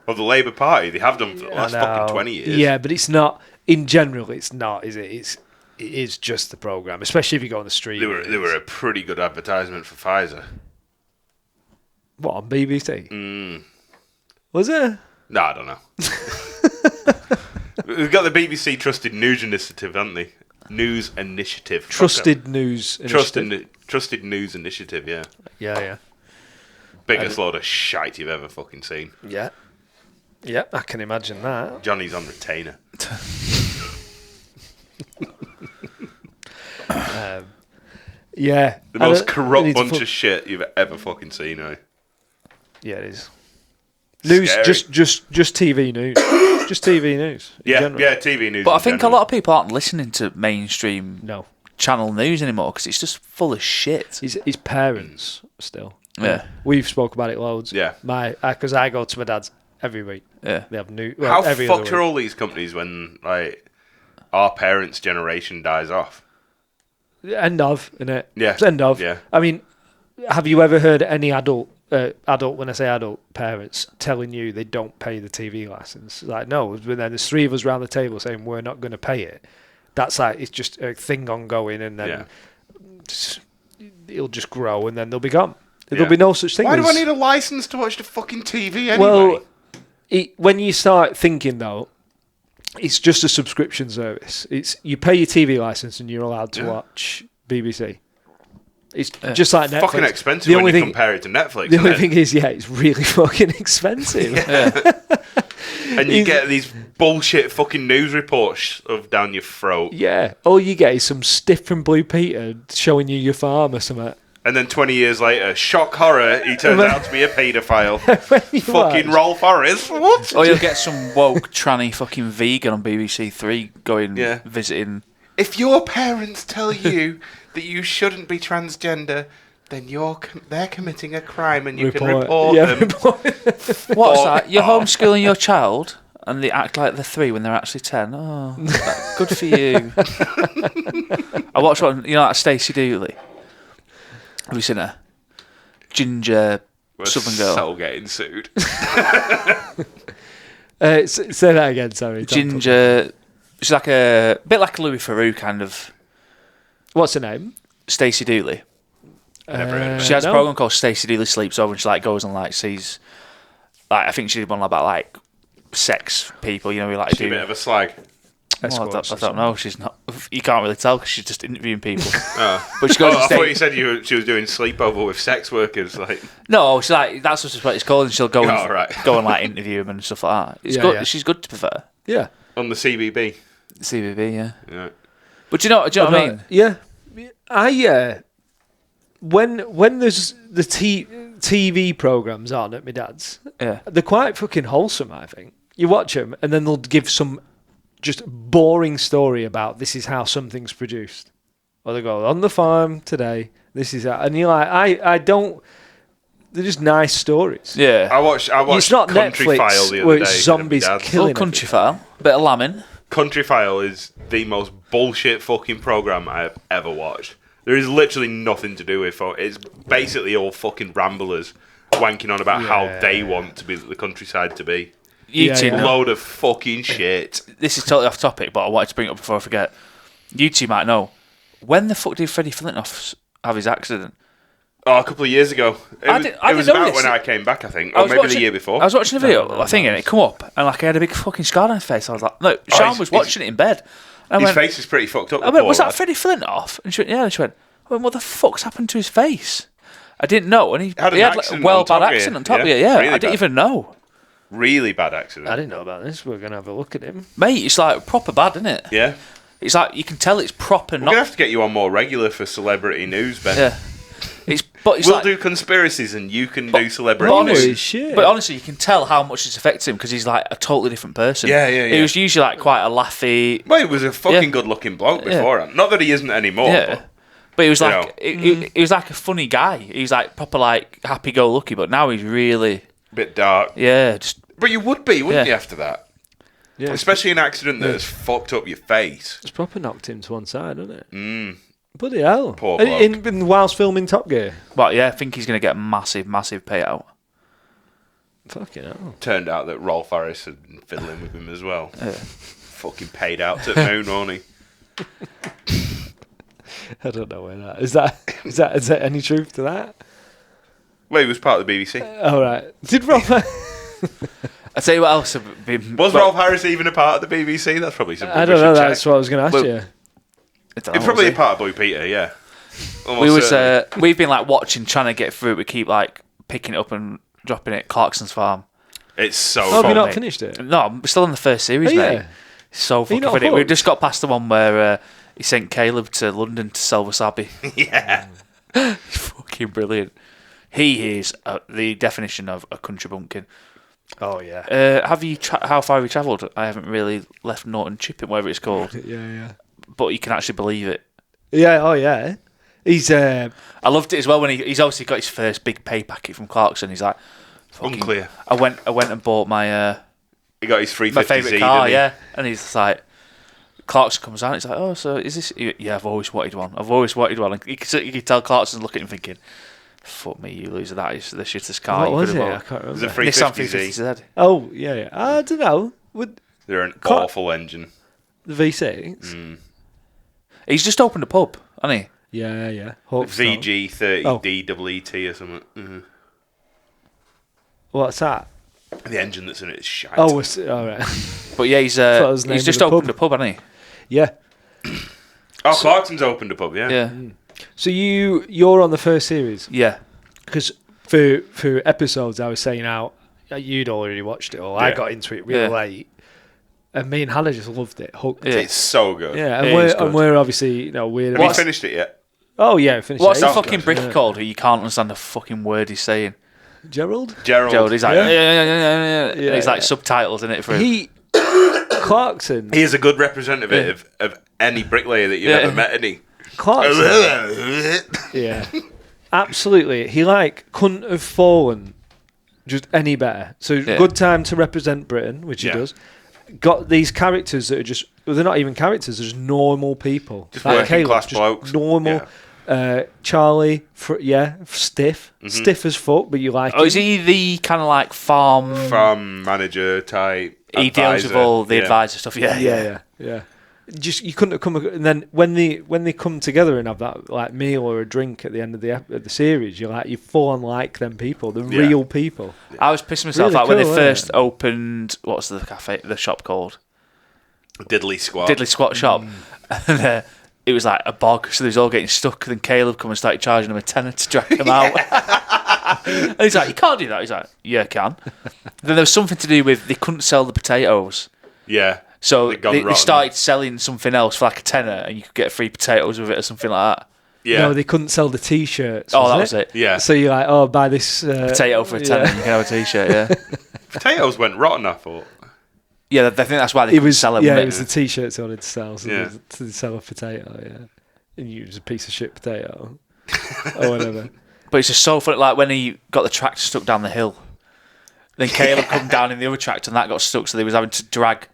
Or the Labour Party. They have done for the last fucking 20 years. Yeah, but it's not. In general, it's not, is it? It is just the programme, especially if you go on the street. They were a pretty good advertisement for Pfizer. What, on BBC? Mm. Was it? No, I don't know. We've got the BBC Trusted News Initiative, haven't they? News Initiative. Trusted News Initiative. Trusted News Initiative, yeah. Yeah. Biggest load of shite you've ever fucking seen. Yeah. Yeah, I can imagine that. Johnny's on retainer. Yeah. The most corrupt bunch of shit you've ever fucking seen, eh? Yeah, it is. News, Scary. just TV news. Just TV news. Yeah, TV news. But I think a lot of people aren't listening to mainstream No. channel news anymore because it's just full of shit. His parents still. Yeah. We've spoke about it loads. Yeah. Because I go to my dad's every week. Yeah. They have new. How every other fucked week. are all these companies when like our parents' generation dies off? End of, innit? Yeah. It's end of. Yeah. I mean, have you ever heard any adult, when I say adult, parents telling you they don't pay the TV license? Like, no, but then there's three of us around the table saying we're not going to pay it. That's like, it's just a thing ongoing, and then it'll just grow, and then they'll be gone. There'll be no such thing. Why do I need a license to watch the fucking TV anyway? Well, when you start thinking though, it's just a subscription service. It's you pay your TV license and you're allowed to watch BBC. It's just like Netflix. Fucking expensive when you compare it to Netflix. The only thing is, it's really fucking expensive. And you get these bullshit fucking news reports shoved down your throat. Yeah. All you get is some stiff from Blue Peter showing you your farm or something. And then 20 years later, shock horror, he turns out to be a paedophile. Fucking watch. Rolf Harris. What? Or you'll get some woke tranny fucking vegan on BBC Three going visiting. If your parents tell you that you shouldn't be transgender, then they're committing a crime and you can report them. What's that? You're homeschooling your child and they act like they're 3 when they're actually 10. Oh, good for you. I watched one, like Stacey Dooley. Have you seen her? Ginger Southern girl. So getting sued. Say that again, sorry. Ginger. She's like a bit like a Louis Theroux kind of. What's her name? Stacey Dooley. Never heard of She has it. a program called Stacey Dooley Sleeps Over, and she like goes and like sees. Like I think she did one about like sex people. We like She's a do. bit of a slag. Well, I don't know. She's not. You can't really tell because she's just interviewing people. Oh. But she goes. I thought you said she was doing sleepover with sex workers. Like No, she's like that's what it's called, and she'll go and right. go and like interview them and stuff like that. It's Yeah, good. yeah. She's good to prefer. Yeah. on the CBB. CBB, yeah. Yeah. But do you know what I mean? Yeah. When there's the TV programs on at my dad's, they're quite fucking wholesome, I think. You watch them and then they'll give some just boring story about this is how something's produced. Or they go, on the farm today, this is how... And you're like, I don't... They're just nice stories. Yeah. I watched It's not Country Netflix File the where other day. it's zombies killing Country File. Bit of lambing. Country File is the most bullshit fucking program I have ever watched. There is literally nothing to do with it. It's basically all fucking ramblers wanking on about how they want to be the countryside to be. Load of fucking shit. This is totally off topic, but I wanted to bring it up before I forget. You two might know. When the fuck did Freddie Flintoff have his accident? Oh, a couple of years ago. It was about when I came back, I think. Or maybe the year before. I was watching a video, I think, and it come up, and like I had a big fucking scar on his face. I was like, no, Sean was watching it in bed. His face is pretty fucked up. I went, was that Freddie Flintoff? And she went, yeah. And she went, what the fuck's happened to his face? I didn't know. And he had like a bad accident on top of it. Yeah, really I didn't even know. Really bad accident. I didn't know about this. We're going to have a look at him. Mate, it's like proper bad, isn't it? Yeah. It's like, you can tell it's proper. We're going to have to get you on more regular for celebrity news, Ben. Yeah. We'll do conspiracies and you can do celebrity news. Shit. But honestly, you can tell how much it's affected him because he's like a totally different person. Yeah. He was usually like quite a laughy. Well, he was a fucking good-looking bloke beforehand. Not that he isn't anymore. Yeah. But he was like he was like a funny guy. He was like proper like happy-go-lucky. But now he's really a bit dark. Yeah. But you would be, wouldn't you, after that? Yeah. Especially an accident that has fucked up your face. It's proper knocked him to one side, hasn't it? Mm. Bloody hell. Poor bloke. In whilst filming Top Gear. Well, yeah, I think he's going to get massive payout. Fucking hell. Turned out that Rolf Harris had been fiddling with him as well. Fucking paid out to the moon, wasn't he? I don't know where that is. Is there any truth to that? Well, he was part of the BBC. All right. Did Rolf? I tell you what else. Was Rolf Harris even a part of the BBC? That's probably something I don't know. That's what I was going to ask you. He's probably a part of Boy Peter, yeah. We've been like watching, trying to get through it. We keep like picking it up and dropping it at Clarkson's farm. It's so Oh, fun. have you not mate. finished it? No, I'm still in the first series, Oh, mate. yeah. It's so fucking not funny. We hooked? just got past the one where he sent Caleb to London to sell wasabi. Yeah. Fucking brilliant. He is the definition of a country bumpkin. Oh yeah. Have you? How far have you travelled? I haven't really left Norton Chipping, whatever it's called. Yeah. But you can actually believe it. Yeah. Oh yeah. He's. I loved it as well when he's obviously got his first big pay packet from Clarkson. He's like, Unclear. I went and bought my He got his 350Z, favourite car, didn't he? yeah. And he's just like, Clarkson comes out. He's like, oh, so is this? Yeah, I've always wanted one. And you can tell Clarkson looking at him thinking, fuck me, you loser. That is the shittest car. what you was could it? have I bought. can't It was remember. a Nissan 350Z. 350Z. Oh yeah. I don't know. Would They're an Clark- awful engine. the V6? He's just opened a pub, hasn't he? Yeah. Hawkstone. VG30DEET or something. What's that? The engine that's in it is shite. Oh, all right. But yeah, he's Thought it was the name he's of just the opened pub. a pub, hasn't Yeah. Oh, Clarkson's opened a pub, he? yeah. Yeah. So you're on the first series Yeah. because for episodes I was saying how you'd already watched it all. I Yeah. got into it really Yeah. late, and me and Hannah just loved it. Hooked. Yeah. It's so good. Yeah, and It is good. we're obviously we're. Have you finished it yet? Oh yeah, finished. What's it. the fucking bricky called who you can't understand the fucking word he's saying? Gerald? Gerald, he's like, Yeah. yeah. And Yeah, he's like yeah. subtitles in it for him. He Clarkson. He is a good representative of any bricklayer that you've Yeah. ever met, any. Clarkson. Yeah, absolutely. He couldn't have fallen just any better. So Yeah. good time to represent Britain, which he Yeah. does. Got these characters that are just they're not even characters, they're just normal people. Just working class just blokes. normal. Charlie, stiff as fuck, but you like Oh, him. is he the kind of like farm? Farm manager type. He deals with advisor. all the Yeah. advisor stuff. Yeah. Just you couldn't have come. And then when they come together and have that meal or a drink at the end of the series, you full on like them people, the Yeah. real people. I was pissing myself Really out when cool, they isn't first it? opened. What's the shop called? Diddly squad. Diddley Squat Shop. And it was like a bog, so they was all getting stuck. Then Caleb come and started charging them a tenner to drag them out. And he's like, "You can't do that." He's like, "Yeah, I can." Then there was something to do with they couldn't sell the potatoes, Yeah. so They'd gone they rotten. started selling something else for like a tenner, and you could get free potatoes with it or something like that. Yeah. No, they couldn't sell the T-shirts. Oh, that wasn't was it. Yeah. So you're like, oh, buy this Potato for a tenner, and you can have a T-shirt. Yeah, Potatoes went rotten, I thought. yeah. I think that's why they It couldn't was sell them. yeah, wasn't it was the T-shirts they wanted to sell. So Yeah. to sell a potato, yeah, and you was a piece of shit potato or whatever. But it's just so funny. Like when he got the tractor stuck down the hill, then Caleb come down in the other tractor and that got stuck, so they was having to drag.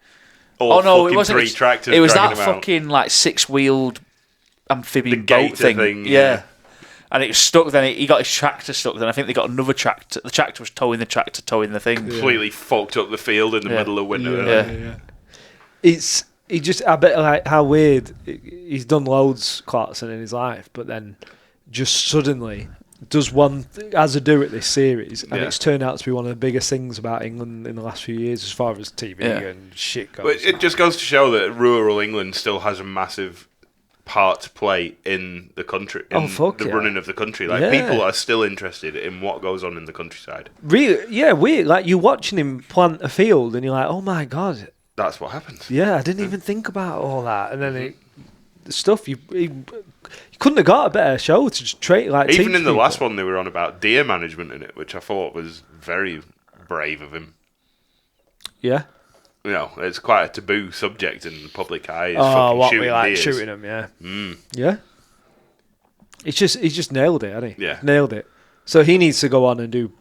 All Oh no, it fucking wasn't. three tractors It was dragging that them out. fucking like 6-wheeled amphibian The boat gator thing, yeah. And it was stuck. Then he got his tractor stuck. Then I think they got another tractor. The tractor was towing the tractor, towing the thing. Completely fucked up the field in the Yeah. middle of winter. Yeah. It's I bet like how weird he's done loads Clarkson in his life, but then just suddenly does as a do at this series, and Yeah. it's turned out to be one of the biggest things about England in the last few years as far as TV Yeah. and shit goes. But it just goes to show that rural England still has a massive part to play in the country, in Oh, fuck the yeah. running of the country. Like Yeah. people are still interested in what goes on in the countryside. Really, yeah, weird. Like you're watching him plant a field, and you're like, oh my god, That's what happens. yeah, I didn't even think about all that, and then the stuff you couldn't have got a better show to just Even teach in the people. last one, they were on about deer management in it, which I thought was very brave of him. Yeah. You know, it's quite a taboo subject in the public eye. Is Oh, fucking what shooting we like deers. shooting them, yeah. Yeah. He's just nailed it, hasn't he? Yeah. Nailed it. So he needs to go on and do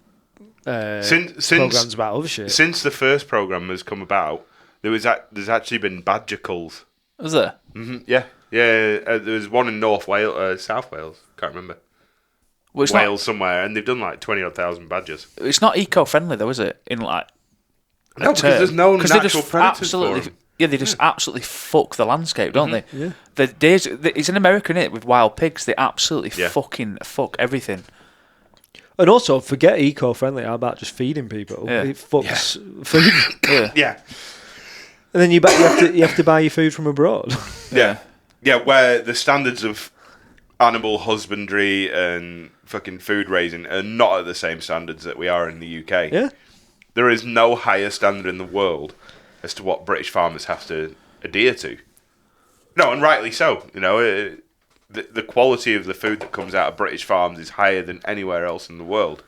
Since programs about other shit. since the first program has come about, there's actually been badger culls. Was there? Yeah. There was one in North Wales, South Wales. Can't remember. Well, it's Wales somewhere, and they've done like 20,000 badgers. It's not eco-friendly though, is it? In like No, because there's no natural predators for absolutely. them. Yeah, they just absolutely fuck the landscape, don't they? Yeah. It's in America, innit, with wild pigs. They absolutely Yeah. fucking fuck everything. And also, forget eco-friendly. How about just feeding people? Yeah. It fucks food. Yeah. And then you have to buy your food from abroad. Yeah. Yeah, where the standards of animal husbandry and fucking food raising are not at the same standards that we are in the UK. Yeah. There is no higher standard in the world as to what British farmers have to adhere to. No, and rightly so. You know, the quality of the food that comes out of British farms is higher than anywhere else in the world.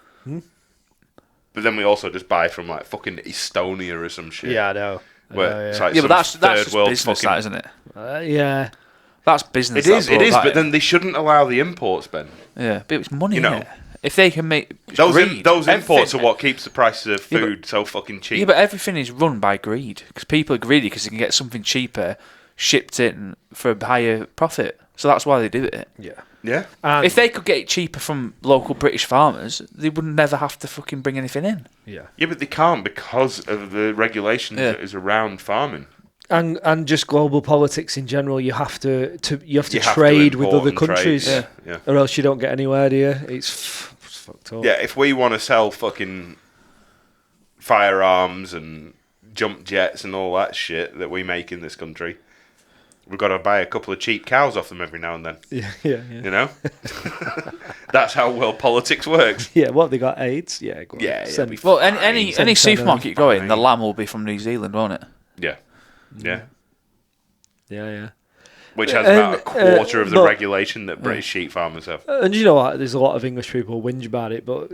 But then we also just buy from like fucking Estonia or some shit. Yeah, I know. Where it's like Yeah, some but that's third just world business, fucking... that, isn't it? Yeah. That's business. It is, that, but then they shouldn't allow the imports, Ben. Yeah, but it's money, You know. innit? If they can make... Those greed. imports Everything- are what keeps the prices of Yeah, food so fucking cheap. Yeah, but everything is run by greed. Because people are greedy because they can get something cheaper, shipped in for a higher profit. So that's why they do it. Yeah. Yeah. If they could get it cheaper from local British farmers, they would never have to fucking bring anything in. Yeah. Yeah, but they can't because of the regulation that is around farming. And just global politics in general, you have to You have to trade with import other and trade, countries, yeah. or else you don't get anywhere, do you? It's fucked up. Yeah, if we want to sell fucking firearms and jump jets and all that shit that we make in this country, we've got to buy a couple of cheap cows off them every now and then. Yeah. You know? That's how world politics works. Yeah, what, they got AIDS? Yeah, go on. Yeah, yeah, Send- we- Well, any Send supermarket you go in, fine. the lamb will be from New Zealand, won't it? Yeah. Yeah. yeah. Which has about a quarter of the but- regulation that British sheep farmers have. And you know what? There's a lot of English people whinge about it, but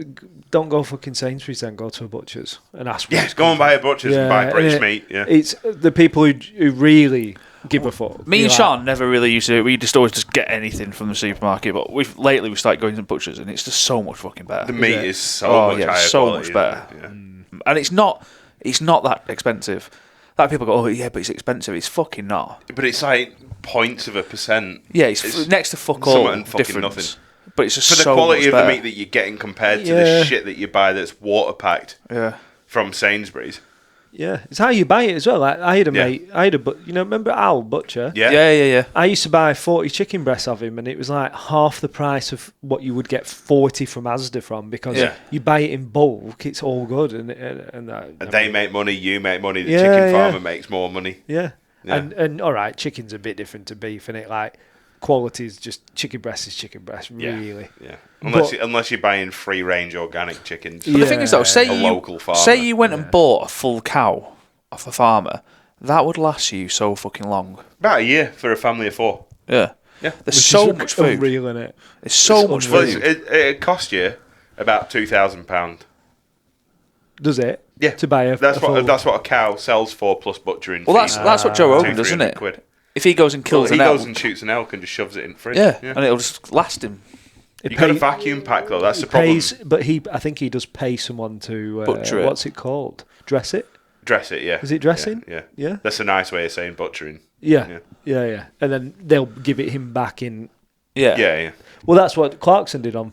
don't go fucking Sainsbury's then. Go to a butcher's and ask. where Yes, it's go and come buy a from. butcher's and buy British and meat. Yeah. It's the people who really give a fuck. Me You're and like, Sean never really used to. We just always just get anything from the supermarket. But lately we started going to butchers, and it's just so much fucking better. The meat is so much higher so quality, much better. isn't it? And it's not that expensive. Like people go, oh yeah, but it's expensive. It's fucking not. Yeah. But it's like points of a percent. Yeah, it's next to fuck all something fucking difference. nothing. But it's just For the so quality much of better. the meat that you're getting compared to Yeah. the shit that you buy that's water packed Yeah. from Sainsbury's. Yeah, it's how you buy it as well. Like, I had a Yeah. mate, remember Al Butcher? Yeah. Yeah. I used to buy 40 chicken breasts of him, and it was like half the price of what you would get 40 from Asda from, because Yeah. you buy it in bulk. It's all good, and And they make money, you make money, the Yeah, chicken yeah. farmer makes more money. yeah. Yeah. And all right, chicken's a bit different to beef, and it like quality is just chicken breast is chicken breast, Yeah. really. Yeah. But- Unless you're buying free range organic chickens. But the thing is though, say A you local farmer. say you went and bought a full cow off a farmer, that would last you so fucking long. About a year for a family of 4. Yeah. Yeah. There's Which so is much food. unreal in it. There's so much Well, food. it cost you about £2,000. Does it? Yeah. To buy a That's a full- what a cow sells for plus butchering. Well, fees. that's what Joe Rogan does, isn't 200-300 it? quid. If he goes and Well, kills he an elk, goes and shoots an elk and just shoves it in the fridge. yeah, and it'll just last him. it You got a pay- vacuum pack though. That's the it problem. pays, but I think he does pay someone to Butcher it. What's it called? Dress it? Dress it, yeah. Is it dressing? Yeah. Yeah. That's a nice way of saying butchering. Yeah. And then they'll give it him back in. Yeah. Yeah. Well, that's what Clarkson did on.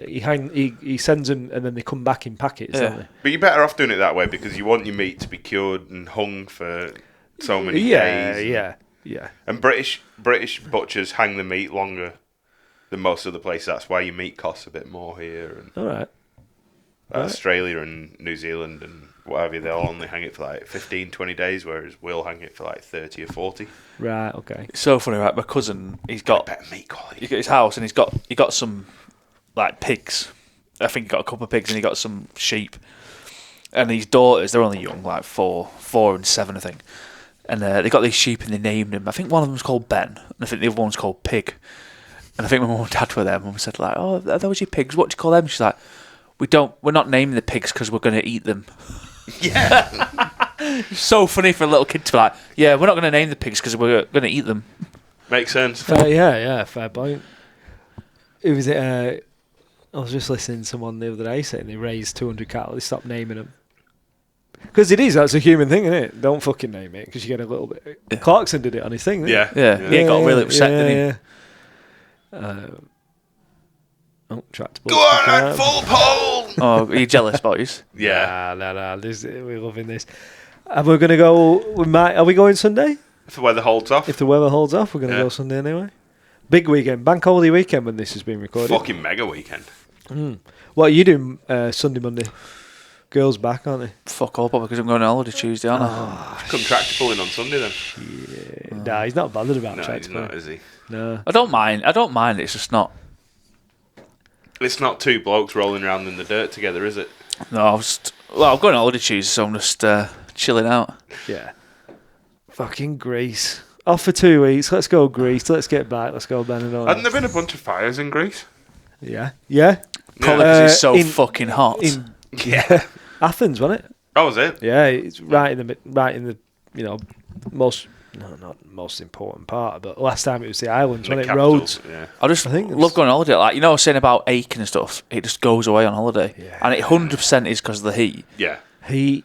He sends them, and then they come back in packets, Yeah. don't they? But you're better off doing it that way because you want your meat to be cured and hung for so many Yeah, days. yeah. And British butchers hang the meat longer than most other places. That's why your meat costs a bit more here. And All right. Australia and New Zealand and what have you, they'll only hang it for like 15, 20 days, whereas we'll hang it for like 30 or 40. Right. Okay. It's so funny, right? My cousin, he's got Better meat quality. he's got his house, and he got some like pigs. I think he got a couple of pigs, and he got some sheep. And his daughters, they're only young, like 4 and 7, I think. And they got these sheep, and they named him. I think one of them's called Ben, and I think the other one's called Pig. And I think my mum and dad were there. Mum said like, "Oh, are those your pigs? What do you call them?" She's like, "We're not naming the pigs because we're going to eat them." Yeah. So funny for a little kid to be like, "Yeah, we're not going to name the pigs because we're going to eat them." Makes sense. Yeah. Fair point. Who was it? I was just listening to someone the other day saying they raised 200 cattle. They stopped naming them. Because that's a human thing, isn't it? Don't fucking name it because you get a little bit. Yeah. Clarkson did it on his thing, didn't Yeah. Yeah, he got really upset, didn't he? Tractable. Go on, at full pole! Oh, are you jealous, boys? Yeah. No. We're loving this. Are we going to go? Are we going Sunday? If the weather holds off. If the weather holds off, we're going to Yeah. go Sunday anyway. Big weekend, bank holiday weekend when this has been recorded. Fucking mega weekend. What are you doing Sunday, Monday? Girls back, aren't they? Fuck all, because I'm going on holiday Tuesday, aren't I? Come tractor pulling on Sunday then. Yeah. Nah, he's not bothered about No, tractor he's not, pulling. is he? No. I don't mind. It's just not. It's not two blokes rolling around in the dirt together, is it? No, I'm going on holiday Tuesday, so I'm just chilling out. Yeah. Fucking Greece. Off for 2 weeks. Let's go Greece. Let's get back. Let's go Ben and all. Hadn't there been a bunch of fires in Greece? Yeah. Yeah. Probably because it's so fucking hot. Yeah. Athens, wasn't it? Oh, was it? Yeah, it's right in the not most important part, but last time it was the islands, The wasn't it? capital, Roads. Yeah. I just I think love going on holiday. Like, I was saying about aching and stuff, it just goes away on holiday. Yeah. And it 100% is because of the heat. Yeah. Heat.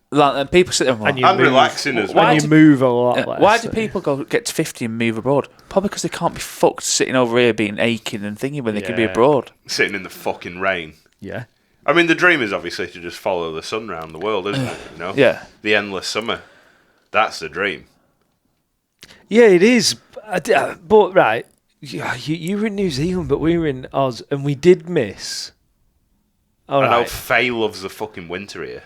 Like, and people sit there and And go, And relaxing as well. And you move a lot less. why do people get to 50 and move abroad? Probably because they can't be fucked sitting over here being aching and thinking when they can be Yeah. abroad. Sitting in the fucking rain. Yeah. I mean, the dream is obviously to just follow the sun around the world, isn't it? You know? Yeah. The endless summer. That's the dream. Yeah, it is. But right, you were in New Zealand, but we were in Oz, and we did miss. All I know right. Faye loves the fucking winter here.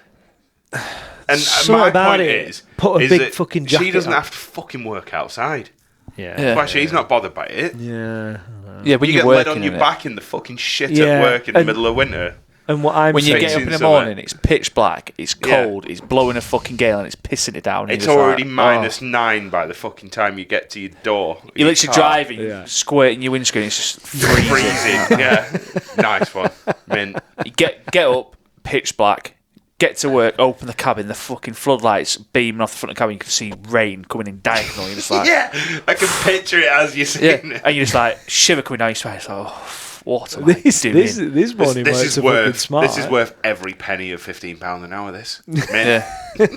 And Something my about point it, is, put a is big that fucking she jacket doesn't on. have to fucking work outside. Yeah. Yeah. That's why she's not bothered by it. Yeah. Yeah, when You you're get laid working on your in it. back in the fucking shit Yeah, at work in the and- middle of winter. And what I'm When you saying, get up in in the summer. morning, it's pitch black, it's cold, it's blowing a fucking gale, and it's pissing it down. and It's you're just already like, minus 9 by the fucking time you get to your door. You're literally driving, Yeah. squirting your windscreen, it's just freezing. Freezing. Yeah. Nice one. Mint. You get up, pitch black, get to work, open the cabin, the fucking floodlights beaming off the front of the cabin, you can see rain coming in diagonal. You're just like, Yeah. I can picture it as you're yeah. saying it. And you're just like, shiver coming down your spine. It's like, oh, what am this I doing? this morning This works is a fucking worth smart. this is worth every penny of £15 an hour. This. Mint. Yeah. Hey,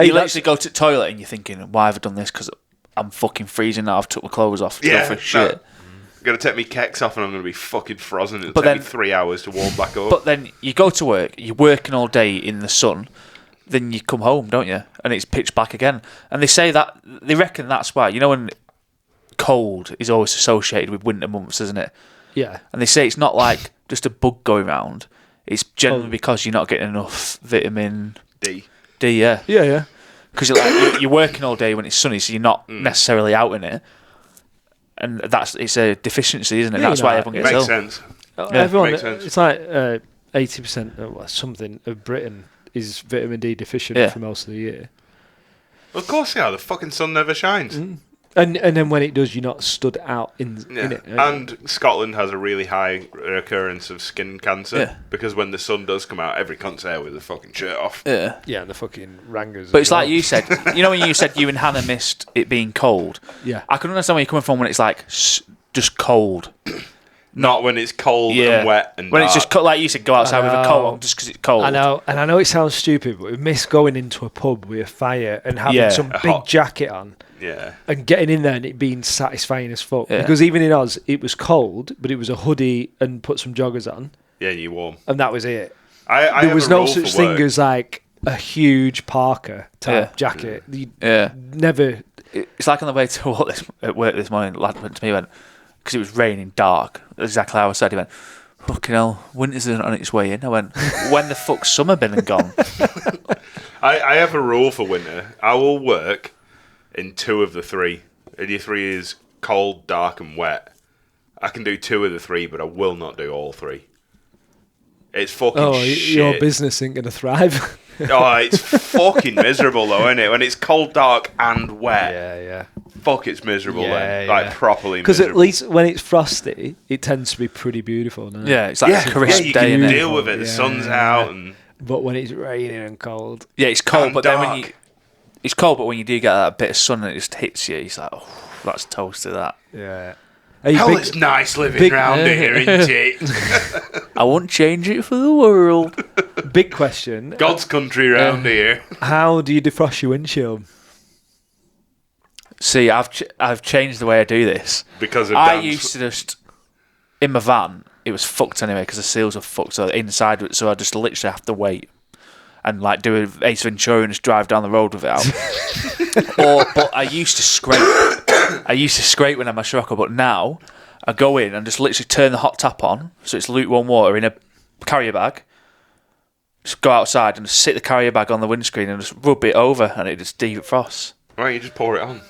You that's- literally go to the toilet and you're thinking, why have I done this? Because I'm fucking freezing now. I've took my clothes off to go for shit. I'm going to take my kecks off and I'm going to be fucking frozen. It'll But take me then- 3 hours to warm back up. But then you go to work, you're working all day in the sun, then you come home, don't you? And it's pitch black again. And they reckon that's why. You know when cold is always associated with winter months, isn't it? Yeah. And they say it's not like just a bug going round. It's generally because you're not getting enough vitamin D. D, yeah. Yeah, yeah. Because you're working all day when it's sunny, so you're not necessarily out in it. And it's a deficiency, isn't it? Yeah, that's you know, why everyone Makes gets ill. sense. Everyone, makes sense. it's like 80% or something of Britain is vitamin D deficient Yeah. for most of the year. Of course, yeah. The fucking sun never shines. And then when it does, you're not stood out in Yeah. it. And Scotland has a really high occurrence of skin cancer Yeah. because when the sun does come out, every cunt's there with the fucking shirt off. Yeah. yeah, and the fucking rangers. But as it's like well. you said, you know when you said you and Hannah missed it being cold? Yeah. I can understand where you're coming from when it's like just cold. Not when it's cold Yeah. and wet and When it's dark. just like you said, go outside with a coat on just because it's cold. I know, and I know it sounds stupid, but we miss going into a pub with a fire and having Yeah. some A big hot- jacket on Yeah. and getting in there and it being satisfying as fuck. Yeah. Because even in Oz, it was cold, but it was a hoodie and put some joggers on, Yeah, you're warm. and that was it. I There have was a no rule such for thing work. as like a huge Parker type Yeah. jacket. You Yeah. never. It's like on the way to work this morning, lad went to me and went, because it was raining dark, exactly how I said, he went, fucking hell, winter's on its way in. I went, when the fuck's summer been and gone? I have a rule for winter. I will work in 2 of the 3. And your 3 is cold, dark, and wet. I can do 2 of the 3, but I will not do all 3. It's fucking shit. your business ain't gonna thrive. Oh, it's fucking miserable though, isn't it? When it's cold, dark, and wet. yeah. Fuck, it's miserable then. Yeah, Like, yeah. properly Because miserable. at least when it's frosty, it tends to be pretty beautiful. No? Yeah, it's like a crisp you day, can innit? deal with it. The Yeah. sun's out and... But when it's raining and cold, Yeah, it's cold, And but then when dark. it's cold, but when you do get that bit of sun and it just hits you, it's like, oh, that's toast to that. yeah. Hey, Hell, big- it's nice living big- round here, isn't it? I wouldn't change it for the world. big question. God's country round here. How do you defrost your windshield? See, I've changed the way I do this. Because of I damn... used to just in my van. It was fucked anyway because the seals were fucked. So inside, so I just literally have to wait and like do a Ace Ventura and just drive down the road with it out. But I used to scrape. I used to scrape when I'm a Scirocco, but now I go in and just literally turn the hot tap on, so it's lukewarm water in a carrier bag. Just go outside and just sit the carrier bag on the windscreen and just rub it over, and it just defrosts. Why don't you just pour it on?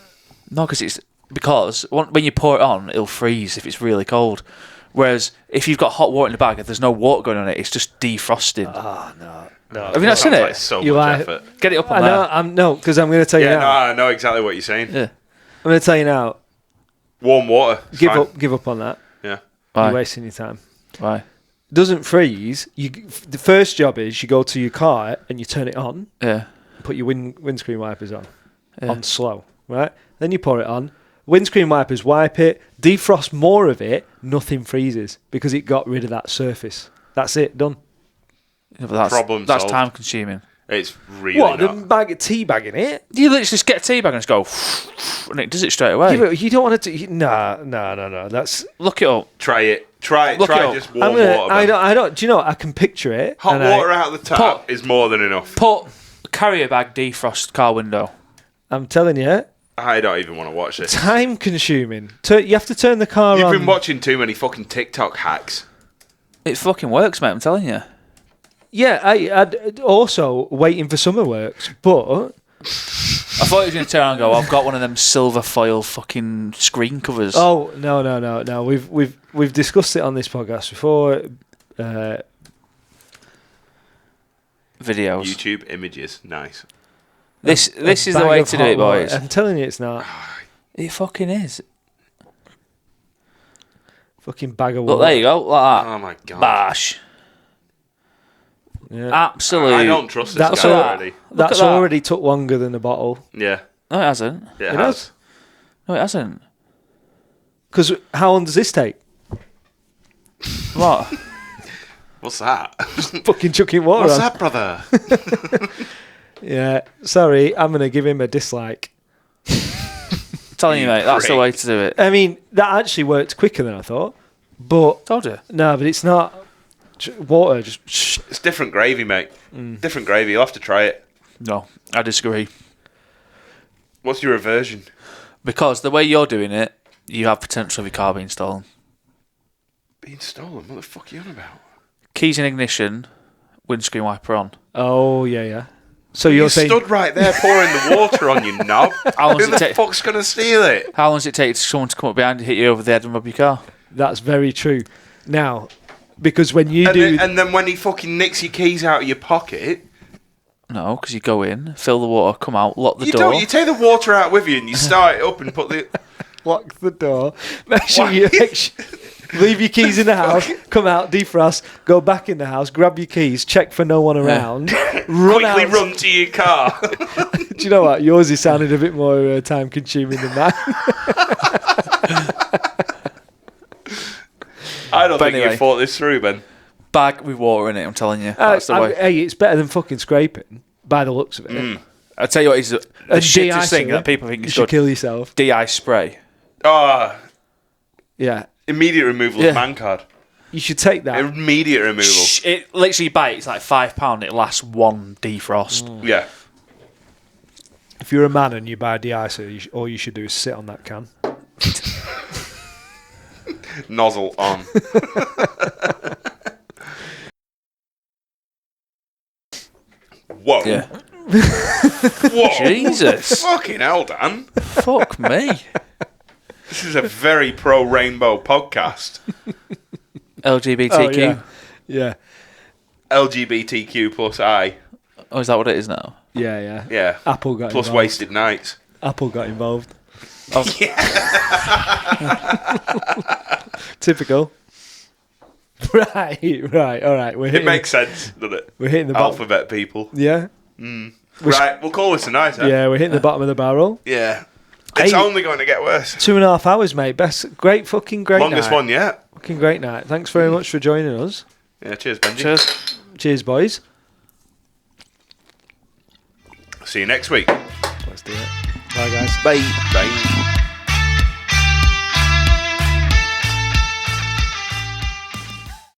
No, because when you pour it on, it'll freeze if it's really cold. Whereas if you've got hot water in the bag, if there's no water going on it, it's just defrosting. Oh, no. Have you not seen it? Like so You much are- effort. Get it up on there. No, because I'm going to tell you Yeah, no, now. I know exactly what you're saying. Yeah. I'm going to tell you now. Warm water. it's fine. Give up on that. Yeah. Why? You're wasting your time. Why? Doesn't freeze. The first job is you go to your car and you turn it on. Yeah. Put your windscreen wipers on slow, right? Then you pour it on. Windscreen wipers wipe it, defrost more of it. Nothing freezes because it got rid of that surface. That's it, done. Yeah, but Problem that's solved. time consuming. It's really What? not. The bag of tea bagging it? You literally just get a tea bag and just go, and it does it straight away. You don't want to. No. That's. Look it up. Try it. Try Look it up. just warm water. I man. don't. Do you know what? I can picture it. Hot and water out of the tap is more than enough. Put carrier bag defrost car window. I'm telling you, I don't even want to watch this. time consuming. You have to turn the car You've on. been watching too many fucking TikTok hacks. It fucking works, mate. I'm telling you. Yeah, I'd also waiting for summer works, but I thought he was going to turn around and go, I've got one of them silver foil fucking screen covers. oh no. We've discussed it on this podcast before. Videos. YouTube images. Nice. This is the bag way of to do hot it, water. boys. I'm telling you, it's not. It fucking is. Fucking bag of Look, water. there you go. Like that. Oh my god. Bash. Yeah. Absolute. I don't trust this That's guy all- already. That's at that. already took longer than a bottle. Yeah. No, it hasn't. It It has. has. No, it hasn't. Because how long does this take? What? What's that? Fucking chucking water What's on. that, brother? Yeah, sorry, I'm going to give him a dislike. telling you, mate, that's the prick. way to do it. I mean, that actually worked quicker than I thought. But, Told you. no, but it's not. Water, just. It's different gravy, mate. Different gravy. You'll have to try it. No, I disagree. What's your aversion? Because the way you're doing it, you have potential of your car being stolen. Being stolen? What the fuck are you on about? Keys in ignition, windscreen wiper on. Oh, yeah. So you're You saying. stood right there pouring the water on, you knob. How long Who does the it take? fuck's going to steal it? How long does it take someone to come up behind you, hit you over the head, and rob your car? That's very true. Now, because when you And do. then when he fucking nicks your keys out of your pocket, No, because you go in, fill the water, come out, lock the you door. don't. You take the water out with you and you start it up and put the. Lock the door. Make sure leave your keys in the house. Come out, defrost. Go back in the house. Grab your keys. Check for no one around. Run Quickly out. run to your car. Do you know what? Yours is sounding a bit more time consuming than mine. I don't But think anyway. you thought this through, Ben. Bag with water in it, I'm telling you. That's the way. Hey, it's better than fucking scraping by the looks of it. I tell you what, is the And shittest de-icer thing it. that people think You is should good. kill yourself. De-ice spray. Ah, Yeah. immediate removal Yeah. of man card. You should take that. Immediate removal. It literally bites it's like £5. It lasts one defrost. Yeah. If you're a man and you buy a de-icer, all you should do is sit on that can. Nozzle on. Whoa. Yeah. Whoa. Jesus. Fucking hell, Dan. Fuck me. This is a very pro rainbow podcast. LGBTQ. Yeah. LGBTQ plus I. Oh, is that what it is now? Yeah. Yeah. Apple got Plus involved. wasted nights. Apple got involved. Oh. Typical. Right. All right. It makes sense, doesn't it? We're hitting the bottom. Alphabet people. Yeah. Right, we'll call this a night, huh? Yeah, we're hitting the bottom of the barrel. Yeah. It's Hey. only going to get worse. 2.5 hours, mate. Great Longest night. one yet. Fucking great night. Thanks very much for joining us. Yeah, cheers, Benji. Cheers. Cheers, boys. See you next week. Let's do it. Bye, guys. Bye. Bye.